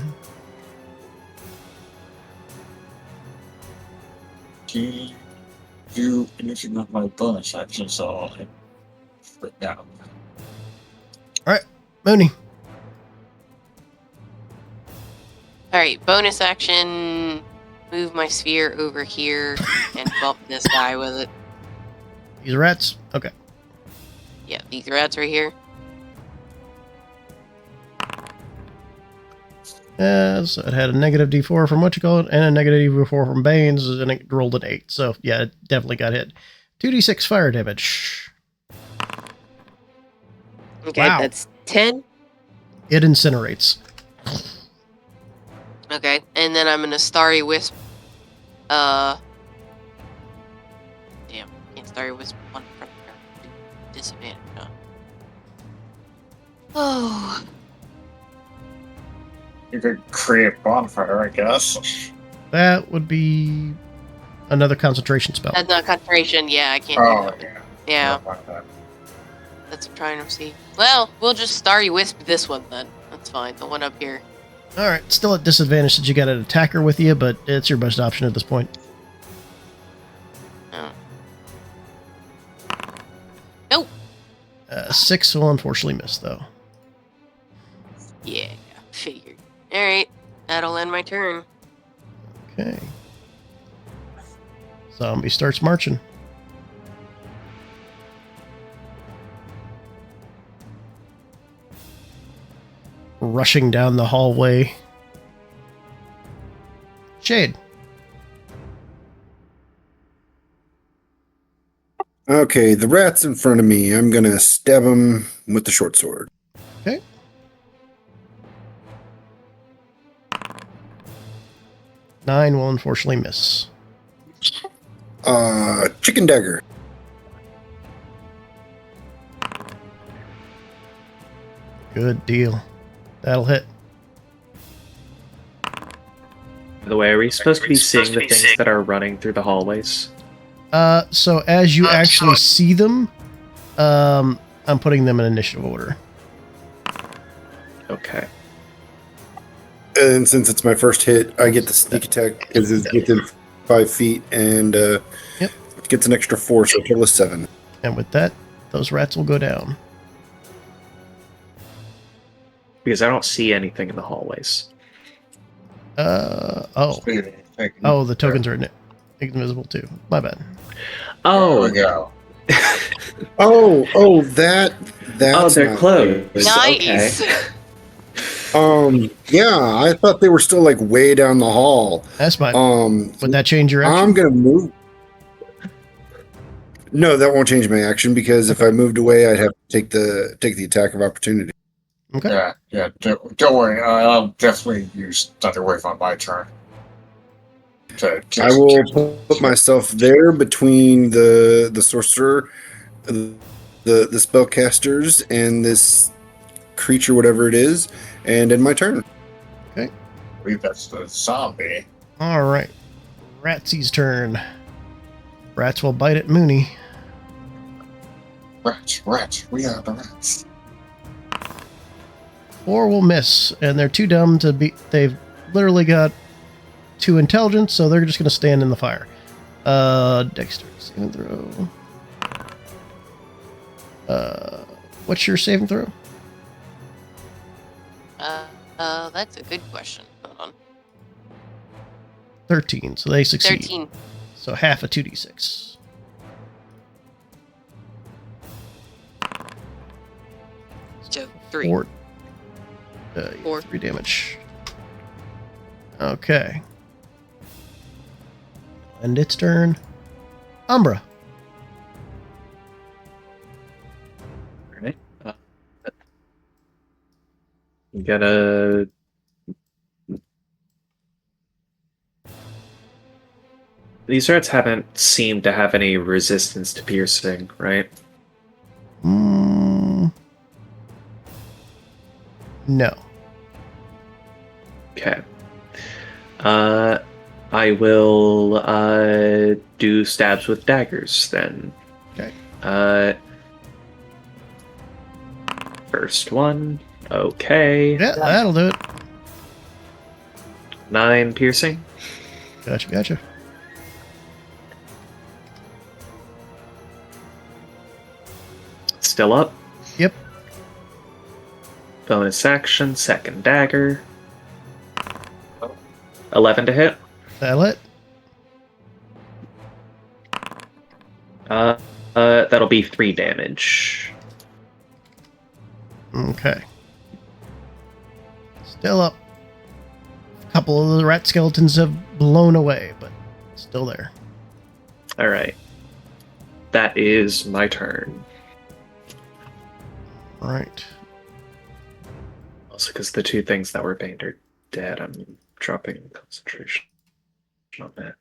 Do anything with my bonus action, so I'll hit right now.
All right, Mooney.
Alright, bonus action. Move my sphere over here and bump this guy with it.
These rats. Okay.
Yeah, these rats right here.
So it had a negative D4 from what you call it, and a negative D4 from Bane's, and it rolled an 8. So yeah, it definitely got hit. 2d6 fire damage.
Okay,
Wow.
that's 10.
It incinerates.
Okay, and then I'm gonna Starry Wisp. Damn, can't Starry Wisp one from there. Disadvantage, huh? Oh.
You could create bonfire, I guess.
That would be another concentration spell.
That's not concentration, yeah, I can't
Oh,
do that.
yeah.
Yeah,
Never mind that.
that's what I'm trying to see. Well, we'll just Starry Wisp this one then. That's fine, the one up here.
All right, still at disadvantage since you got an attacker with you, but it's your best option at this point.
Oh. Nope.
6 will unfortunately miss, though.
Yeah, figured. Alright, that'll end my turn.
Okay. Zombie starts marching. Rushing down the hallway. Shade.
Okay, the rat's in front of me. I'm gonna stab him with the short sword.
Okay. Nine will unfortunately miss.
Chicken dagger.
Good deal. That'll hit.
By the way, are we supposed to be seeing the things that are running through the hallways?
So as you actually see them, I'm putting them in initiative order.
Okay.
And since it's my first hit, I get the sneak attack because it's within 5 feet, and it gets an extra 4, so a total of 7.
And with that, those rats will go down.
Because I don't see anything in the hallways.
Oh, the tokens are invisible too. My bad.
Oh,
There
That's
they're
not
closed.
good.
Nice!
Okay.
Yeah, I thought they were still like way down the hall.
That's my. Would that change your action?
I'm gonna move. No, that won't change my action because if I moved away, I'd have to take the attack of opportunity.
Okay.
Yeah. Don't worry. I'll definitely use Thunderwave on my turn.
I will put myself there between the sorcerer, the spellcasters, and this creature, whatever it is, and in my turn.
I believe that's the zombie.
All right. Ratsy's turn. Rats will bite at Mooney.
Rats. We are the rats.
4 will miss, and they're too dumb to be. They've literally got 2 intelligence, so they're just going to stand in the fire. Dexter, saving throw. What's your saving throw?
That's a good question. Hold on.
13, so they succeed.
13.
So half a 2d6.
So 3.
4.
4.
3 damage. Okay. And its turn. Umbra.
Alright. I'm gonna. These rats haven't seemed to have any resistance to piercing, right?
No.
Okay. I will do stabs with daggers then.
Okay.
First one. Okay.
Yeah, that'll do it.
9 piercing.
Gotcha.
Still up.
Yep.
Bonus action, second dagger. 11 to hit.
That'll hit.
That'll be 3 damage.
Okay. Still up. A couple of the rat skeletons have blown away, but still there.
Alright. That is my turn.
All right.
Also, because the 2 things that were banned are dead, I'm dropping concentration on that.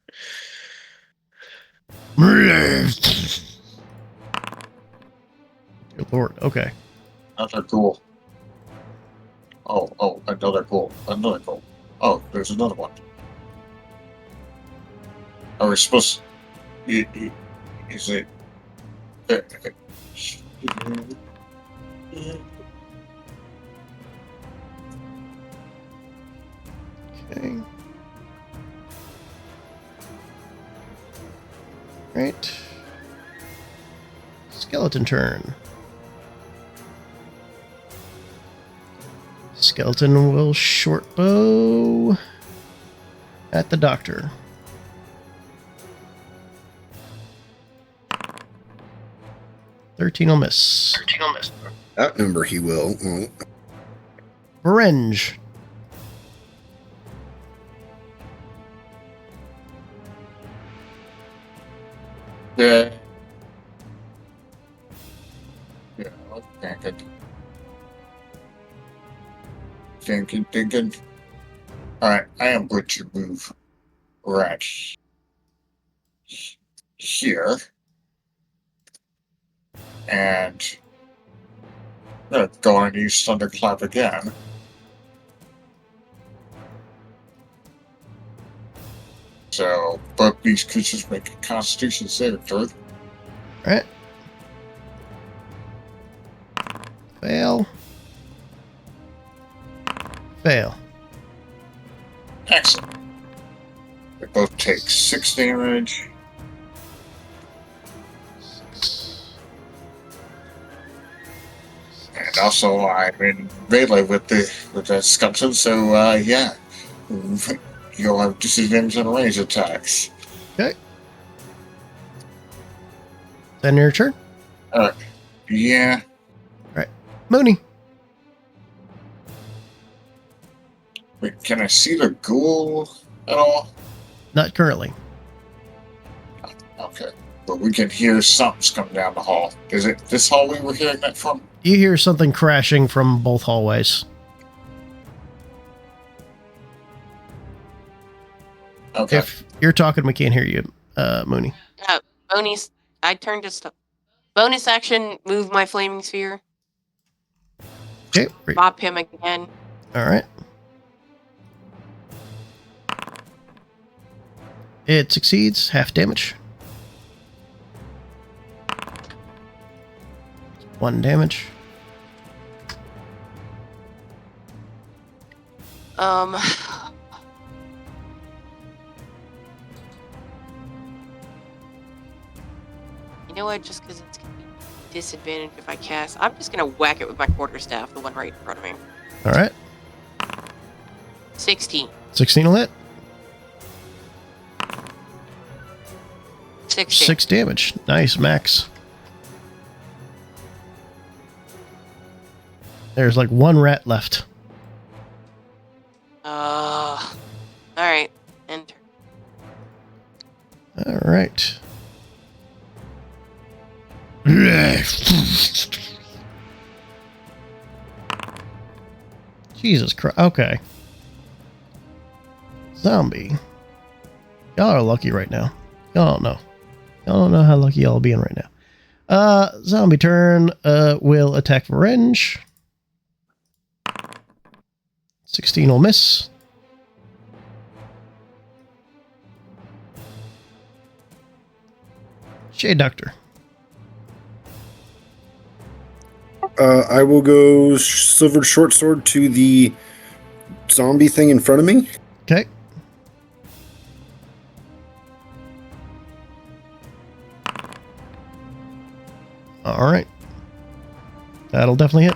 Good lord. Okay.
Another ghoul. Oh, another ghoul. Another ghoul. Oh, there's another one. Are we supposed to... Is it...
Okay. Right. Skeleton turn. Skeleton will short bow at the doctor. Thirteen will miss.
Outnumber he will.
Revenge.
Yeah. Yeah, I'm thinking. Alright, I am going to move right here. And go on and use Thunderclap again. So, both these creatures make a Constitution saving throw.
Right. Fail.
Excellent. They both take 6 damage. And also, I'm in melee with the skeleton, so yeah, you'll have disadvantage on range attacks.
Okay. Then your turn.
Yeah.
Right. Mooney.
Wait, can I see the ghoul at all?
Not currently.
Okay, but we can hear something's coming down the hall. Is it this hallway we're hearing that from?
You hear something crashing from both hallways.
Okay.
If you're talking, we can't hear you, Mooney.
Bonus. I turned to stop. Bonus action. Move my flaming sphere.
Okay.
Bop him again.
All right. It succeeds. Half damage. 1 damage.
You know what? Just because it's gonna be disadvantage if I cast, I'm just gonna whack it with my quarterstaff, the one right in front of me.
All right.
16.
16 will hit.
16.
6 damage. Nice, max. There's like 1 rat left.
Alright. Enter.
All right. Jesus Christ. Okay. Zombie. Y'all are lucky right now. Y'all don't know. Y'all don't know how lucky y'all are being right now. Zombie turn will attack for range. 16 will miss. Shade Doctor.
I will go silvered short sword to the zombie thing in front of me.
Okay. All right. That'll definitely hit.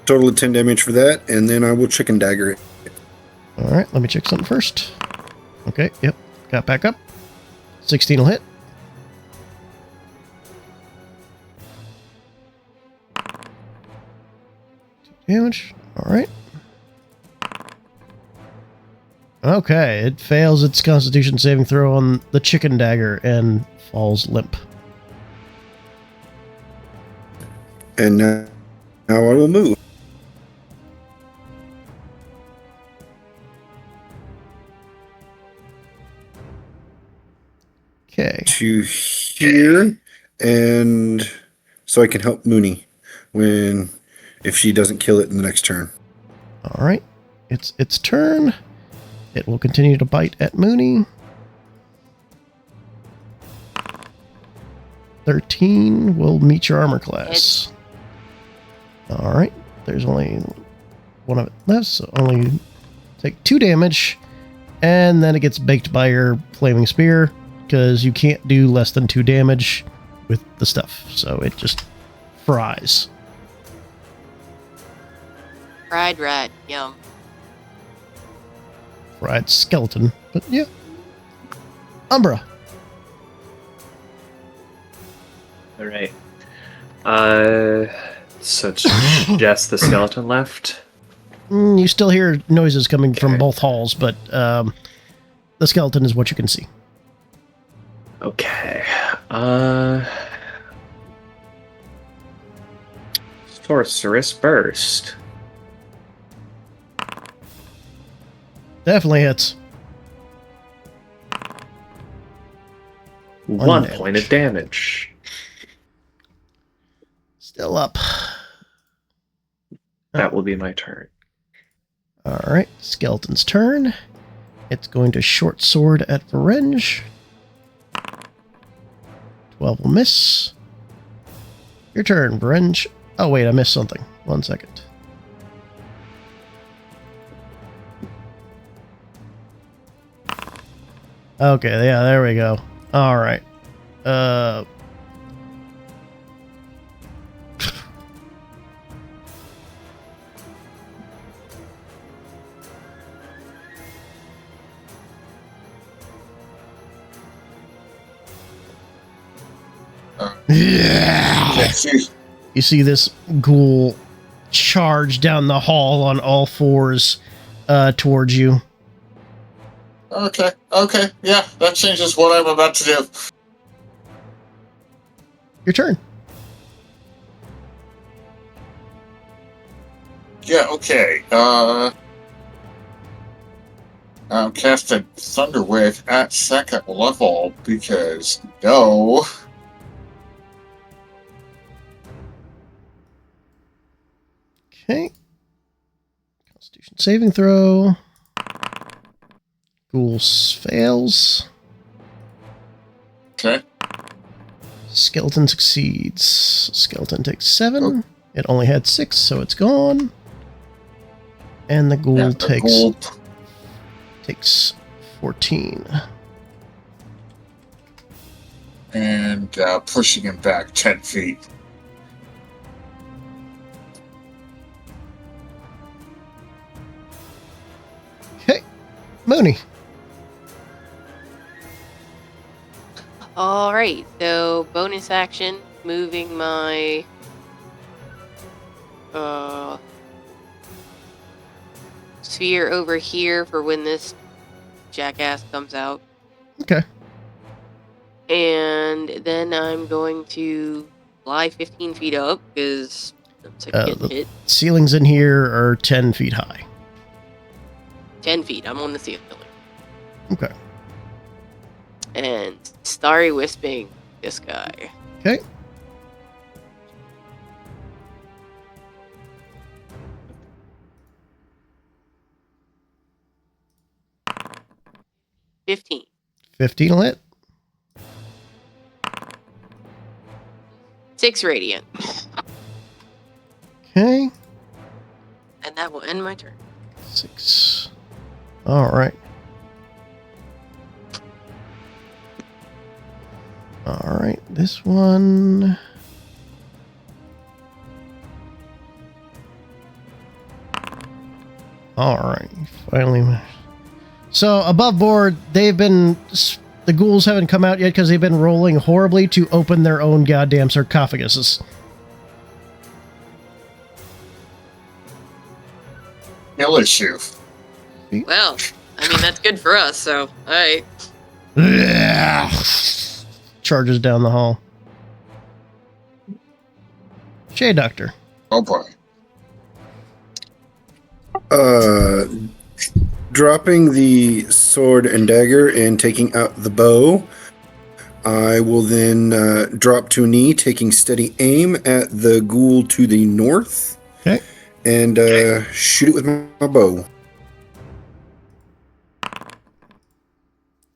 Total of 10 damage for that, and then I will chicken dagger it.
All right, let me check something first. Okay, yep. Got back up. 16 will hit. Damage. All right. Okay, it fails its Constitution saving throw on the chicken dagger and falls limp.
And now I will move.
Okay.
To here, and so I can help Mooney if she doesn't kill it in the next turn.
All right. It's its turn. It will continue to bite at Mooney. 13 will meet your armor class. All right. There's only one of it left, so only take 2 damage, and then it gets baked by your flaming spear because you can't do less than 2 damage with the stuff, so it just fries.
Fried rat, yum.
Fried skeleton, but yeah. Umbra.
All right. So it's just the skeleton left.
You still hear noises coming from both halls, but the skeleton is what you can see.
Okay. Sorceress Burst.
Definitely hits.
1 point of damage.
Still up.
That will be my turn.
Alright, skeleton's turn. It's going to short sword at Varenge. 12 will miss. Your turn, Varenge. Oh wait, I missed something. 1 second. Okay, yeah, there we go. Alright. Yeah. You see this ghoul charge down the hall on all fours towards you.
Okay, yeah, that changes what I'm about to do.
Your turn.
Yeah, okay. I'm casting Thunder Wave at 2nd level because no.
Okay. Constitution saving throw. Ghoul fails.
Okay.
Skeleton succeeds. Skeleton takes 7. Oh. It only had 6, so it's gone. And the ghoul takes 14.
And pushing him back 10 feet.
Okay. Mooney.
Alright, so bonus action, moving my sphere over here for when this jackass comes out.
Okay.
And then I'm going to fly 15 feet up because I'm getting
The
hit.
ceilings in here are 10 feet high.
10 feet. I'm on the ceiling.
Okay.
And starry wisping this guy.
Okay.
$15.
15 lit.
6 radiant.
Okay.
And that will end my turn.
6. All right. All right. This one. All right. Finally. So above board, they've been. The ghouls haven't come out yet because they've been rolling horribly to open their own goddamn sarcophaguses.
No issue.
Well, I mean, that's good for us, so, alright.
Charges down the hall. Shade Doctor.
Oh boy.
Dropping the sword and dagger and taking out the bow, I will then drop to a knee, taking steady aim at the ghoul to the north.
Okay.
And shoot it with my bow.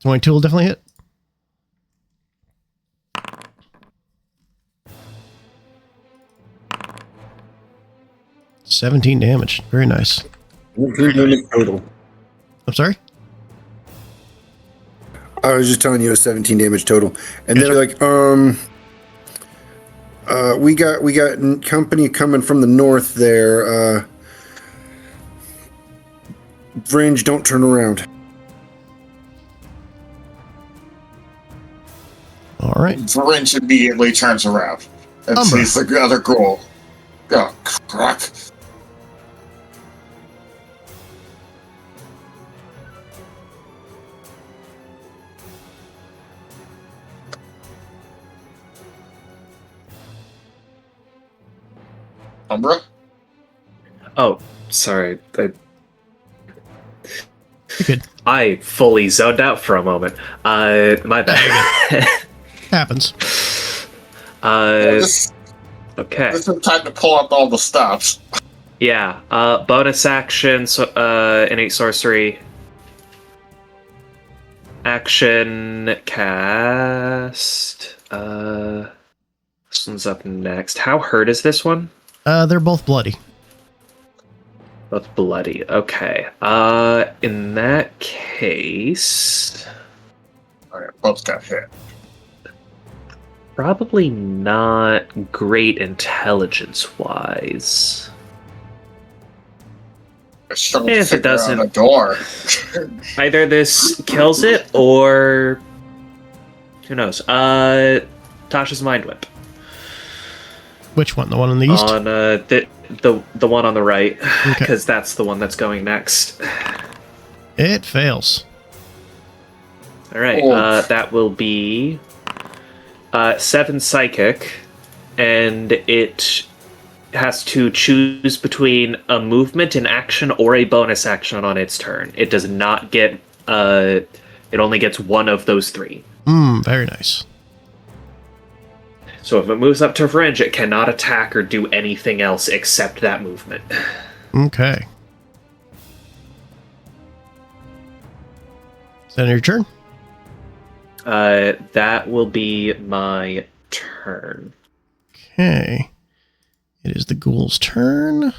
22 will definitely hit. $17 damage. Very nice.
19 damage total.
I'm sorry?
I was just telling you it was 17 damage total. And
Yes,
they're like, we got company coming from the north there. Fringe, don't turn around.
All right.
Vrinch immediately turns around and
Umbra.
sees the other ghoul. Oh, crap. Umbra?
Oh, sorry.
You're good.
I fully zoned out for a moment. My bad.
Happens.
Okay.
This is time to pull up all the stops.
Yeah. Bonus action, innate sorcery. Action cast. This one's up next. How hurt is this one?
They're both bloody.
Both bloody. Okay. In that case,
Alright, both got hit.
probably not great intelligence-wise.
If
If it doesn't-
a door.
Either this kills it, or who knows? Tasha's Mind Whip
Which one? The one on the east?
on the one on the right,
Okay.
because that's the one that's going next.
It fails.
All right,
Oh.
that will be 7 psychic, and it has to choose between a movement, an action, or a bonus action on its turn. It does not get. It only gets one of those 3.
Very nice.
So if it moves up to fringe, it cannot attack or do anything else except that movement.
Okay. Is that your turn?
That will be my turn.
Okay. It is the ghoul's turn.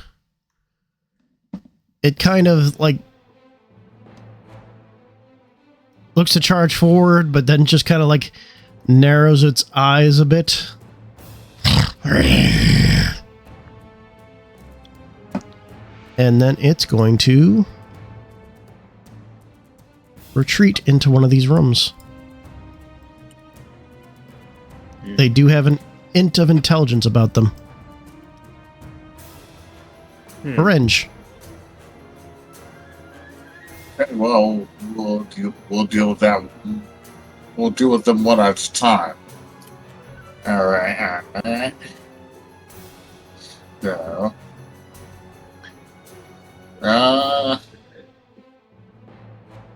It kind of like looks to charge forward, but then just kind of like narrows its eyes a bit. And then it's going to retreat into one of these rooms. They do have an int of intelligence about them. Orange.
Well, we'll deal with that we'll deal with them one at a time. Alright. So.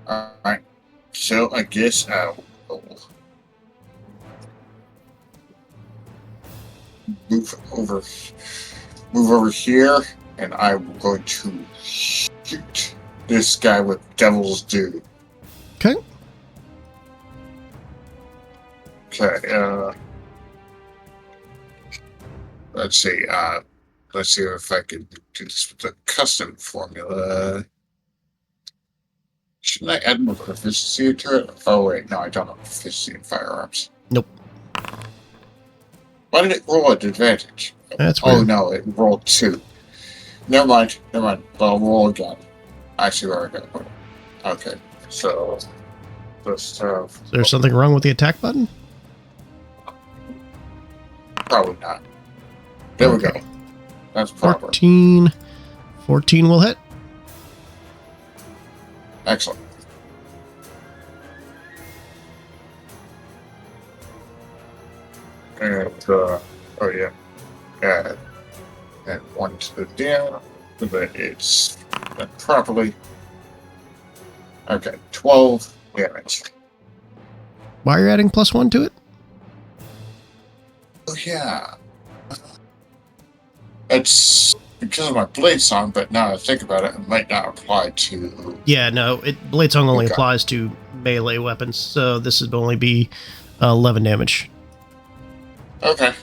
Alright. So I guess I'll move over here, and I'm going to shoot this guy with Devil's Due.
Okay.
Okay, let's see if I can do this with the custom formula. Shouldn't I add more proficiency to it? Oh wait, no, I don't have proficiency in firearms.
Nope.
Why did it roll at advantage?
That's weird.
Oh no, it rolled 2. Never mind. But I'll roll again. I see where I got it. Okay, so let's have.
Is there something wrong with the attack button?
Probably not. There we go. That's proper.
14 will hit.
Excellent. And oh yeah, and 1 to the down, so that it's done properly. Okay, 12 damage.
Why are you adding +1 to it?
Oh yeah, it's because of my blade song. But now I think about it, it might not apply to.
Yeah, no, Blade Song only
Okay.
applies to melee weapons, so this would only be 11 damage.
Okay,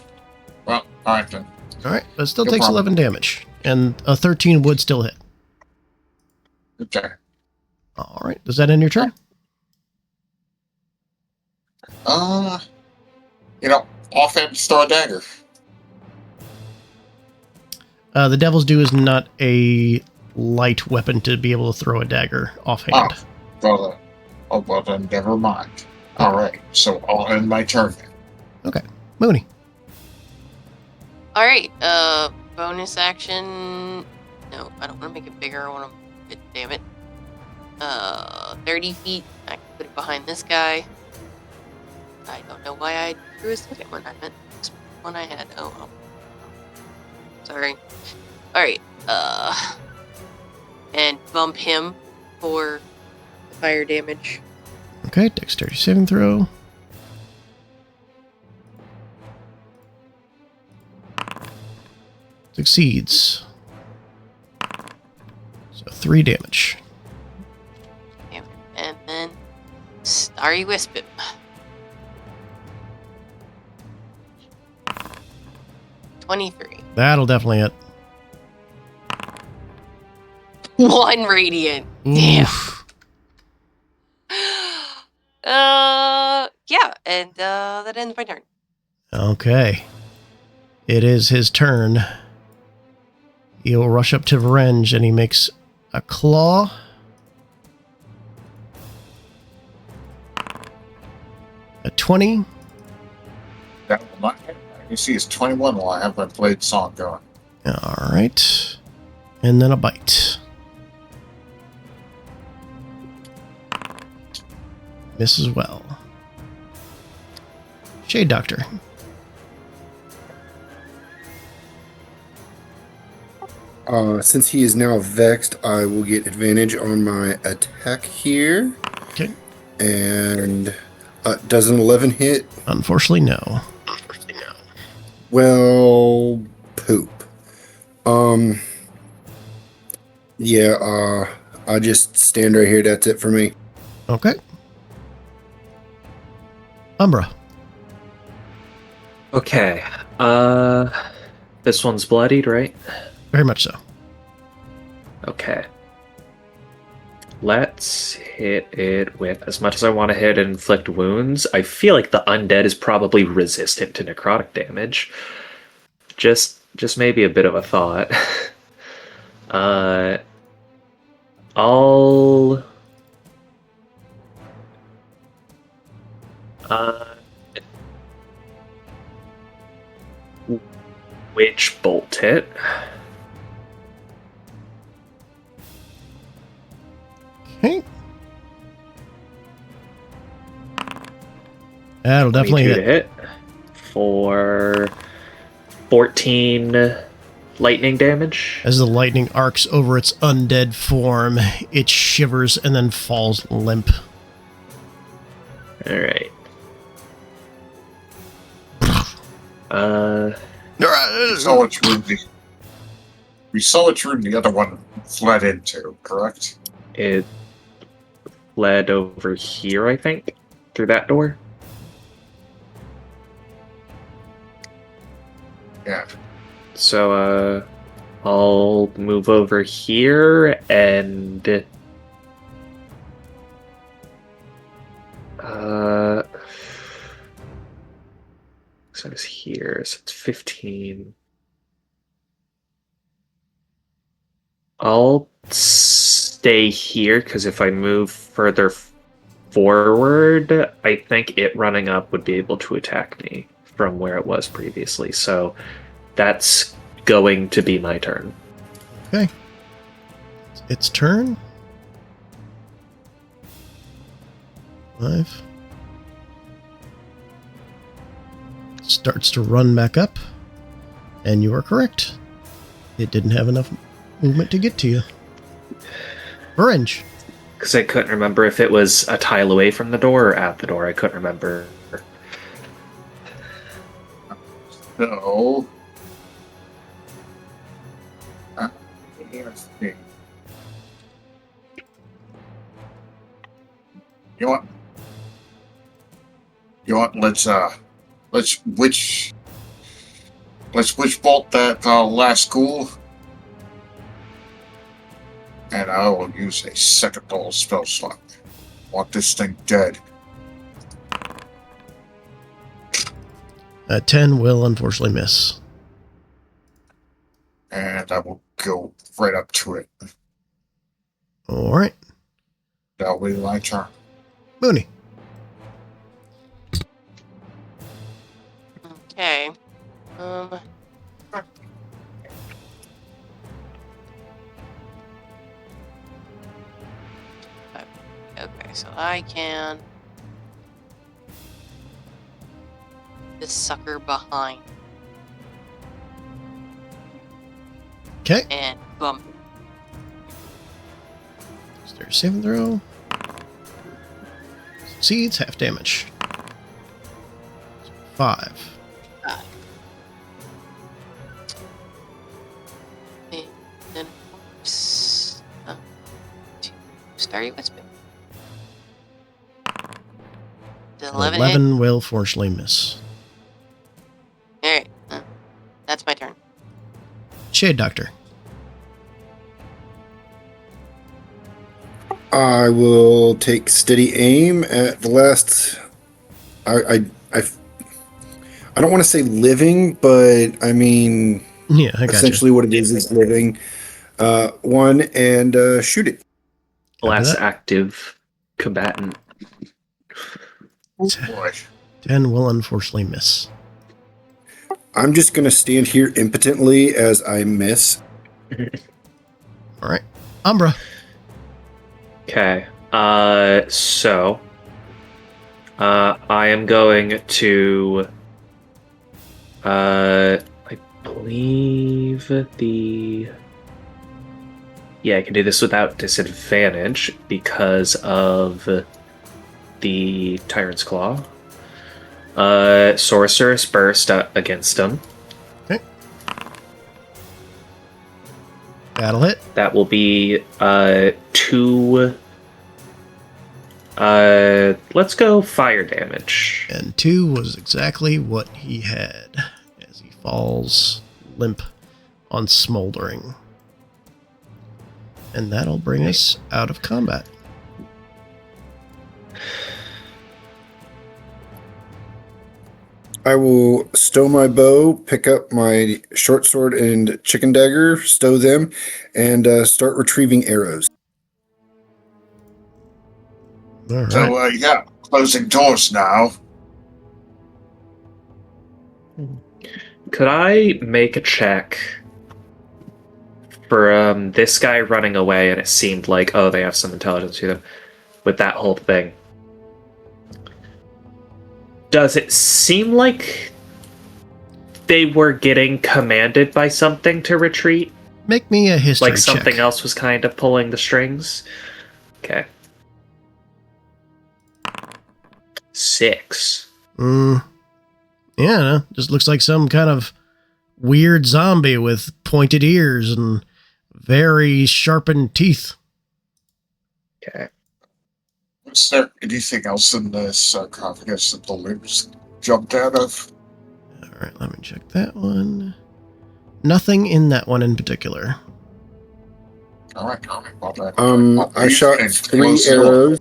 well, all right then.
All right, but it still
No
takes
problem.
11 damage, and a 13 would still hit.
Okay.
All right, does that end your turn?
Offhand, throw a dagger.
The Devil's Due is not a light weapon to be able to throw a dagger offhand.
Well then, never mind. All right, so I'll end my turn then.
Okay, Mooney.
All right. Bonus action. No, I don't want to make it bigger. I want to. Damn it. 30 feet. I can put it behind this guy. I don't know why I drew a second one. I meant this one I had. Oh well. Sorry. All right. And bump him for fire damage.
Okay, dexterity saving throw. Succeeds. So 3 damage.
And then Starry Wisp him. $23.
That'll definitely hit.
1 radiant. Damn.
Oof.
Yeah, and that ends my turn.
Okay. It is his turn. He'll rush up to Varenge and he makes a claw. A 20.
That will not hit. You see, it's 21 while I have my blade song going.
All right. And then a bite. Miss as well. Shade Doctor.
Since he is now vexed, I will get advantage on my attack here.
Okay.
And does an 11 hit?
Unfortunately, no.
Well, poop. Yeah, I just stand right here. That's it for me.
Okay. Umbra.
Okay. This one's bloodied, right?
Very much so.
Okay. Let's hit it with, as much as I want to hit and inflict wounds, I feel like the undead is probably resistant to necrotic damage. Just maybe a bit of a thought. I'll Witch Bolt it.
Okay. That'll definitely
22
hit.
to hit for 14 lightning damage.
As the lightning arcs over its undead form, it shivers and then falls limp.
All right.
We saw which room the other one fled into, correct?
It led over here, I think, through that door.
Yeah.
So, I'll move over here and so it's here, so it's 15. I'll stay here because if I move further forward, I think it running up would be able to attack me from where it was previously. So that's going to be my turn.
Okay. Its turn. 5. Starts to run back up. And you are correct. It didn't have enough movement to get to you. Orange.
Because I couldn't remember if it was a tile away from the door or at the door. I couldn't remember.
So, let's see. You know what? Let's witch bolt that last ghoul, and I will use a second level spell slot. Want this thing dead.
10 will unfortunately miss.
And I will go right up to it.
Alright.
That'll be my turn.
Mooney.
Okay. Okay, so I can this sucker behind
Okay.
and bump.
Is there a saving throw? Succeeds, half damage. 5.
And then start with me. The 11 hit.
11 will fortunately miss.
Alright. That's my turn.
Shade Doctor.
I will take steady aim at the last. I don't want to say living, but I mean,
Yeah, I got
essentially what it is living. One and shoot it.
Last
that?
active combatant.
Oh boy.
10 will unfortunately miss.
I'm just going to stand here impotently as I miss.
Alright. Umbra.
Okay. So I am going to I believe I can do this without disadvantage because of the Tyrant's Claw. Sorcerer's Burst against him.
Okay. That'll hit.
That will be 2. Let's go fire damage.
And 2 was exactly what he had as he falls limp on smoldering. And that'll bring us out of combat.
I will stow my bow, pick up my short sword and chicken dagger, stow them, and start retrieving arrows.
All right.
So, yeah, closing doors now.
Could I make a check for this guy running away and it seemed like, oh, they have some intelligence to them with that whole thing? Does it seem like they were getting commanded by something to retreat?
Make me a history
Like something
check.
else was kind of pulling the strings? Okay. 6.
Yeah, no, just looks like some kind of weird zombie with pointed ears and very sharpened teeth.
Okay.
Is there anything else in the sarcophagus that the limbs jumped out of?
All right, let me check that one. Nothing in that one in particular.
All right. Well, then,
I shot
and
3
close it off.
arrows.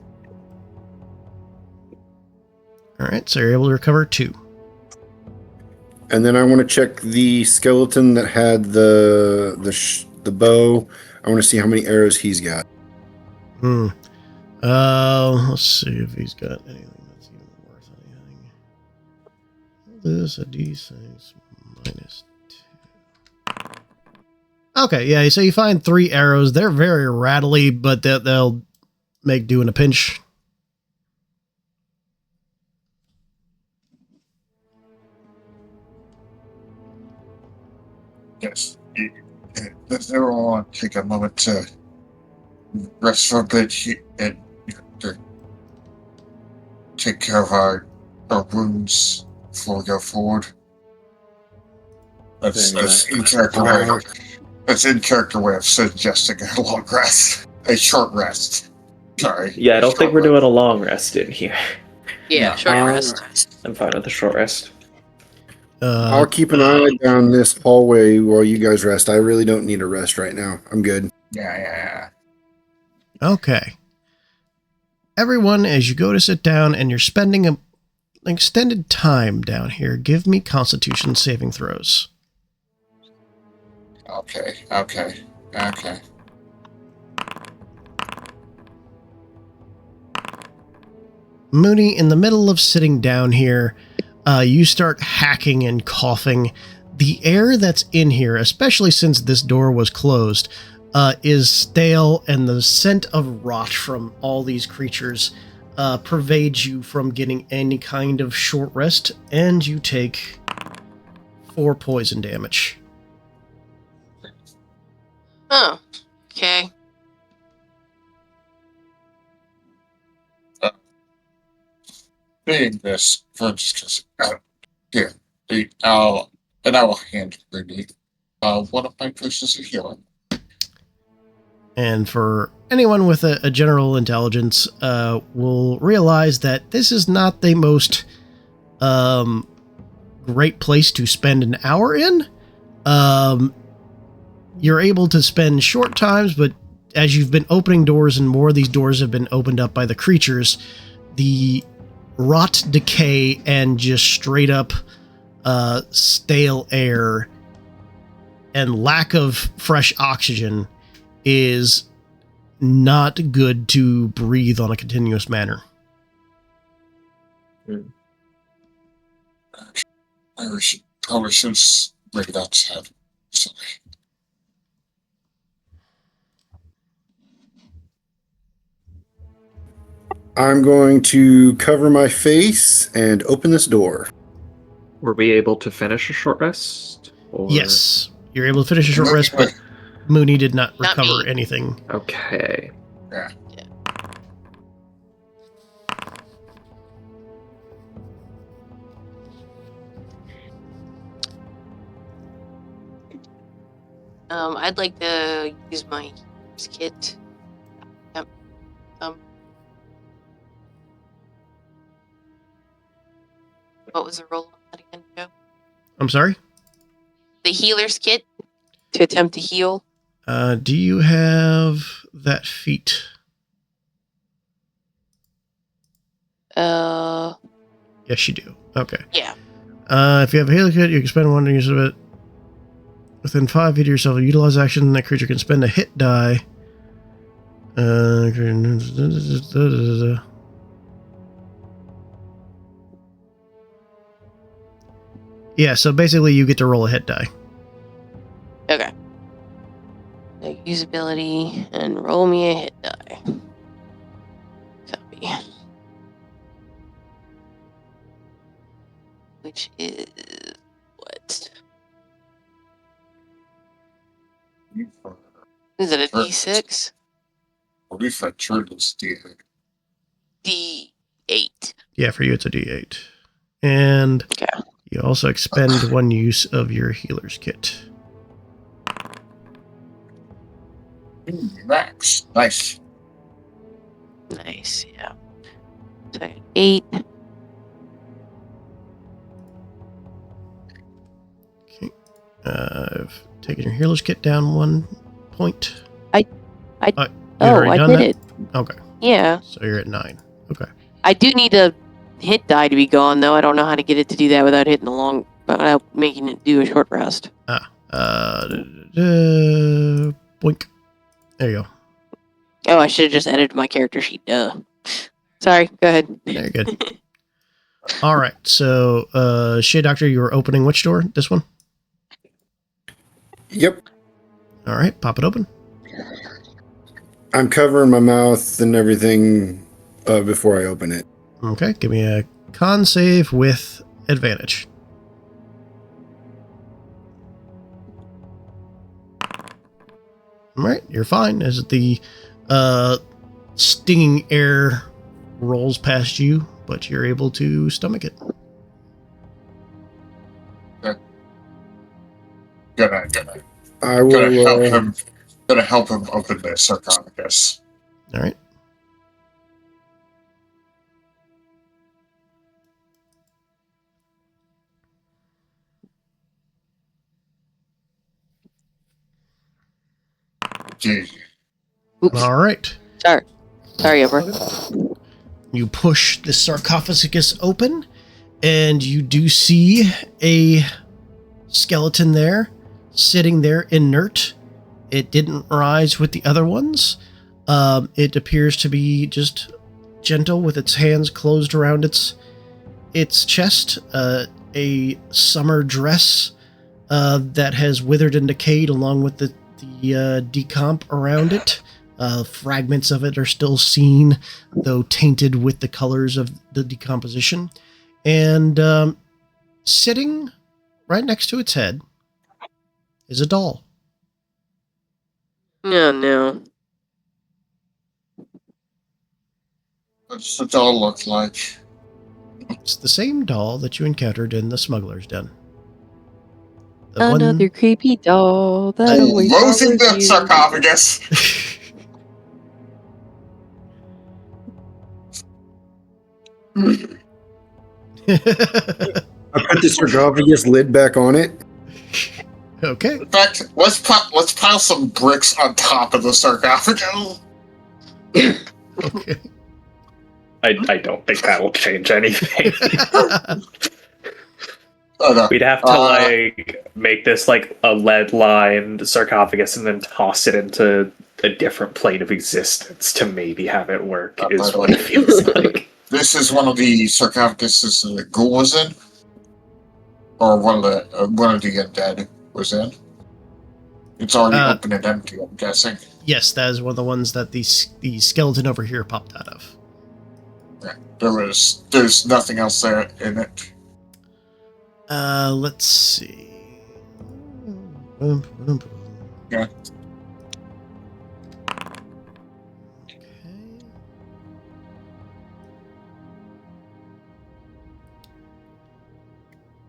All right, so you're able to recover 2.
And then I want to check the skeleton that had the bow. I want to see how many arrows he's got.
Let's see if he's got anything that's even worth anything. This a D6 minus 2. Okay, yeah, so you find 3 arrows. They're very rattly, but they'll make do in a pinch.
Yes. Does everyone want to take a moment to rest for a bit and to take care of our wounds before we go forward? That's in character way. That's in character way of suggesting a long rest, a short rest. Sorry.
Yeah, I don't think we're doing a long rest in here.
Yeah, short rest.
I'm fine with the short rest.
I'll keep an eye down this hallway while you guys rest. I really don't need a rest right now. I'm good.
Yeah.
Okay. Everyone, as you go to sit down and you're spending an extended time down here, give me Constitution saving throws.
Okay.
Mooney, in the middle of sitting down here, you start hacking and coughing. The air that's in here, especially since this door was closed, is stale, and the scent of rot from all these creatures pervades you from getting any kind of short rest, and you take 4 poison damage.
Oh, okay.
Being this, for instance, here, and I will hand Rudy one of my potions of healing.
And for anyone with a general intelligence, will realize that this is not the most great place to spend an hour in. You're able to spend short times, but as you've been opening doors and more of these doors have been opened up by the creatures, the rot, decay, and just straight up stale air and lack of fresh oxygen is not good to breathe on a continuous manner.
I probably should bring it outside. Sorry.
I'm going to cover my face and open this door.
Were we able to finish a short rest? Or...
Yes, you're able to finish a short rest, but Mooney did not recover anything.
Okay.
Yeah.
I'd like to use my kit. Yep. What was the roll on that again, Joe?
I'm sorry?
The healer's kit to attempt to heal.
Do you have that feat? Yes, you do. Okay.
Yeah.
If you have a healer kit, you can spend 1 use of it. Within 5 feet of yourself, utilize action. That creature can spend a hit die. Yeah, so basically you get to roll a hit die.
Okay. So usability and roll me a hit die. Copy. which is what? Is it a D6?
What if I turn this D8?
D8.
Yeah, for you it's a D8. And
Okay.
you also expend one use of your healer's kit.
Max. Nice.
Nice, yeah. So 8.
Okay. I've taken your healer's kit down 1 point.
I
already done
did
that?
it.
Okay.
Yeah.
So you're at 9. Okay.
I do need a hit die to be gone, though. I don't know how to get it to do that without without making it do a short rest.
Boink. There you go.
Oh, I should have just edited my character sheet. Duh. Sorry, go ahead.
There you go. All right. So, Shea Doctor, you were opening which door? This one?
Yep.
All right. Pop it open.
I'm covering my mouth and everything before I open it.
Okay. Give me a con save with advantage. All right. You're fine as the stinging air rolls past you, but you're able to stomach it.
Gonna
I will.
Gonna help him open the sarcophagus.
All right.
Gee.
Oops.
All right.
Sorry, Ember.
You push the sarcophagus open, and you do see a skeleton there, sitting there inert. It didn't rise with the other ones. It appears to be just gentle with its hands closed around its chest. A summer dress that has withered and decayed along with the decomp around it. Fragments of it are still seen, though tainted with the colors of the decomposition. And sitting right next to its head is a doll.
Oh, no.
What's the doll look like?
It's the same doll that you encountered in the smuggler's den.
Another creepy doll that always
Closing
follows
the
you.
sarcophagus.
I put the sarcophagus lid back on it.
Okay.
In fact, let's pile some bricks on top of the sarcophagus.
Okay.
I don't think that'll change anything.
Oh, no.
We'd have to make this like a lead-lined sarcophagus and then toss it into a different plane of existence to maybe have it work. Is what it feels like.
This is one of the sarcophaguses the ghoul was in, or one of the undead was in. It's already open and empty, I'm guessing.
Yes, that is one of the ones that the skeleton over here popped out of.
Yeah, there's nothing else there in it.
Let's see.
Yeah.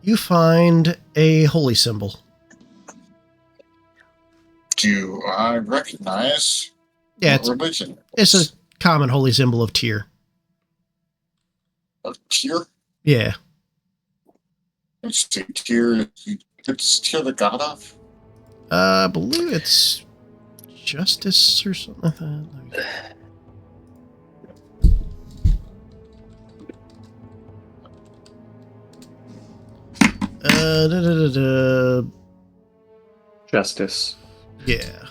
You find a holy symbol.
Do I recognize
Yeah,
what religion?
it's a common holy symbol of Tyr.
A Tyr?
Yeah.
Let's see, Tyr. It's Tyr the god of?
I believe it's justice or something like that.
Justice.
Yeah.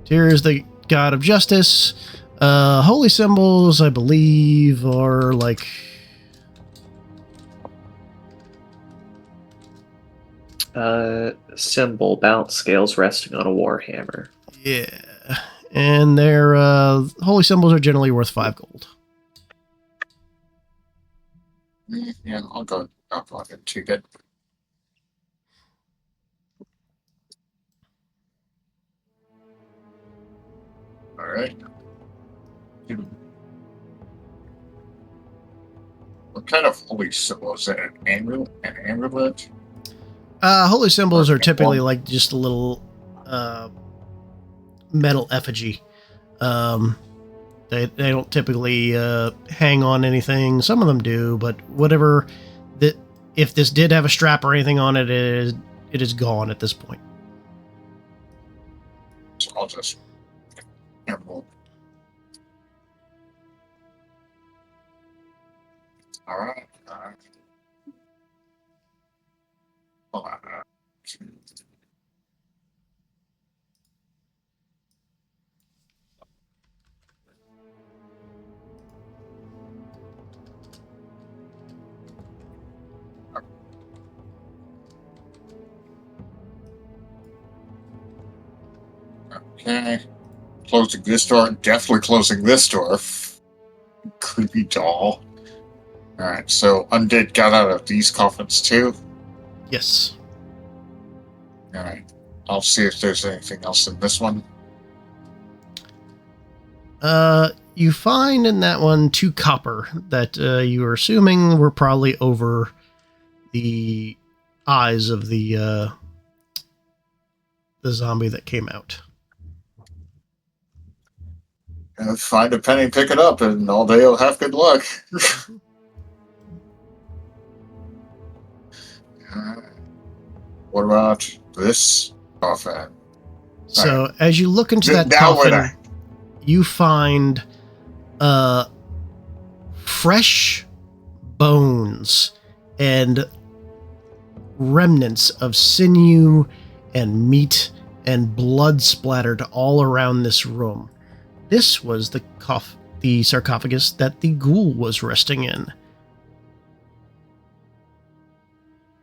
Tyr is the god of justice. Holy symbols, I believe, are like...
Symbol, balance scales resting on a warhammer.
Yeah. And their holy symbols are generally worth 5 gold.
Yeah, I'll go I'll fucking ticket. All right. What kind of holy symbol is that? An amulet? An amulet?
Holy symbols are typically like just a little metal effigy. They don't typically hang on anything. Some of them do, but whatever that, if this did have a strap or anything on it, it is gone at this point.
So I'll just emerald. All right. Hold on. Okay. Closing this door. Definitely closing this door. Creepy doll. Alright, so undead got out of these coffins too?
Yes.
Alright. I'll see if there's anything else in this one.
You find in that one 2 copper that you are assuming were probably over the eyes of the zombie that came out.
Find a penny, pick it up, and all day you'll have good luck. What about this coffin?
So as you look into that
Now
coffin, you find fresh bones and remnants of sinew and meat and blood splattered all around this room. This was the sarcophagus that the ghoul was resting in.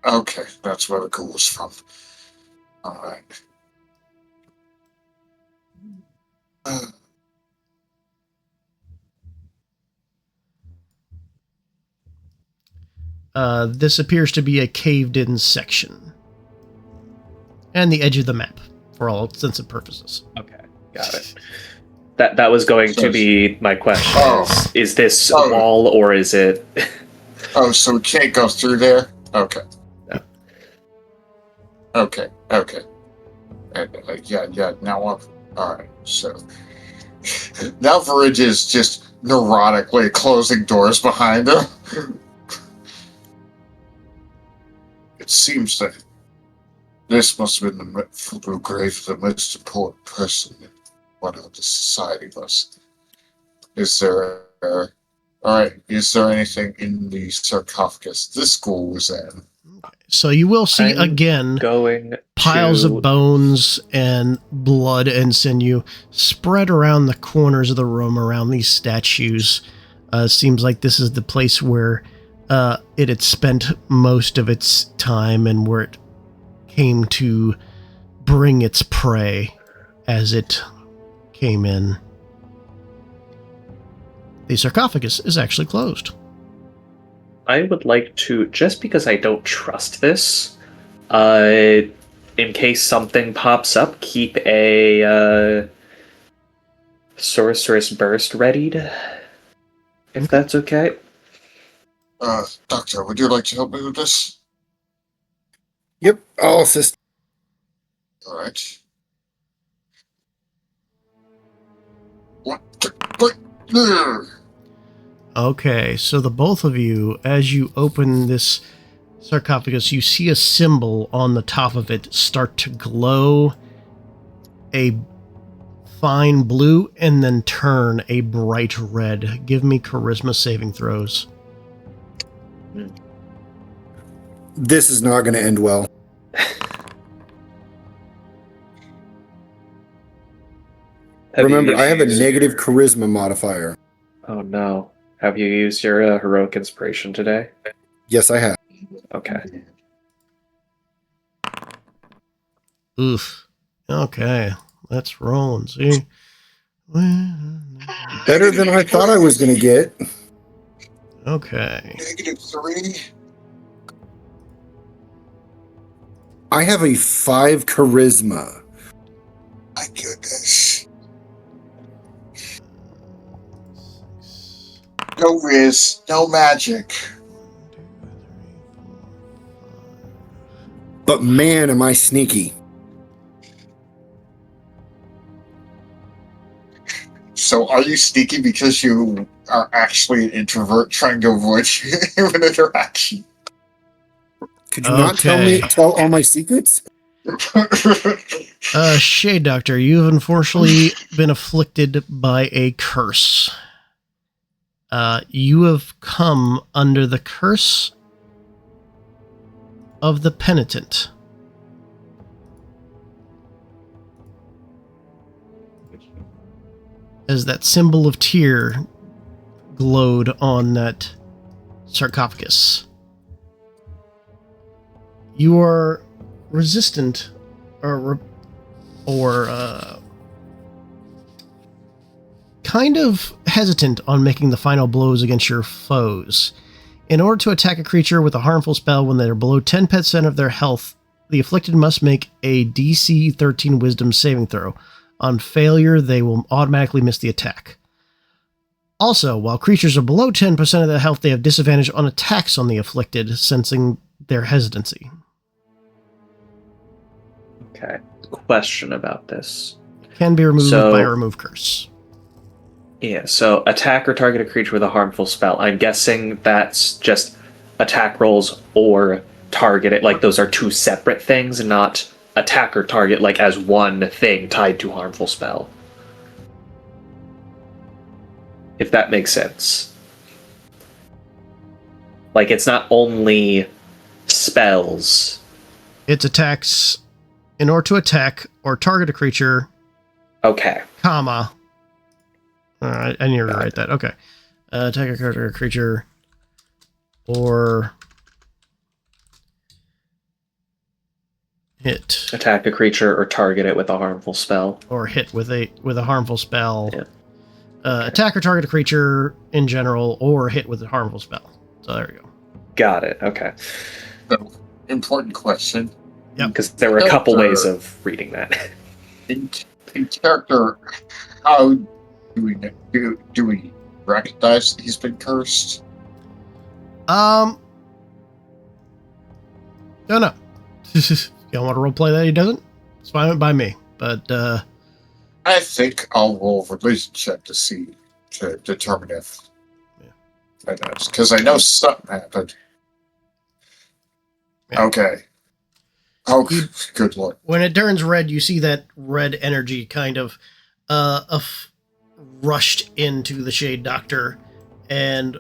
Okay, that's where the ghoul was from. Alright.
This appears to be a caved-in section. And the edge of the map, for all intents and purposes.
Okay, got it. That was going to be my question. Is this wall or is it...
Oh, so we can't go through there? Okay.
No.
Okay. Yeah, now I'm... Alright, so... Now Verige is just neurotically closing doors behind him. It seems that this must have been the grave of the most important person in what the society was. Is there anything in the sarcophagus this ghoul was in?
So you will see again piles of bones and blood and sinew spread around the corners of the room around these statues. Seems like this is the place where it had spent most of its time and where it came to bring its prey as it came in. The sarcophagus is actually closed.
I would like to, just because I don't trust this, in case something pops up, keep a sorceress burst readied, if that's okay.
Doctor, would you like to help me with this?
Yep, I'll assist.
All right.
Okay, so the both of you, as you open this sarcophagus, you see a symbol on the top of it start to glow a fine blue and then turn a bright red. Give me charisma saving throws.
This is not going to end well. Remember, I have a negative charisma modifier.
Oh no. Have you used your heroic inspiration today?
Yes, I have.
Okay.
Oof. Okay, let's roll and see.
Better than I thought I was going to get.
Okay.
-3.
I have a 5 charisma.
My goodness. No riz, no magic.
But man, am I sneaky.
So are you sneaky because you are actually an introvert trying to avoid human interaction?
Could you not tell all my secrets?
Shade Doctor, you've unfortunately been afflicted by a curse. You have come under the curse of the penitent. As that symbol of tear glowed on that sarcophagus. You are resistant or kind of hesitant on making the final blows against your foes. In order to attack a creature with a harmful spell when they are below 10% of their health, the afflicted must make a DC 13 Wisdom saving throw. On failure, they will automatically miss the attack. Also, while creatures are below 10% of their health, they have disadvantage on attacks on the afflicted, sensing their hesitancy.
Okay. Question about this.
Can be removed by a remove curse.
Yeah, so attack or target a creature with a harmful spell. I'm guessing that's just attack rolls or target it. Like those are two separate things, not attack or target like as one thing tied to harmful spell. If that makes sense. Like it's not only spells.
It's attacks in order to attack or target a creature.
Okay.
Comma. Alright, I need to write that. Okay. Attack a character or creature or hit.
Attack a creature or target it with a harmful spell.
Or hit with a harmful spell.
Yeah.
Attack or target a creature in general or hit with a harmful spell. So there we go.
Got it. Okay.
So, important question.
Yep.
Because there were a couple ways of reading that.
In character, how do we recognize that he's been cursed?
Don't know. Y'all want to roleplay that he doesn't? It's fine by me. But
I think I'll roll a religion check to determine if that does, because I know something happened.
Yeah.
Okay. Oh, good lord.
When it turns red, you see that red energy kind of rushed into the Shade Doctor, and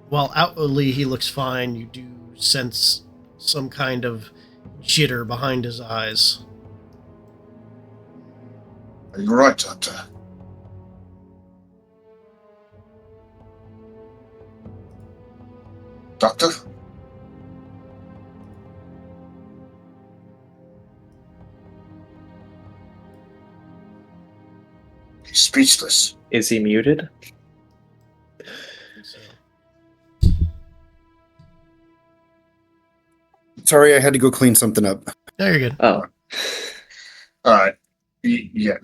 while outwardly he looks fine, you do sense some kind of jitter behind his eyes.
Are you right, Doctor? Doctor? He's speechless.
Is he muted?
Sorry, I had to go clean something up.
No, you're good.
Oh.
Yeah.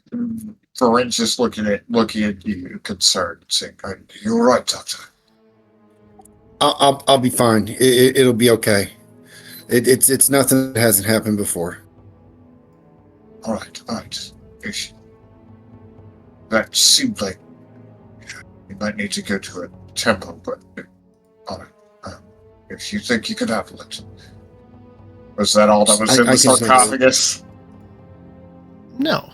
Ferenz is looking at you, concerned, saying, "You're right, Doctor."
I'll be fine. It'll be okay. It's nothing that hasn't happened before.
All right. That seemed like you might need to go to a temple, but if you think you could handle it. Was that all that was in the sarcophagus?
No.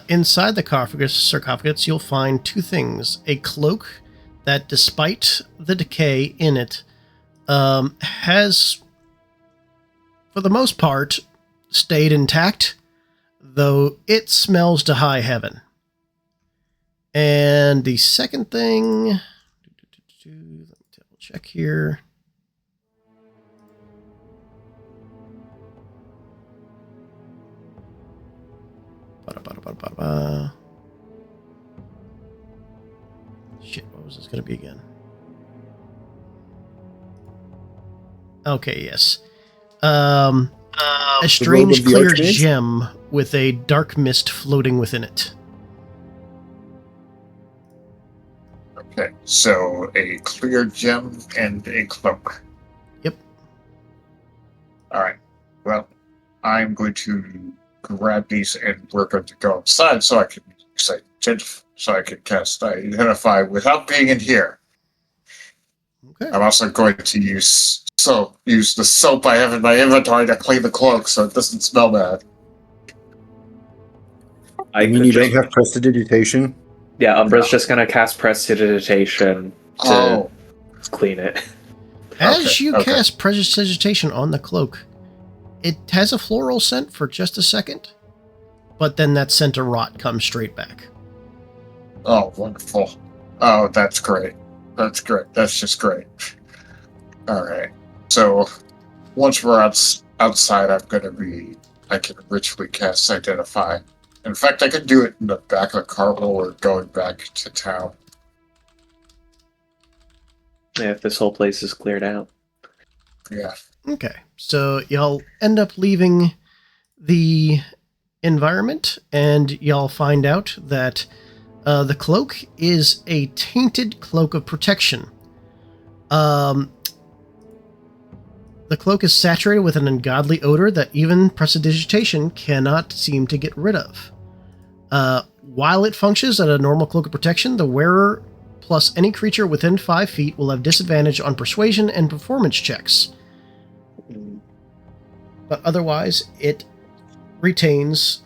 Inside the sarcophagus, you'll find two things. A cloak that, despite the decay in it, has, for the most part, stayed intact, though it smells to high heaven. And the second thing, let me double check here. Shit, what was this going to be again? Okay, yes. A a strange
of the
clear
Archmage?
gem with a dark mist floating within it.
Okay, so a clear gem and a cloak.
Yep.
All right. Well, I'm going to grab these and we're going to go outside so I can cast identify without being in here.
Okay.
I'm also going to use the soap I have in my inventory to clean the cloak so it doesn't smell bad.
I mean, you don't have prestidigitation?
Yeah, Umbra's just gonna cast prestidigitation to clean it.
As you cast prestidigitation on the cloak, it has a floral scent for just a second, but then that scent of rot comes straight back.
Oh, wonderful. Oh, that's great. That's great. That's just great. All right. So once we're outside, I can ritually cast Identify. In fact, I could do it in the back of the car while we're going back to town.
Yeah, if this whole place is cleared out.
Yeah.
Okay, so y'all end up leaving the environment, and y'all find out that the cloak is a tainted cloak of protection. The cloak is saturated with an ungodly odor that even prestidigitation cannot seem to get rid of. While it functions at a normal cloak of protection, the wearer plus any creature within 5 feet will have disadvantage on persuasion and performance checks. But otherwise, it retains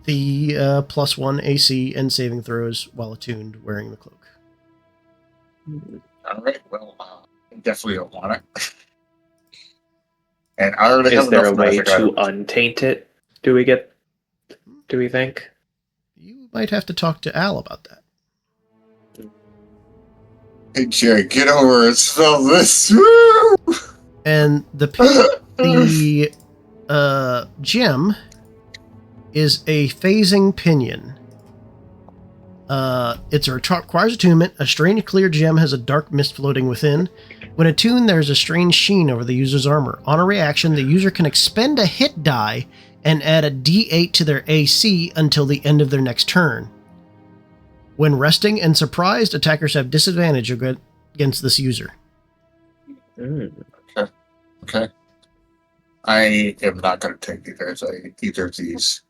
the +1 AC and saving throws while attuned wearing the cloak.
All right. Well, I definitely don't want it. And I already have
Is there a
enough
way
magic
to
items.
untaint it? Do we think?
You might have to talk to Al about that.
Hey, Jerry, get over and smell this. Woo!
And the gem is a phasing pinion. It requires attunement. A strange clear gem has a dark mist floating within. When attuned, there's a strange sheen over the user's armor. On a reaction, the user can expend a hit die and add a d8 to their AC until the end of their next turn. When resting and surprised, attackers have disadvantage against this user.
Okay. I am not going to take either of these.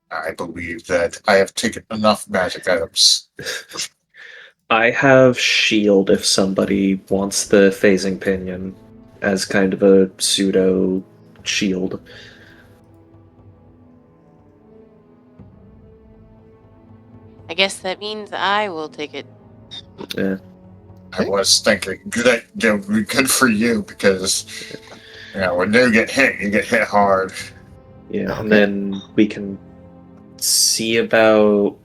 I believe that I have taken enough magic items.
I have shield if somebody wants the phasing pinion as kind of a pseudo shield.
I guess that means I will take it.
Yeah.
I was thinking that would be good for you because when you get hit hard.
Yeah,
Okay.
and then we can see about...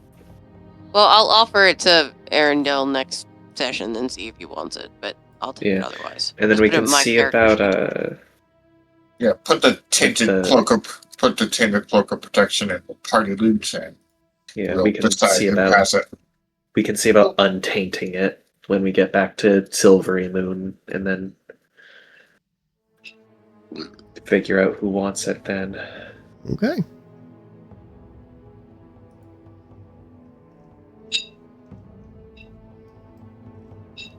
Well, I'll offer it to Arendelle next session and see if he wants it, but I'll take it otherwise.
And then we can see about
put the tinted cloak of protection in the party loot and
we can see about untainting it when we get back to Silverymoon, and then figure out who wants it then.
Okay.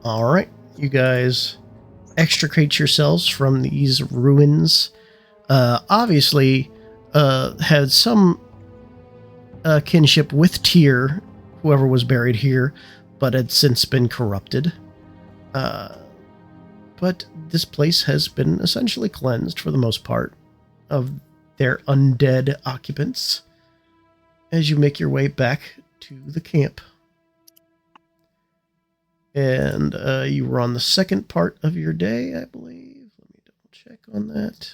All right, you guys extricate yourselves from these ruins. Obviously, had some kinship with Tyr, whoever was buried here, but had since been corrupted. But this place has been essentially cleansed for the most part of their undead occupants as you make your way back to the camp. And you were on the second part of your day, I believe. Let me double check on that.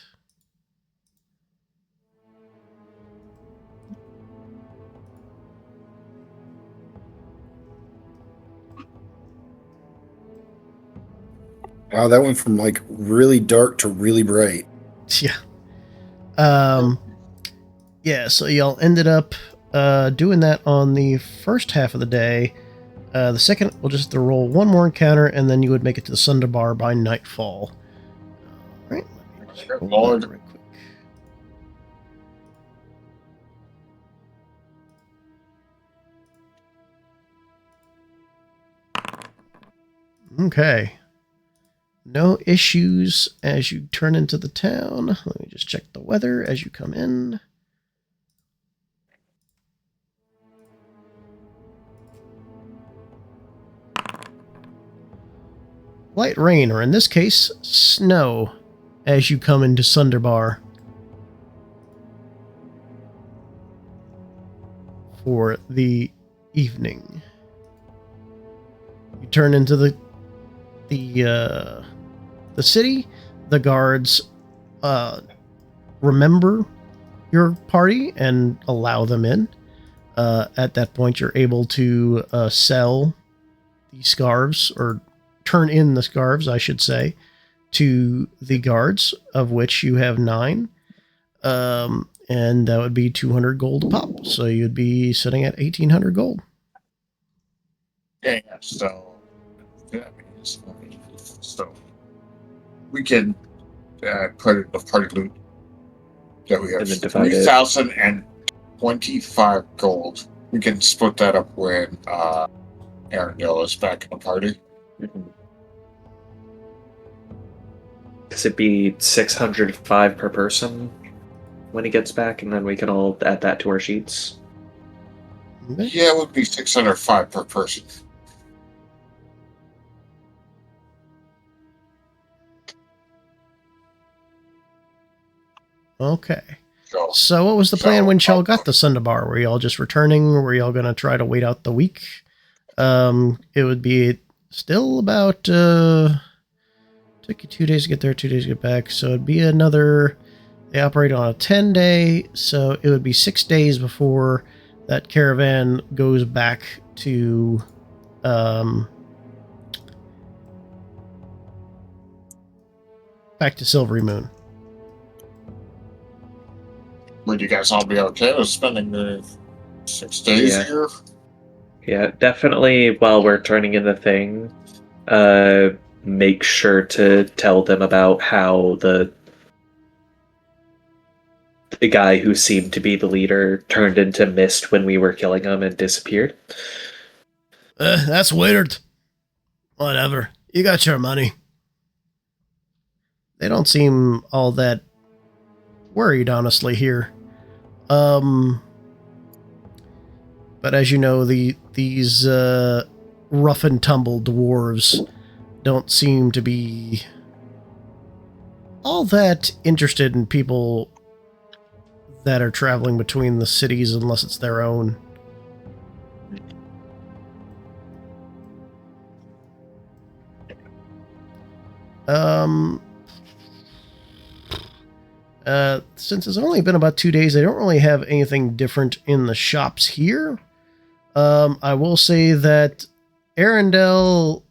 Wow, that went from like really dark to really bright.
Yeah. Yeah, so y'all ended up doing that on the first half of the day. The second, we'll just have to roll one more encounter, and then you would make it to the Sunderbar by nightfall. All right, let me just roll that right quick. Okay. No issues as you turn into the town. Let me just check the weather as you come in. Light rain, or in this case, snow, as you come into Sunderbar for the evening. You turn into the city. The guards remember your party and allow them in. At that point, you're able to sell the scarves, or turn in the scarves, I should say, to the guards, of which you have 9. And that would be 200 gold a pop. So you'd be sitting at 1,800 gold.
Yeah, so we can put in the party loot that we have
And then divide it.
3,025 gold. We can split that up when Arendelle is back in the party.
Does it be 605 per person when he gets back, and then we can all add that to our sheets?
Okay.
Yeah, it would be 605 per person.
Okay. So what was the plan when y'all got the Sunderbar? Were y'all just returning? Were y'all going to try to wait out the week? It would be still about, took you 2 days to get there, 2 days to get back. So it'd be another, they operate on a 10-day. So it would be 6 days before that caravan goes back to, Silverymoon.
Would you guys all be okay with spending the 6 days here?
Yeah, definitely. While we're turning in the thing, make sure to tell them about how the guy who seemed to be the leader turned into mist when we were killing him and disappeared.
That's weird. Whatever. You got your money. They don't seem all that worried, honestly, here. But as you know, these rough and tumble dwarves don't seem to be all that interested in people that are traveling between the cities unless it's their own. Since it's only been about 2 days, they don't really have anything different in the shops here. I will say that Arendelle's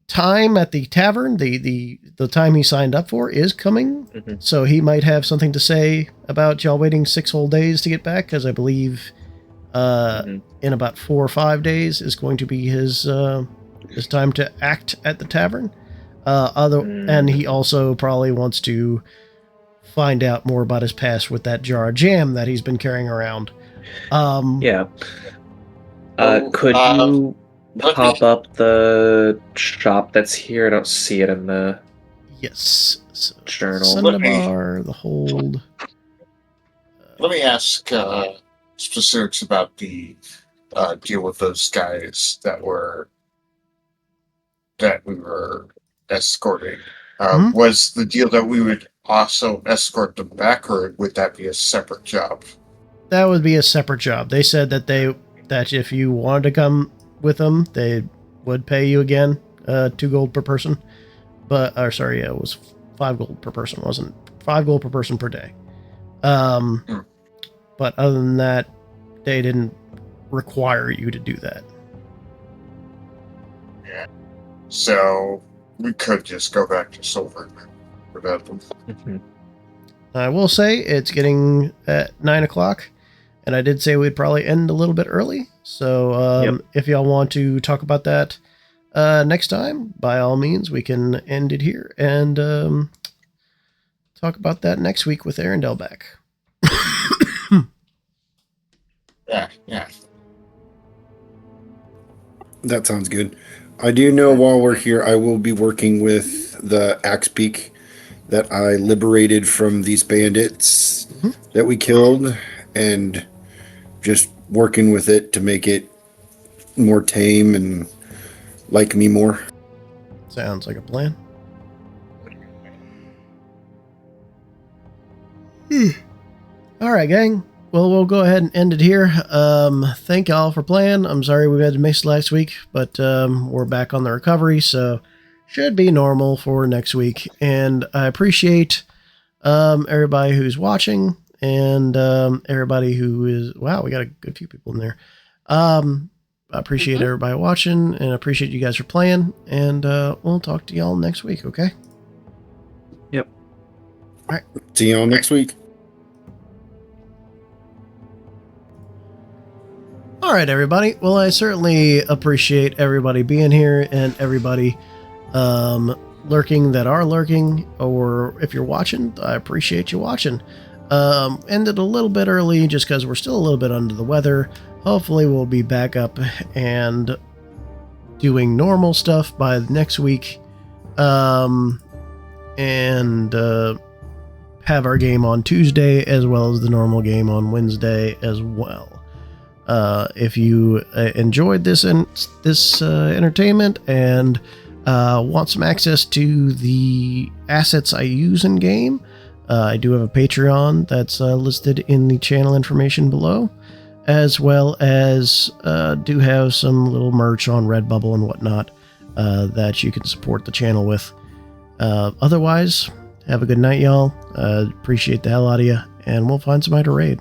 time at the tavern, the time he signed up for, is coming.
Mm-hmm.
So he might have something to say about y'all waiting 6 whole days to get back, because I believe in about 4 or 5 days is going to be his time to act at the tavern. And he also probably wants to find out more about his past with that jar of jam that he's been carrying around.
Yeah. Could you pop up the shop that's here? I don't see it in the
Yes. So,
journal.
Sunderbar, the hold.
Let me ask specifics about the deal with those guys that we were escorting. Was the deal that we would also escort them back, or would that be a separate job?
That would be a separate job. They said that if you wanted to come with them, they would pay you again 2 gold per person. It was 5 gold per person, wasn't 5 gold per person per day. But other than that, they didn't require you to do that.
Yeah. So we could just go back to Silverymoon without them.
I will say it's getting at 9 o'clock, and I did say we'd probably end a little bit early. So if y'all want to talk about that next time, by all means, we can end it here and talk about that next week with Arendelle back.
Yeah.
That sounds good. I do know while we're here, I will be working with the axe beak that I liberated from these bandits that we killed, and just working with it to make it more tame and like me more.
Sounds like a plan. All right, gang. Well, we'll go ahead and end it here. Thank y'all for playing. I'm sorry we had to miss last week, but we're back on the recovery, so should be normal for next week. And I appreciate everybody who's watching and everybody who is... Wow, we got a good few people in there. I appreciate everybody watching, and I appreciate you guys for playing. And we'll talk to y'all next week, okay?
Yep.
All right.
See y'all next week.
All right, everybody. Well, I certainly appreciate everybody being here and everybody lurking that are lurking, or if you're watching, I appreciate you watching. Ended a little bit early just because we're still a little bit under the weather. Hopefully we'll be back up and doing normal stuff by next week, and have our game on Tuesday as well as the normal game on Wednesday as well. If you enjoyed this entertainment and want some access to the assets I use in game, I do have a Patreon that's listed in the channel information below, as well as do have some little merch on Redbubble and whatnot that you can support the channel with. Otherwise, have a good night, y'all. Appreciate the hell out of you, and we'll find somebody to raid.